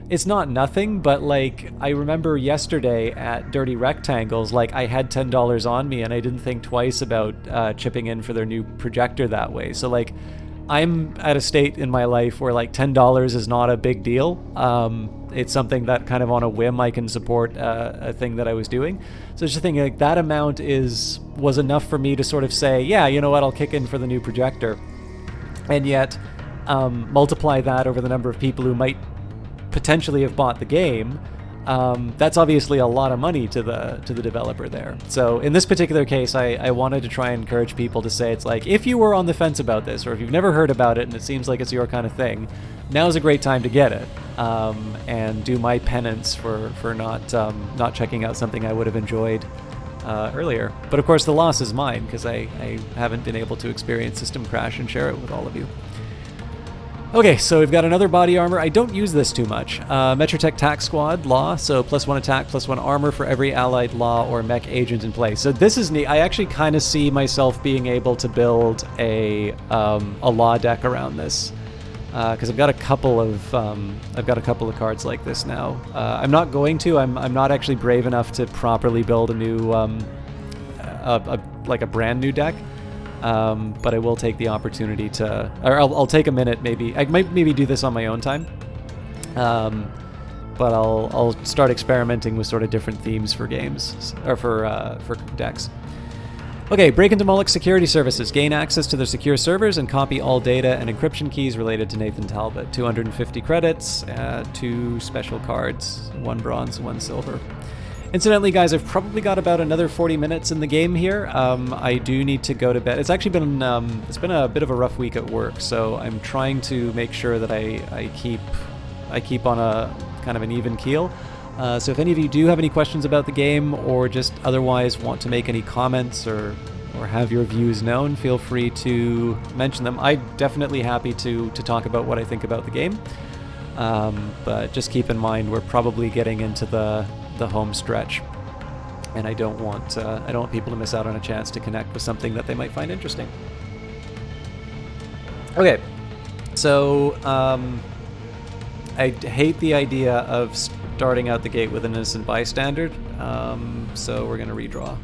it's not nothing, but like, I remember yesterday at Dirty Rectangles, like I had $10 on me and I didn't think twice about chipping in for their new projector that way. So like, I'm at a state in my life where like $10 is not a big deal. It's something that kind of on a whim I can support a thing that I was doing. So just thinking like that amount was enough for me to sort of say, yeah, you know what, I'll kick in for the new projector. And yet multiply that over the number of people who might potentially have bought the game. That's obviously a lot of money to the developer there. So in this particular case, I wanted to try and encourage people to say, it's like, if you were on the fence about this, or if you've never heard about it and it seems like it's your kind of thing, now's a great time to get it, and do my penance for not checking out something I would have enjoyed earlier. But of course the loss is mine, because I haven't been able to experience SystemCrash and share it with all of you. Okay, so we've got another body armor. I don't use this too much. Metrotech Tac Squad Law, so +1 attack, +1 armor for every allied law or mech agent in play. So this is neat. I actually kind of see myself being able to build a law deck around this, because I've got a couple of cards like this now. I'm not going to. I'm not actually brave enough to properly build a new like a brand new deck. But I will take the opportunity to, or I'll take a minute maybe. I might maybe do this on my own time. But I'll start experimenting with sort of different themes for games, or for decks. Okay, break into Moloch Security Services. Gain access to their secure servers and copy all data and encryption keys related to Nathan Talbot. 250 credits, 2 special cards, 1 bronze, 1 silver. Incidentally, guys, I've probably got about another 40 minutes in the game here. I do need to go to bed. It's actually been it's been a bit of a rough week at work, so I'm trying to make sure that I keep on a kind of an even keel. So if any of you do have any questions about the game, or just otherwise want to make any comments or have your views known, feel free to mention them. I'm definitely happy to talk about what I think about the game. But just keep in mind, we're probably getting into the home stretch, and I don't want people to miss out on a chance to connect with something that they might find interesting. Okay, so I hate the idea of starting out the gate with an innocent bystander, so we're gonna redraw.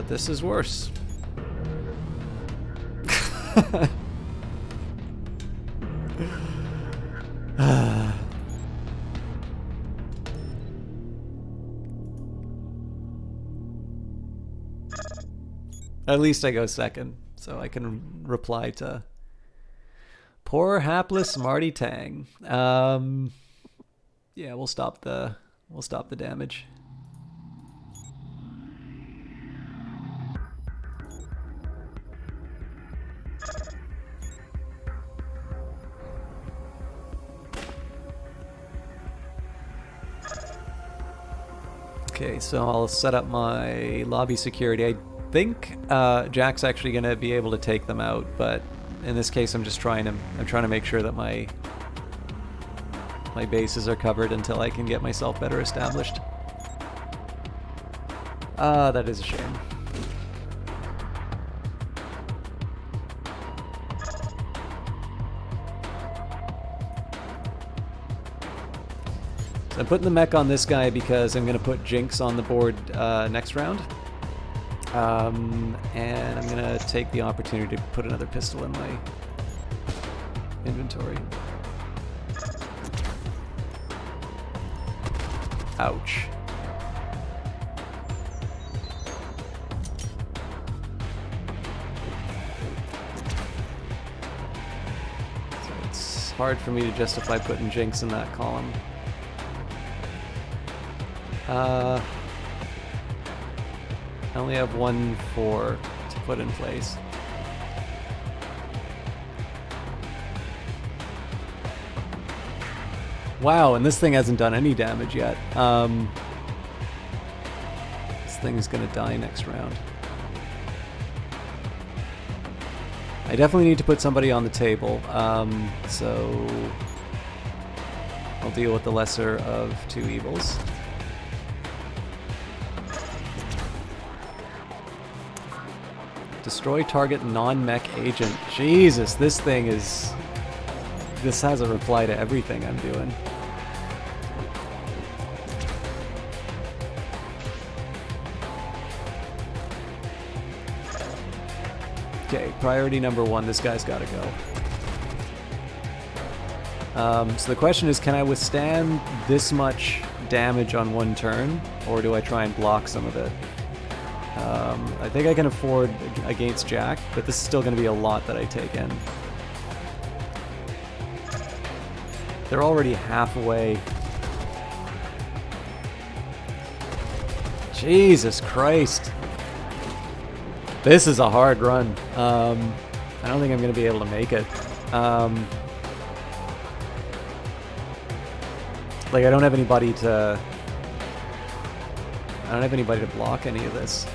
This is worse. At least I go second, so I can reply to poor hapless Marty Tang. Yeah, we'll stop the damage. Okay, so I'll set up my lobby security. I think Jack's actually going to be able to take them out, but in this case, I'm trying to make sure that my bases are covered until I can get myself better established. That is a shame. So I'm putting the mech on this guy because I'm going to put Jinx on the board next round. And I'm going to take the opportunity to put another pistol in my inventory. Ouch. So it's hard for me to justify putting Jinx in that column. I only have 1-4 to put in place. Wow, and this thing hasn't done any damage yet. This thing's gonna die next round. I definitely need to put somebody on the table, so I'll deal with the lesser of two evils. Destroy target non-mech agent. Jesus, this thing is... This has a reply to everything I'm doing. Okay, priority number 1, this guy's gotta go. So the question is, can I withstand this much damage on one turn, or do I try and block some of it? I think I can afford against Jack, but this is still going to be a lot that I take in. They're already halfway. Jesus Christ. This is a hard run. I don't think I'm going to be able to make it. Like, I don't have anybody to block any of this.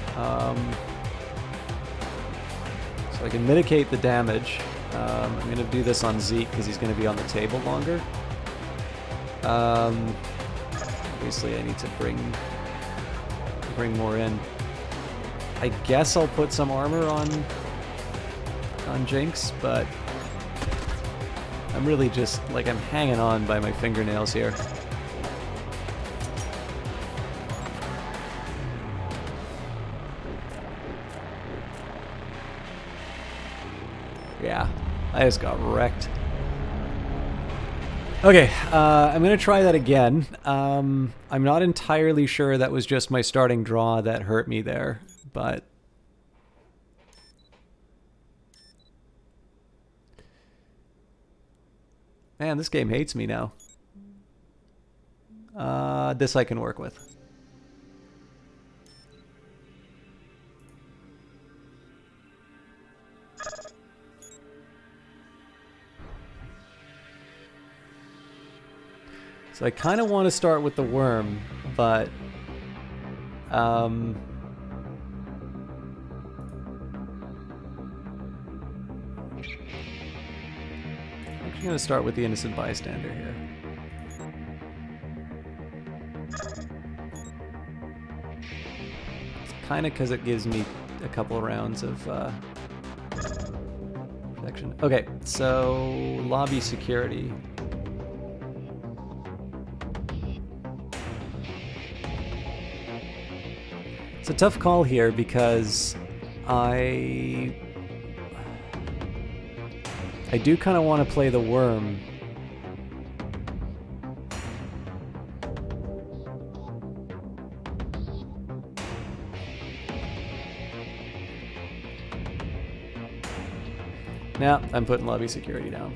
So I can mitigate the damage. I'm going to do this on Zeke because he's going to be on the table longer. Obviously I need to bring more in. I guess I'll put some armor on Jinx, but I'm really just, like, I'm hanging on by my fingernails here. Yeah, I just got wrecked. Okay, I'm going to try that again. I'm not entirely sure that was just my starting draw that hurt me there, but... Man, this game hates me now. This I can work with. So I kind of want to start with the worm, but I'm actually going to start with the innocent bystander here. It's kind of because it gives me a couple of rounds of protection. Okay, so lobby security. It's a tough call here because I do kind of want to play the worm. Now I'm putting lobby security down.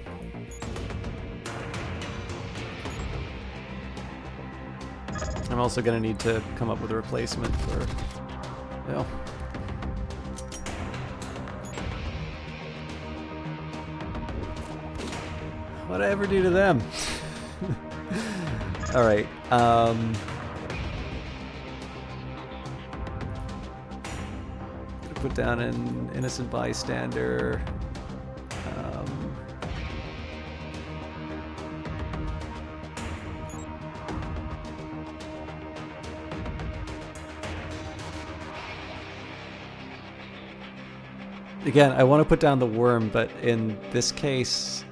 I'm also going to need to come up with a replacement for, you know. What'd I ever do to them? Alright, put down an innocent bystander. Again, I want to put down the worm, but in this case...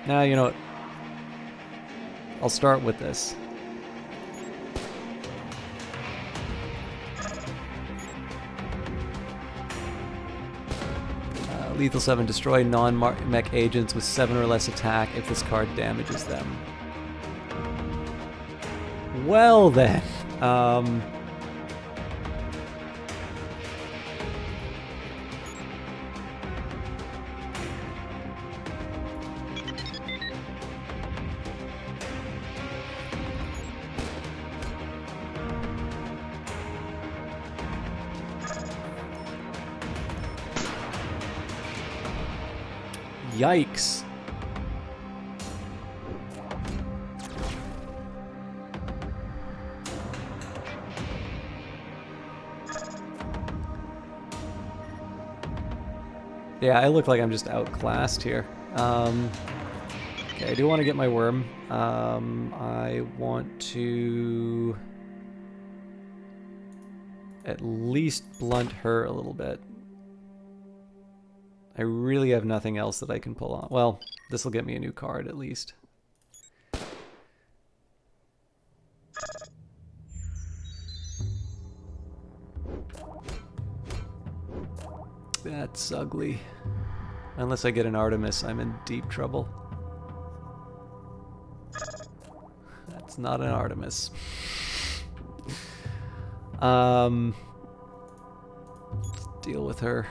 Now, you know what? I'll start with this. Lethal 7, destroy non-mech agents with 7 or less attack if this card damages them. Well then, yikes. Yeah, I look like I'm just outclassed here. Okay, I do want to get my worm. I want to at least blunt her a little bit. I really have nothing else that I can pull on. Well, this will get me a new card at least. That's ugly. Unless I get an Artemis, I'm in deep trouble. That's not an Artemis. Deal with her.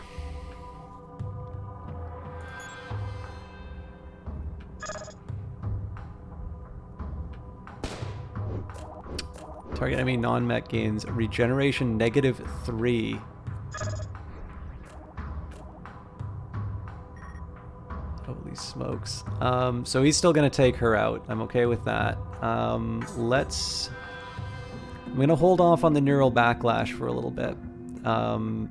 Target enemy non-mech gains regeneration -3. Holy smokes. So he's still gonna take her out. I'm okay with that. I'm gonna hold off on the neural backlash for a little bit.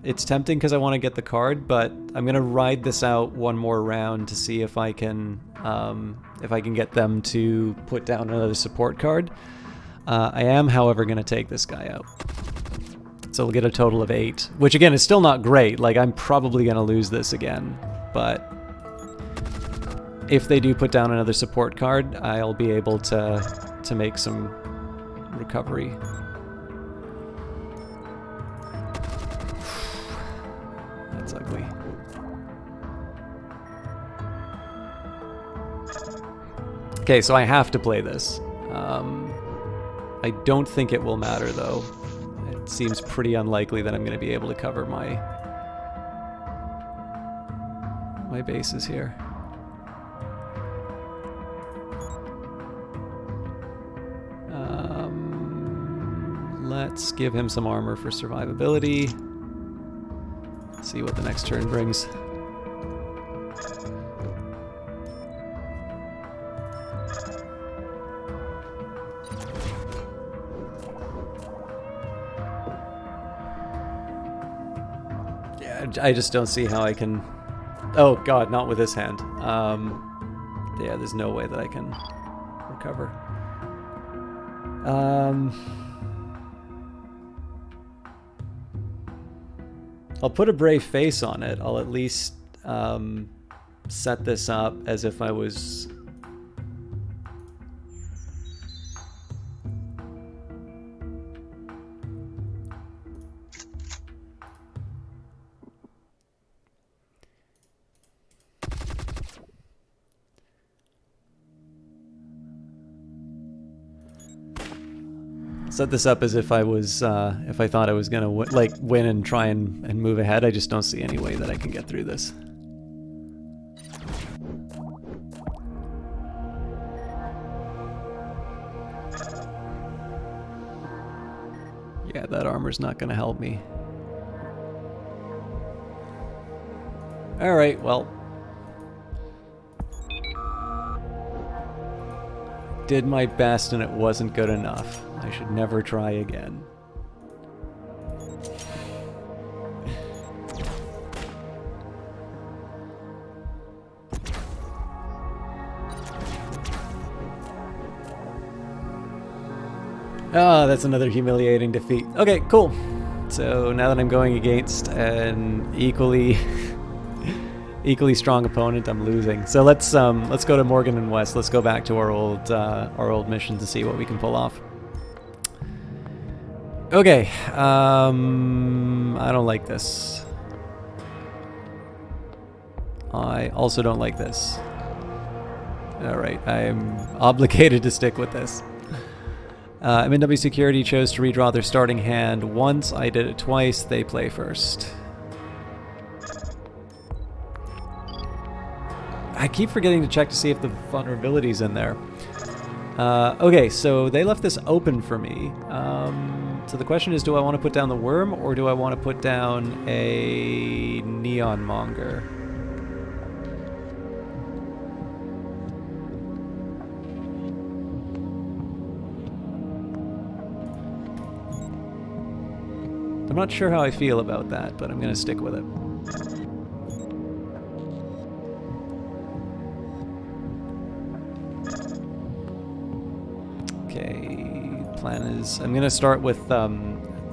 It's tempting because I want to get the card, but I'm gonna ride this out one more round to see if I can get them to put down another support card. I am, however, going to take this guy out. So we'll get a total of 8, which again is still not great. Like, I'm probably going to lose this again, but if they do put down another support card, I'll be able to make some recovery. That's ugly. Okay, so I have to play this. I don't think it will matter, though. It seems pretty unlikely that I'm going to be able to cover my bases here. Let's give him some armor for survivability. See what the next turn brings. I just don't see how I can... Oh god, not with this hand. Yeah, there's no way that I can recover. I'll put a brave face on it. I'll at least set this up as if I was... Set this up as if I was, if I thought I was gonna win and try and move ahead. I just don't see any way that I can get through this. Yeah, that armor's not gonna help me. Alright, well. Did my best and it wasn't good enough. I should never try again. Ah, that's another humiliating defeat. Okay, cool. So now that I'm going against an equally strong opponent, I'm losing. So let's go to Morgan and West. Let's go back to our old mission to see what we can pull off. Okay, I don't like this. I also don't like this. All right, I'm obligated to stick with this. MNW Security chose to redraw their starting hand once. I did it twice. They play first. I keep forgetting to check to see if the vulnerability's in there. Okay, so they left this open for me. So the question is, do I want to put down the worm or do I want to put down a neon monger? I'm not sure how I feel about that, but I'm going to stick with it. Okay, plan is... I'm going to start with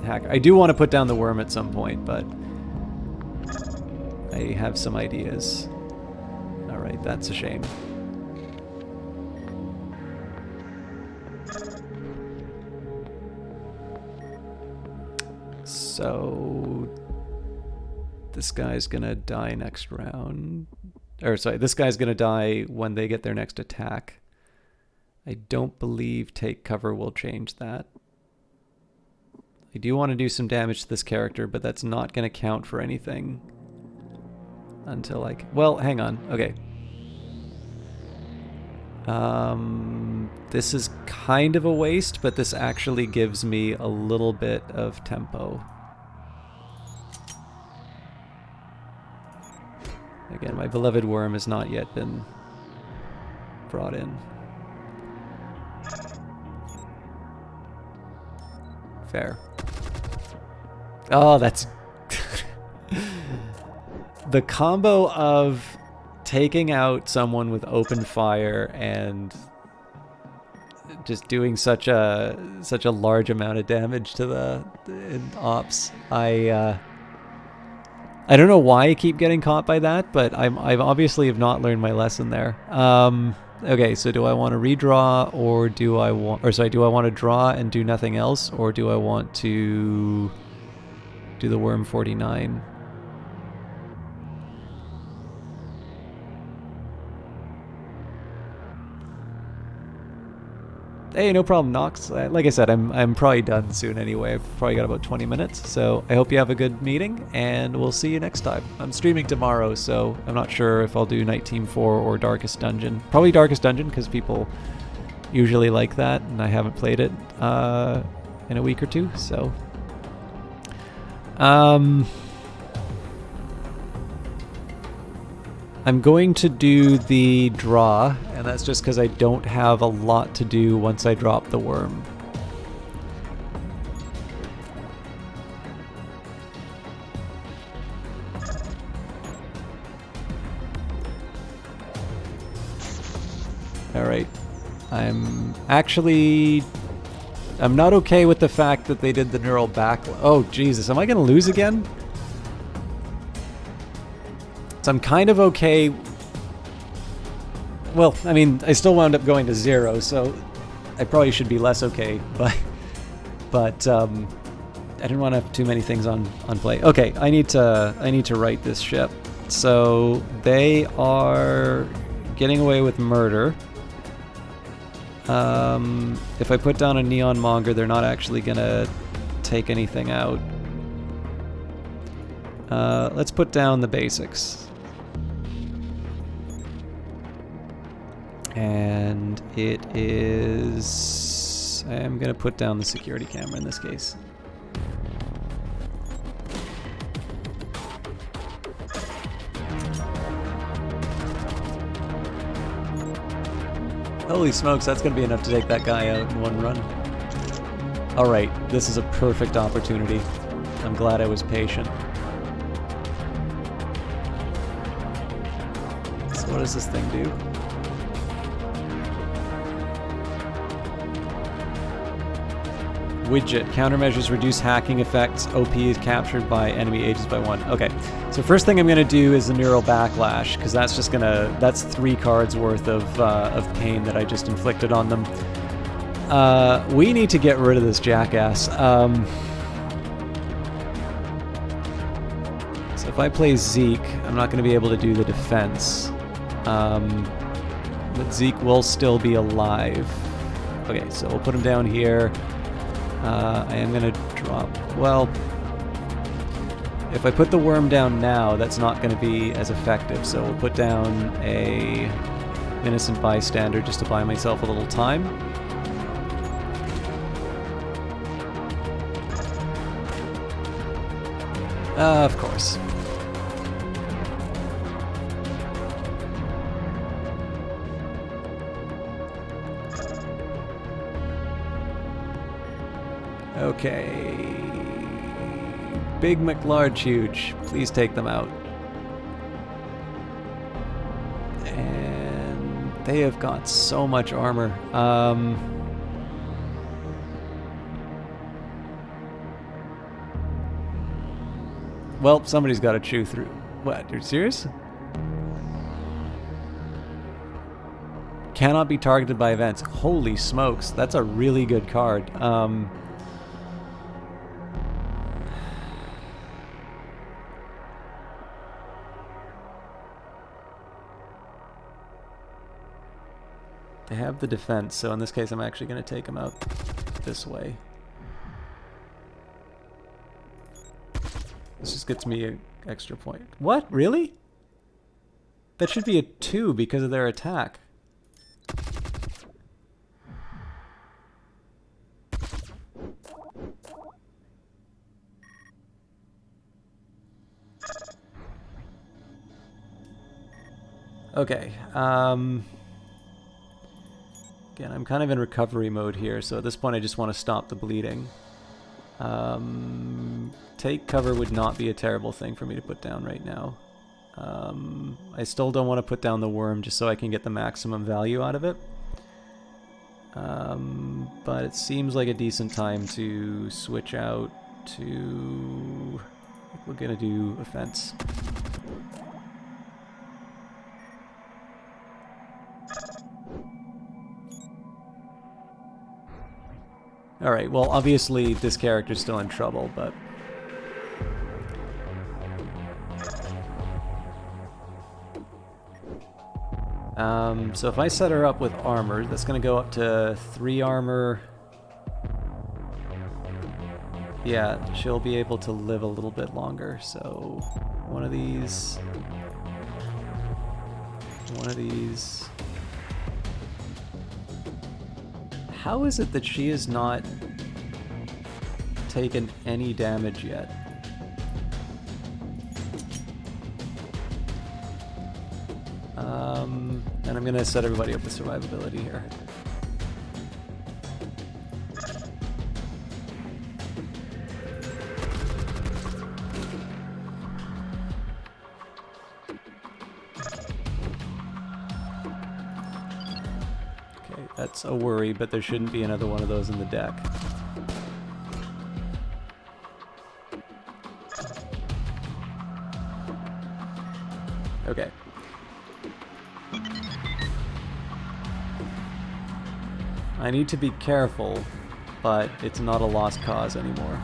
Hacker. I do want to put down the worm at some point, but I have some ideas. Alright, that's a shame. So this guy's gonna die next round. Or sorry, this guy's gonna die when they get their next attack. I don't believe take cover will change that. I do want to do some damage to this character, but that's not gonna count for anything until like, well, hang on. Okay. This is kind of a waste, but this actually gives me a little bit of tempo. Again, my beloved worm has not yet been brought in. Fair. Oh, that's... the combo of taking out someone with open fire and just doing such a large amount of damage to the ops. I don't know why I keep getting caught by that, but I've obviously have not learned my lesson there. Okay, so do I want to redraw or do I want, or sorry, do I want to draw and do nothing else, or do I want to do the worm 49? Hey, no problem, Nox. Like I said, I'm probably done soon anyway. I've probably got about 20 minutes, so I hope you have a good meeting, and we'll see you next time. I'm streaming tomorrow, so I'm not sure if I'll do Night Team 4 or Darkest Dungeon. Probably Darkest Dungeon, because people usually like that, and I haven't played it in a week or two, so... I'm going to do the draw, and that's just because I don't have a lot to do once I drop the worm. Alright. I'm not okay with the fact that they did the neural back... Oh, Jesus, am I going to lose again? So I'm kind of okay. Well, I mean, I still wound up going to 0, so I probably should be less okay, but I didn't want to have too many things on play. Okay, I need to right this ship. So they are getting away with murder. If I put down a neon monger, they're not actually gonna take anything out. Let's put down the basics. And it is... I'm going to put down the security camera in this case. Holy smokes, that's going to be enough to take that guy out in one run. Alright, this is a perfect opportunity. I'm glad I was patient. So what does this thing do? Widget. Countermeasures reduce hacking effects. OP is captured by enemy agents by 1. Okay, so first thing I'm going to do is the Neural Backlash, because that's just going to... That's 3 cards worth of pain that I just inflicted on them. We need to get rid of this jackass. So if I play Zeke, I'm not going to be able to do the defense. But Zeke will still be alive. Okay, so we'll put him down here. I am going to drop... Well, if I put the worm down now, that's not going to be as effective. So we'll put down a innocent bystander just to buy myself a little time. Of course. Okay. Big McLarge huge. Please take them out. And they have got so much armor. Well, somebody's got to chew through. What? You're serious? Cannot be targeted by events. Holy smokes. That's a really good card. They have the defense, so in this case I'm actually going to take them out this way. This just gets me an extra point. What? Really? That should be a 2 because of their attack. Okay, again, I'm kind of in recovery mode here, so at this point I just want to stop the bleeding. Take cover would not be a terrible thing for me to put down right now. I still don't want to put down the worm just so I can get the maximum value out of it. But it seems like a decent time to switch out to... I think we're going to do offense. Alright, well obviously this character's still in trouble, but... so if I set her up with armor, that's going to go up to 3 armor. Yeah, she'll be able to live a little bit longer, so... One of these... One of these... How is it that she has not taken any damage yet? And I'm gonna set everybody up with survivability here. That's a worry, but there shouldn't be another one of those in the deck. Okay. I need to be careful, but it's not a lost cause anymore.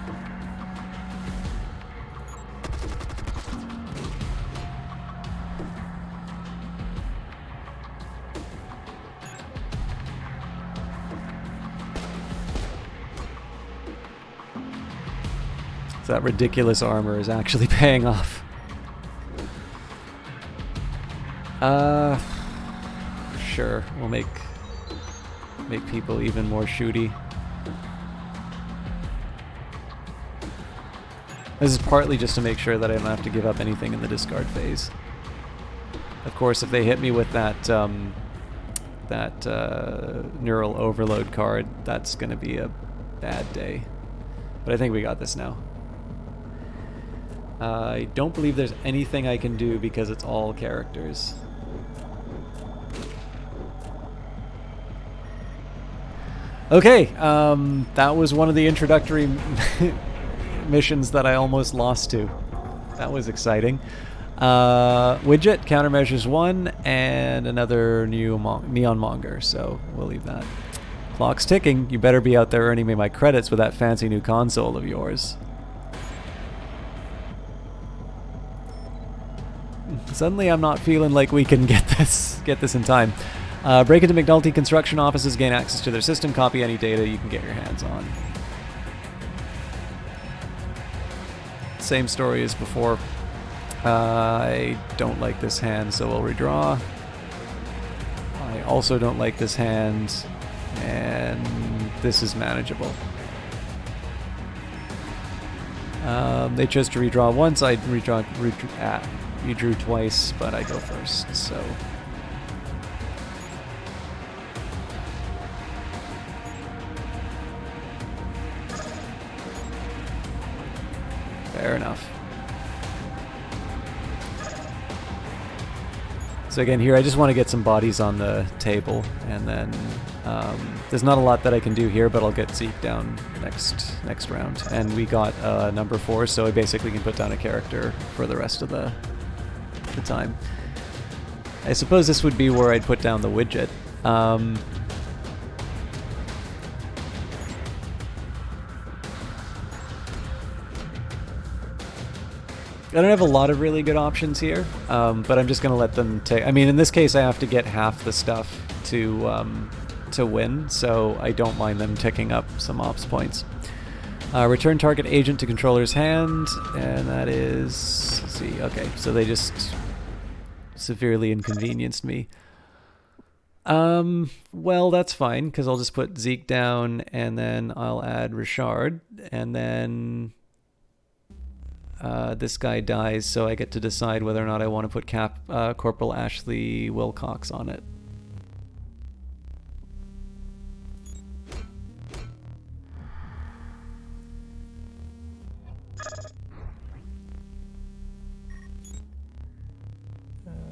That ridiculous armor is actually paying off. Sure, we'll make people even more shooty. This is partly just to make sure that I don't have to give up anything in the discard phase. Of course, if they hit me with that that neural overload card, that's going to be a bad day. But I think we got this now. I don't believe there's anything I can do because it's all characters. Okay, that was one of the introductory missions that I almost lost to. That was exciting. Widget, countermeasures 1, and another new neon monger, so we'll leave that. Clock's ticking. You better be out there earning me my credits with that fancy new console of yours. Suddenly I'm not feeling like we can get this in time. Break into McNulty construction offices, gain access to their system, copy any data you can get your hands on. Same story as before. I don't like this hand, so we'll redraw. I also don't like this hand, and this is manageable. They chose to redraw once. I redrew twice, but I go first, so... Fair enough. So again, here I just want to get some bodies on the table, and then there's not a lot that I can do here, but I'll get Zeke down next round. And we got number 4, so I basically can put down a character for the rest of the time. I suppose this would be where I'd put down the widget. I don't have a lot of really good options here, but I'm just going to let them take... I mean, in this case, I have to get half the stuff to win, so I don't mind them ticking up some ops points. Return target agent to controller's hand, and that is... Let's see, okay, so they just severely inconvenienced me. Well, that's fine, because I'll just put Zeke down, and then I'll add Richard, and then... this guy dies, so I get to decide whether or not I want to put Corporal Ashley Wilcox on it.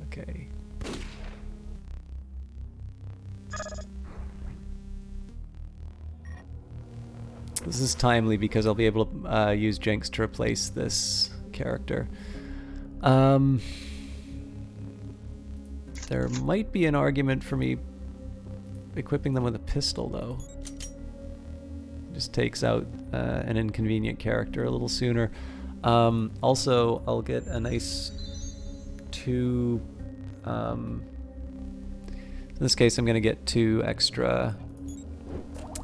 Okay. This is timely because I'll be able to use Jinx to replace this character. There might be an argument for me equipping them with a pistol, though. Just takes out an inconvenient character a little sooner. Also, I'll get a nice 2... in this case, I'm going to get 2 extra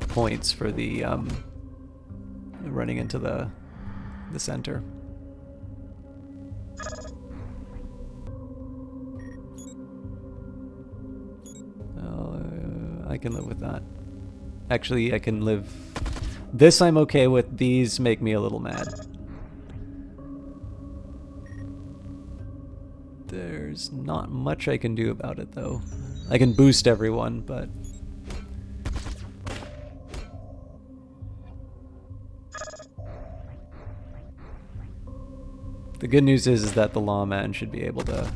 points for the... running into the center. I can live with that. Actually, I can live... This I'm okay with. These make me a little mad. There's not much I can do about it, though. I can boost everyone, but... The good news is that the lawman should be able to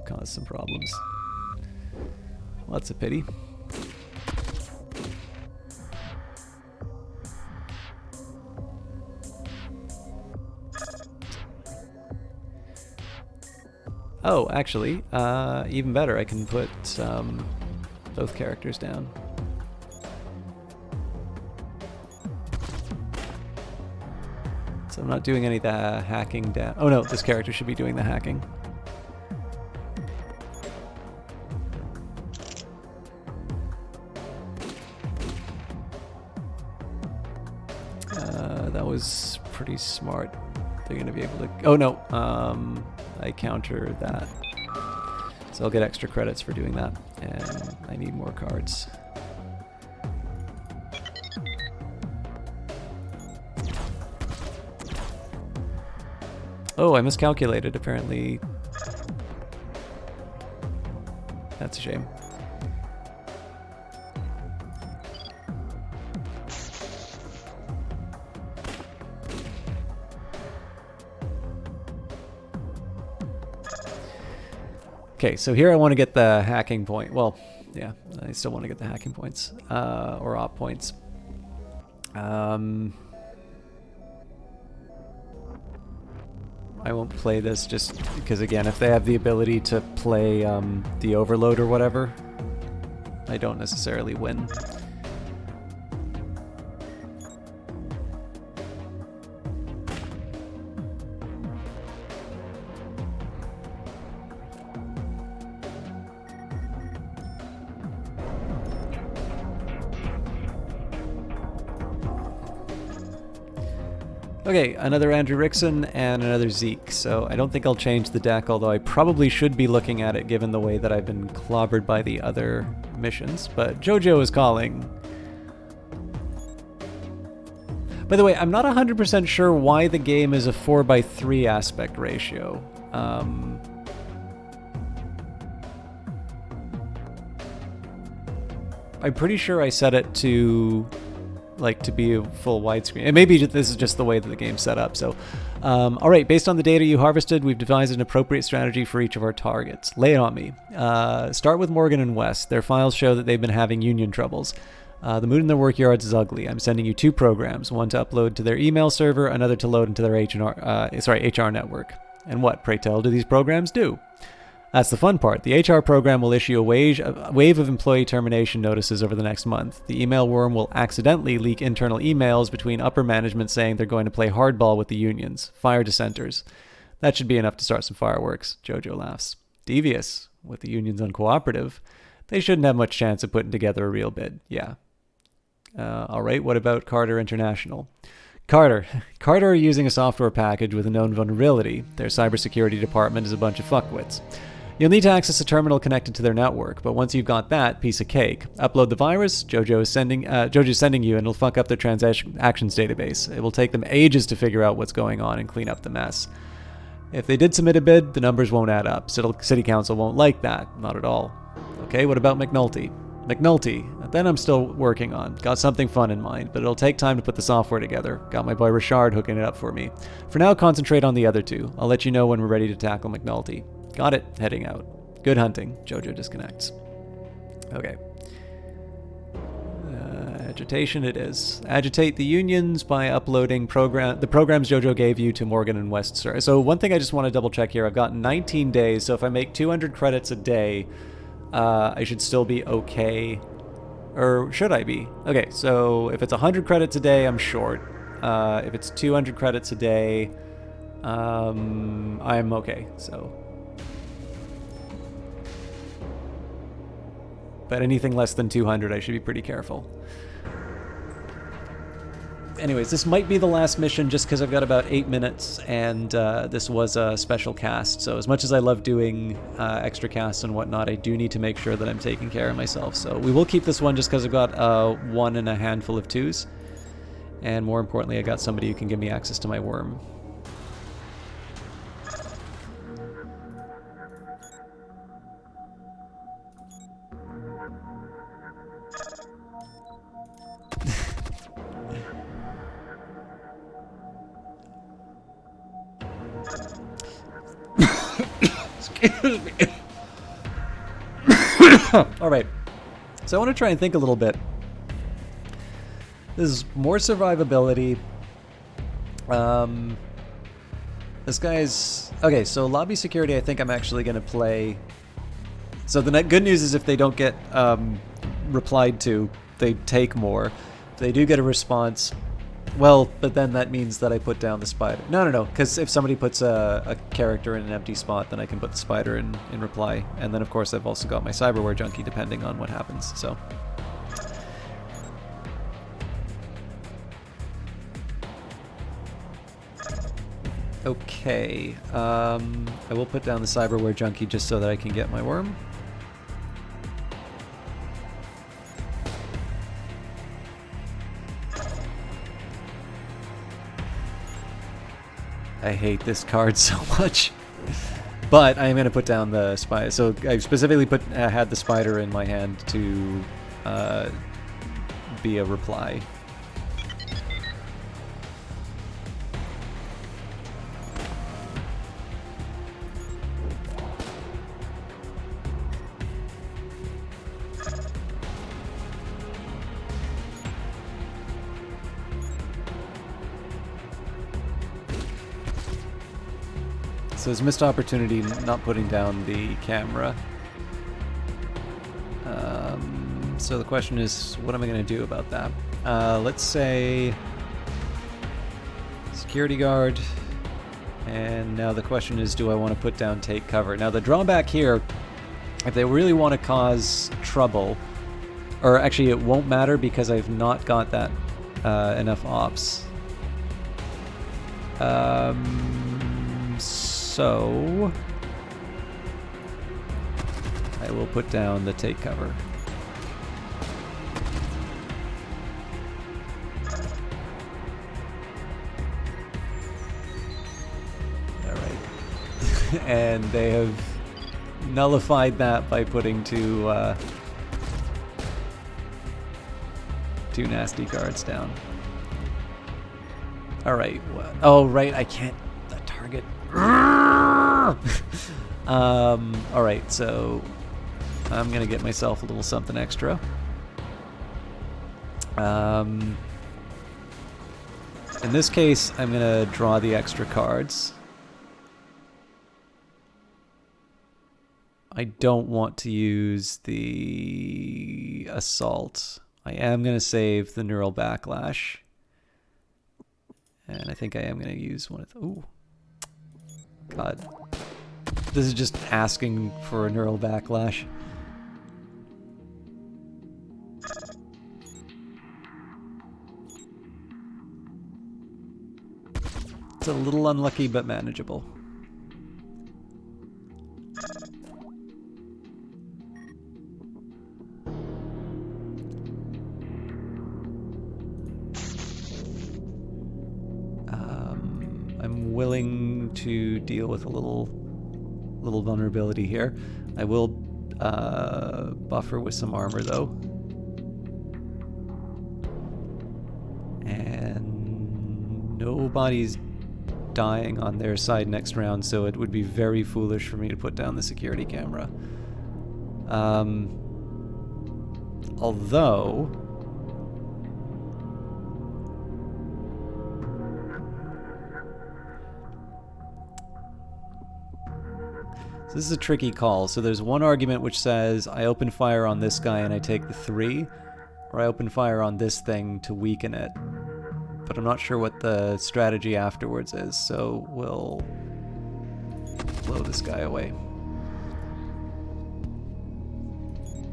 cause some problems. Well, that's a pity. Oh, actually, even better, I can put both characters down. So I'm not doing any of the hacking down. Oh no, this character should be doing the hacking. That was pretty smart. They're gonna be able to... Oh no, I counter that. So I'll get extra credits for doing that, and I need more cards. Oh, I miscalculated, apparently. That's a shame. Okay, so here I want to get the hacking point. Well, yeah, I still want to get the hacking points, or op points. I won't play this just because, again, if they have the ability to play the overload or whatever, I don't necessarily win. Okay, another Andrew Rickson and another Zeke, so I don't think I'll change the deck, although I probably should be looking at it given the way that I've been clobbered by the other missions, but JoJo is calling. By the way, I'm not 100% sure why the game is a 4:3 aspect ratio. I'm pretty sure I set it to be a full widescreen. And maybe this is just the way that the game's set up. So, all right, based on the data you harvested, we've devised an appropriate strategy for each of our targets. Lay it on me. Start with Morgan and West. Their files show that they've been having union troubles. The mood in their workyards is ugly. I'm sending you 2 programs, one to upload to their email server, another to load into their HR network. And what, pray tell, do these programs do? That's the fun part. The HR program will issue a wave of employee termination notices over the next month. The email worm will accidentally leak internal emails between upper management saying they're going to play hardball with the unions. Fire dissenters. That should be enough to start some fireworks. Jojo laughs. Devious. With the unions uncooperative, they shouldn't have much chance of putting together a real bid. Yeah. All right, what about Carter International? Carter are using a software package with a known vulnerability. Their cybersecurity department is a bunch of fuckwits. You'll need to access a terminal connected to their network, but once you've got that, piece of cake. Upload the virus, Jojo's sending you, and it'll fuck up their transactions database. It will take them ages to figure out what's going on and clean up the mess. If they did submit a bid, the numbers won't add up. City Council won't like that. Not at all. Okay, what about McNulty? That I'm still working on. Got something fun in mind, but it'll take time to put the software together. Got my boy Richard hooking it up for me. For now, concentrate on the other 2. I'll let you know when we're ready to tackle McNulty. Got it. Heading out. Good hunting. Jojo disconnects. Okay. Agitation it is. Agitate the unions by uploading the programs Jojo gave you to Morgan and West. So one thing I just want to double check here. I've got 19 days, so if I make 200 credits a day, I should still be okay. Or should I be? Okay, so if it's 100 credits a day, I'm short. If it's 200 credits a day, I'm okay, so. But anything less than 200, I should be pretty careful. Anyways, this might be the last mission just because I've got about 8 minutes, and this was a special cast. So as much as I love doing extra casts and whatnot, I do need to make sure that I'm taking care of myself. So we will keep this one just because I've got 1 and a handful of 2s. And more importantly, I got somebody who can give me access to my worm. Excuse me. All right. So I want to try and think a little bit. This is more survivability. This guy's... Okay, so lobby security, I think I'm actually going to play... So the good news is if they don't get replied to, they take more. If they do get a response... Well, but then that means that I put down the spider. No, because if somebody puts a character in an empty spot, then I can put the spider in reply. And then, of course, I've also got my cyberware junkie, depending on what happens, so... Okay, I will put down the cyberware junkie just so that I can get my worm. I hate this card so much. But I am going to put down the spider. So I specifically had the spider in my hand to be a reply. So it's missed opportunity not putting down the camera. So the question is, what am I going to do about that? Let's say security guard. And now the question is, do I want to put down take cover? Now the drawback here, if they really want to cause trouble, or actually it won't matter because I've not got that enough ops. So I will put down the take cover. All right. And they have nullified that by putting two nasty guards down. All right. Oh, right. I can't target. All right. So I'm gonna get myself a little something extra. In this case, I'm gonna draw the extra cards. I don't want to use the assault. I am gonna save the neural backlash. And I think I am going to use one of the... Ooh. God. This is just asking for a neural backlash. It's a little unlucky, but manageable. I'm willing to deal with a little vulnerability here. I will buffer with some armor though. And nobody's dying on their side next round, so it would be very foolish for me to put down the security camera. Although... So this is a tricky call. So there's one argument which says I open fire on this guy and I take the 3, or I open fire on this thing to weaken it. But I'm not sure what the strategy afterwards is, so we'll blow this guy away.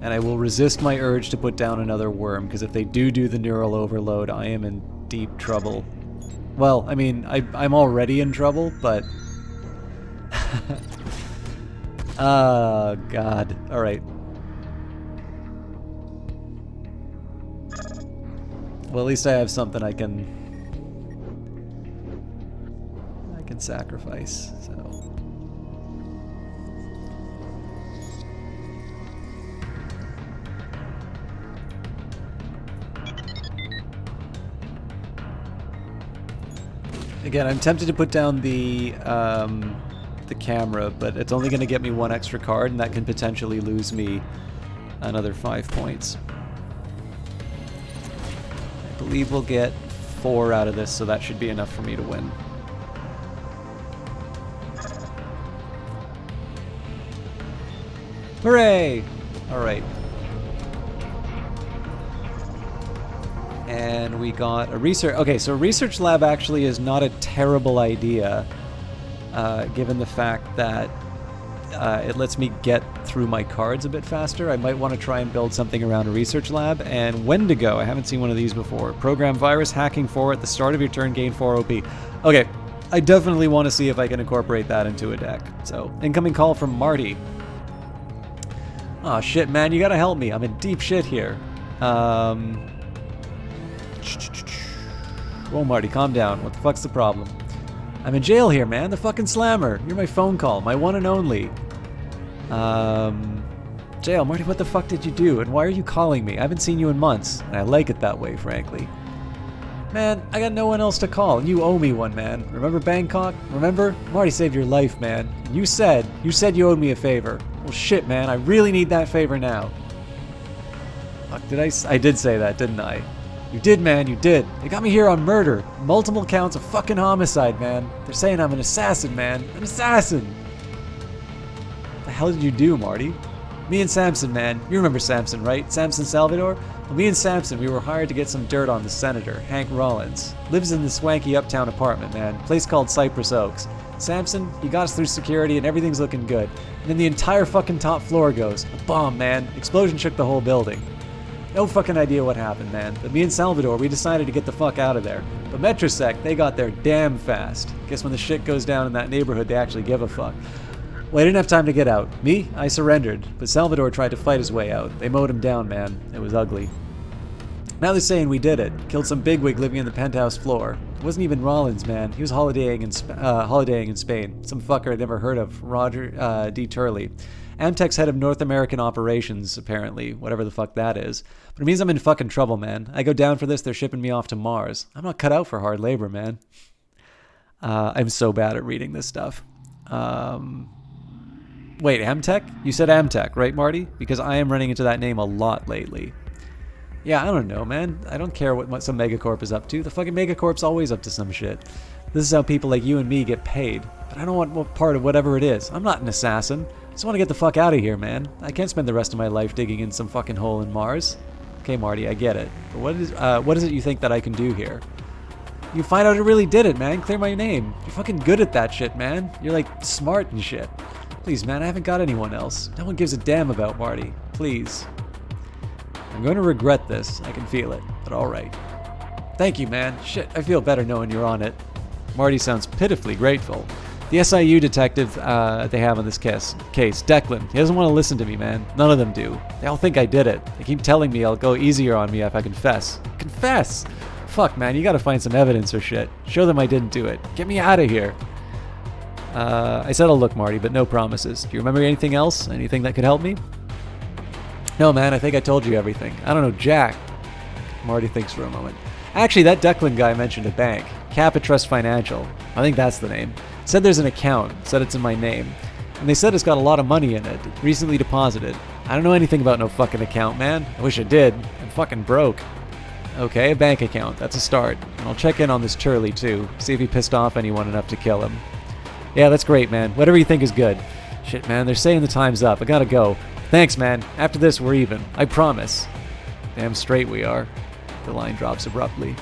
And I will resist my urge to put down another worm, because if they do the neural overload, I am in deep trouble. Well, I mean, I'm already in trouble, but... Oh, God. Alright. Well, at least I have something I can sacrifice, so... Again, I'm tempted to put down the camera, but it's only going to get me 1 extra card, and that can potentially lose me another 5 points. I believe we'll get 4 out of this, so that should be enough for me to win. Hooray! Alright. And we got a research... Okay, so research lab actually is not a terrible idea, given the fact that it lets me get through my cards a bit faster. I might want to try and build something around a research lab. And Wendigo, I haven't seen one of these before. Program virus hacking 4 at the start of your turn, gain 4 OP. Okay, I definitely want to see if I can incorporate that into a deck. So, incoming call from Marty. Aw, shit, man, you gotta help me. I'm in deep shit here. Whoa, Marty, calm down. What the fuck's the problem? I'm in jail here, man. The fucking slammer. You're my phone call. My one and only. Jail, Marty, what the fuck did you do? And why are you calling me? I haven't seen you in months. And I like it that way, frankly. Man, I got no one else to call. And you owe me one, man. Remember Bangkok? Remember? Marty saved your life, man. You said you owed me a favor. Well, shit, man. I really need that favor now. Fuck, I did say that, didn't I? You did, man, you did. They got me here on murder. Multiple counts of fucking homicide, man. They're saying I'm an assassin, man. An assassin! What the hell did you do, Marty? Me and Samson, man. You remember Samson, right? Samson Salvador? Well, me and Samson, we were hired to get some dirt on the senator, Hank Rollins. Lives in the swanky uptown apartment, man. Place called Cypress Oaks. Samson, he got us through security and everything's looking good. And then the entire fucking top floor goes. A bomb, man. Explosion shook the whole building. No fucking idea what happened, man. But me and Salvador, we decided to get the fuck out of there. But Metrosec, they got there damn fast. Guess when the shit goes down in that neighborhood, they actually give a fuck. Well, I didn't have time to get out. Me, I surrendered. But Salvador tried to fight his way out. They mowed him down, man. It was ugly. Now they're saying we did it. Killed some bigwig living in the penthouse floor. It wasn't even Rollins, man. He was holidaying in Spain. Some fucker I'd never heard of. Roger D. Turley. Amtech's head of North American operations, apparently, whatever the fuck that is. But it means I'm in fucking trouble, man. I go down for this, they're shipping me off to Mars. I'm not cut out for hard labor, man. I'm so bad at reading this stuff. Wait, Amtech? You said Amtech, right, Marty? Because I am running into that name a lot lately. Yeah, I don't know, man. I don't care what some megacorp is up to. The fucking megacorp's always up to some shit. This is how people like you and me get paid. But I don't want part of whatever it is. I'm not an assassin. I just want to get the fuck out of here, man. I can't spend the rest of my life digging in some fucking hole in Mars. Okay, Marty, I get it. But what is it you think that I can do here? You find out who really did it, man. Clear my name. You're fucking good at that shit, man. You're like smart and shit. Please, man, I haven't got anyone else. No one gives a damn about Marty. Please. I'm going to regret this. I can feel it. But alright. Thank you, man. Shit, I feel better knowing you're on it. Marty sounds pitifully grateful. The SIU detective they have on this case, Declan, he doesn't want to listen to me, man. None of them do. They all think I did it. They keep telling me I'll go easier on me if I confess. Confess? Fuck, man, you gotta find some evidence or shit. Show them I didn't do it. Get me out of here. I said I'll look, Marty, but no promises. Do you remember anything else? Anything that could help me? No, man, I think I told you everything. I don't know, Jack. Marty thinks for a moment. Actually, that Declan guy mentioned a bank. Capitrust Financial. I think that's the name. Said there's an account. Said it's in my name. And they said it's got a lot of money in it. Recently deposited. I don't know anything about no fucking account, man. I wish I did. I'm fucking broke. Okay, a bank account. That's a start. And I'll check in on this Turley, too. See if he pissed off anyone enough to kill him. Yeah, that's great, man. Whatever you think is good. Shit, man, they're saying the time's up. I gotta go. Thanks, man. After this, we're even. I promise. Damn straight we are. The line drops abruptly.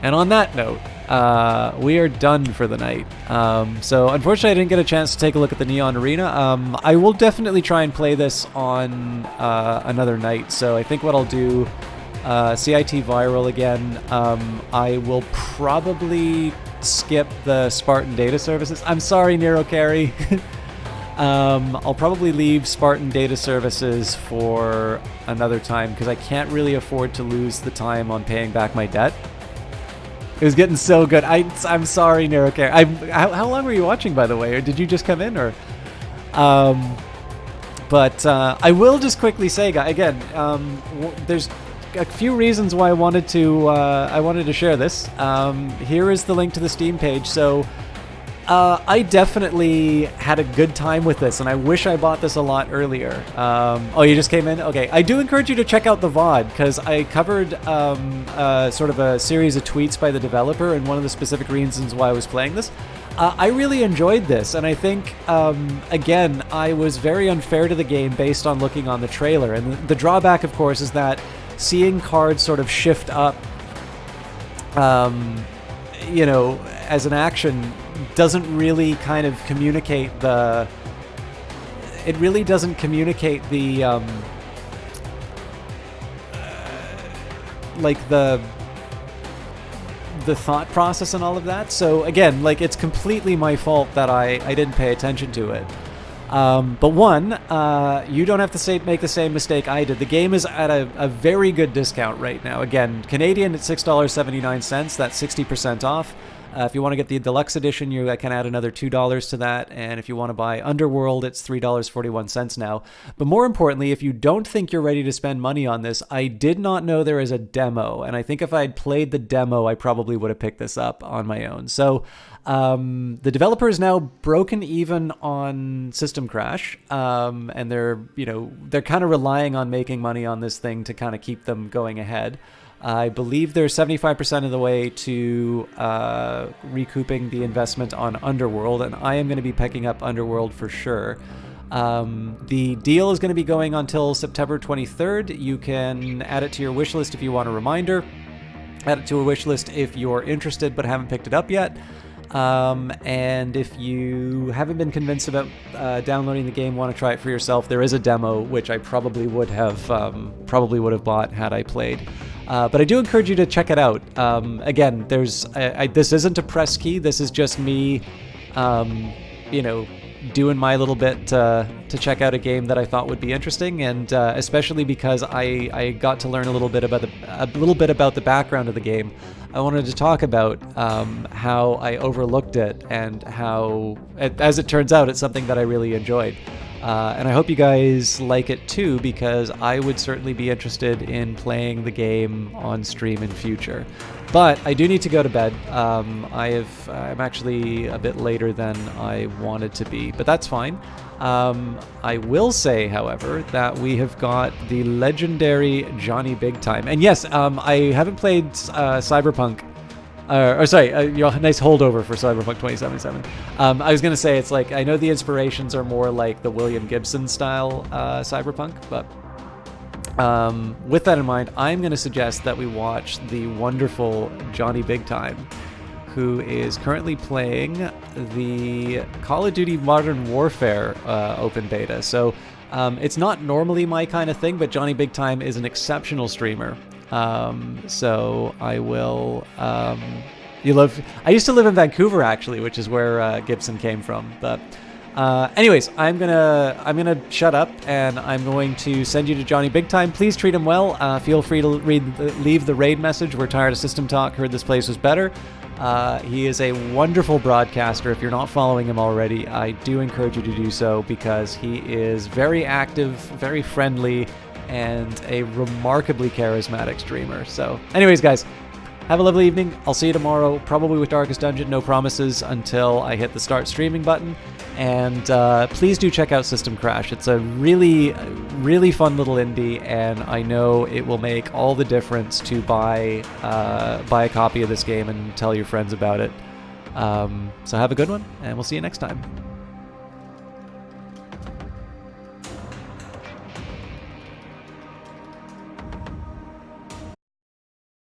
And on that note, we are done for the night. So unfortunately I didn't get a chance to take a look at the Neon Arena. I will definitely try and play this on another night. So I think what I'll do, CIT Viral again. I will probably skip the Spartan data services. I'm sorry, Nero Carey. I'll probably leave Spartan data services for another time because I can't really afford to lose the time on paying back my debt. It was getting so good. I'm sorry, Nero Carey. How long were you watching, by the way? Or did you just come in? Or, but I will just quickly say, again, there's a few reasons why I wanted to share this. Here is the link to the Steam page. So I definitely had a good time with this, and I wish I bought this a lot earlier. Oh, you just came in? Okay. I do encourage you to check out the VOD, because I covered sort of a series of tweets by the developer, and one of the specific reasons why I was playing this. I really enjoyed this, and I think, again, I was very unfair to the game based on looking on the trailer. And the drawback, of course, is that seeing cards sort of shift up, you know, as an action doesn't really kind of communicate the... It really doesn't communicate the, like the thought process and all of that. So again, like, it's completely my fault that I didn't pay attention to it. But one, you don't have to make the same mistake I did. The game is at a very good discount right now. Again, Canadian at $6.79. That's 60% off. If you want to get the deluxe edition, you can add another $2 to that. And if you want to buy Underworld, it's $3.41 now. But more importantly, if you don't think you're ready to spend money on this, I did not know there is a demo. And I think if I had played the demo, I probably would have picked this up on my own. So the developer is now broken even on SystemCrash, and they're kind of relying on making money on this thing to kind of keep them going ahead. I believe they're 75% of the way to recouping the investment on Underworld, and I am going to be picking up Underworld for sure. The deal is going to be going until September 23rd. You can add it to your wish list if you want a reminder. Add it to a wish list if you're interested but haven't picked it up yet. And if you haven't been convinced about downloading the game, want to try it for yourself, there is a demo which I probably would have bought had I played. But I do encourage you to check it out. Again, this isn't a press key. This is just me, doing my little bit to check out a game that I thought would be interesting, and especially because I got to learn a little bit about the background of the game. I wanted to talk about how I overlooked it and how, as it turns out, it's something that I really enjoyed. And I hope you guys like it too, because I would certainly be interested in playing the game on stream in future. But I do need to go to bed. I'm actually a bit later than I wanted to be, but that's fine. I will say, however, that we have got the legendary Johnny Big Time. And yes, I haven't played Cyberpunk. Nice holdover for Cyberpunk 2077. I was going to say, it's like, I know the inspirations are more like the William Gibson style Cyberpunk, but with that in mind, I'm going to suggest that we watch the wonderful Johnny Big Time, who is currently playing the Call of Duty Modern Warfare open beta. So it's not normally my kind of thing, but Johnny Big Time is an exceptional streamer. So I will... I used to live in Vancouver, actually, which is where Gibson came from. But anyways, I'm gonna shut up, and I'm going to send you to Johnny Big Time. Please treat him well. Feel free to leave the raid message. We're tired of SystemChalk. Heard this place was better. He is a wonderful broadcaster. If you're not following him already, I do encourage you to do so, because he is very active, very friendly, and a remarkably charismatic streamer. So anyways, guys, have a lovely evening. I'll see you tomorrow, probably with Darkest Dungeon. No promises until I hit the start streaming button. And please do check out SystemCrash. It's a really, really fun little indie, and I know it will make all the difference to buy a copy of this game and tell your friends about it. So have a good one, and we'll see you next time.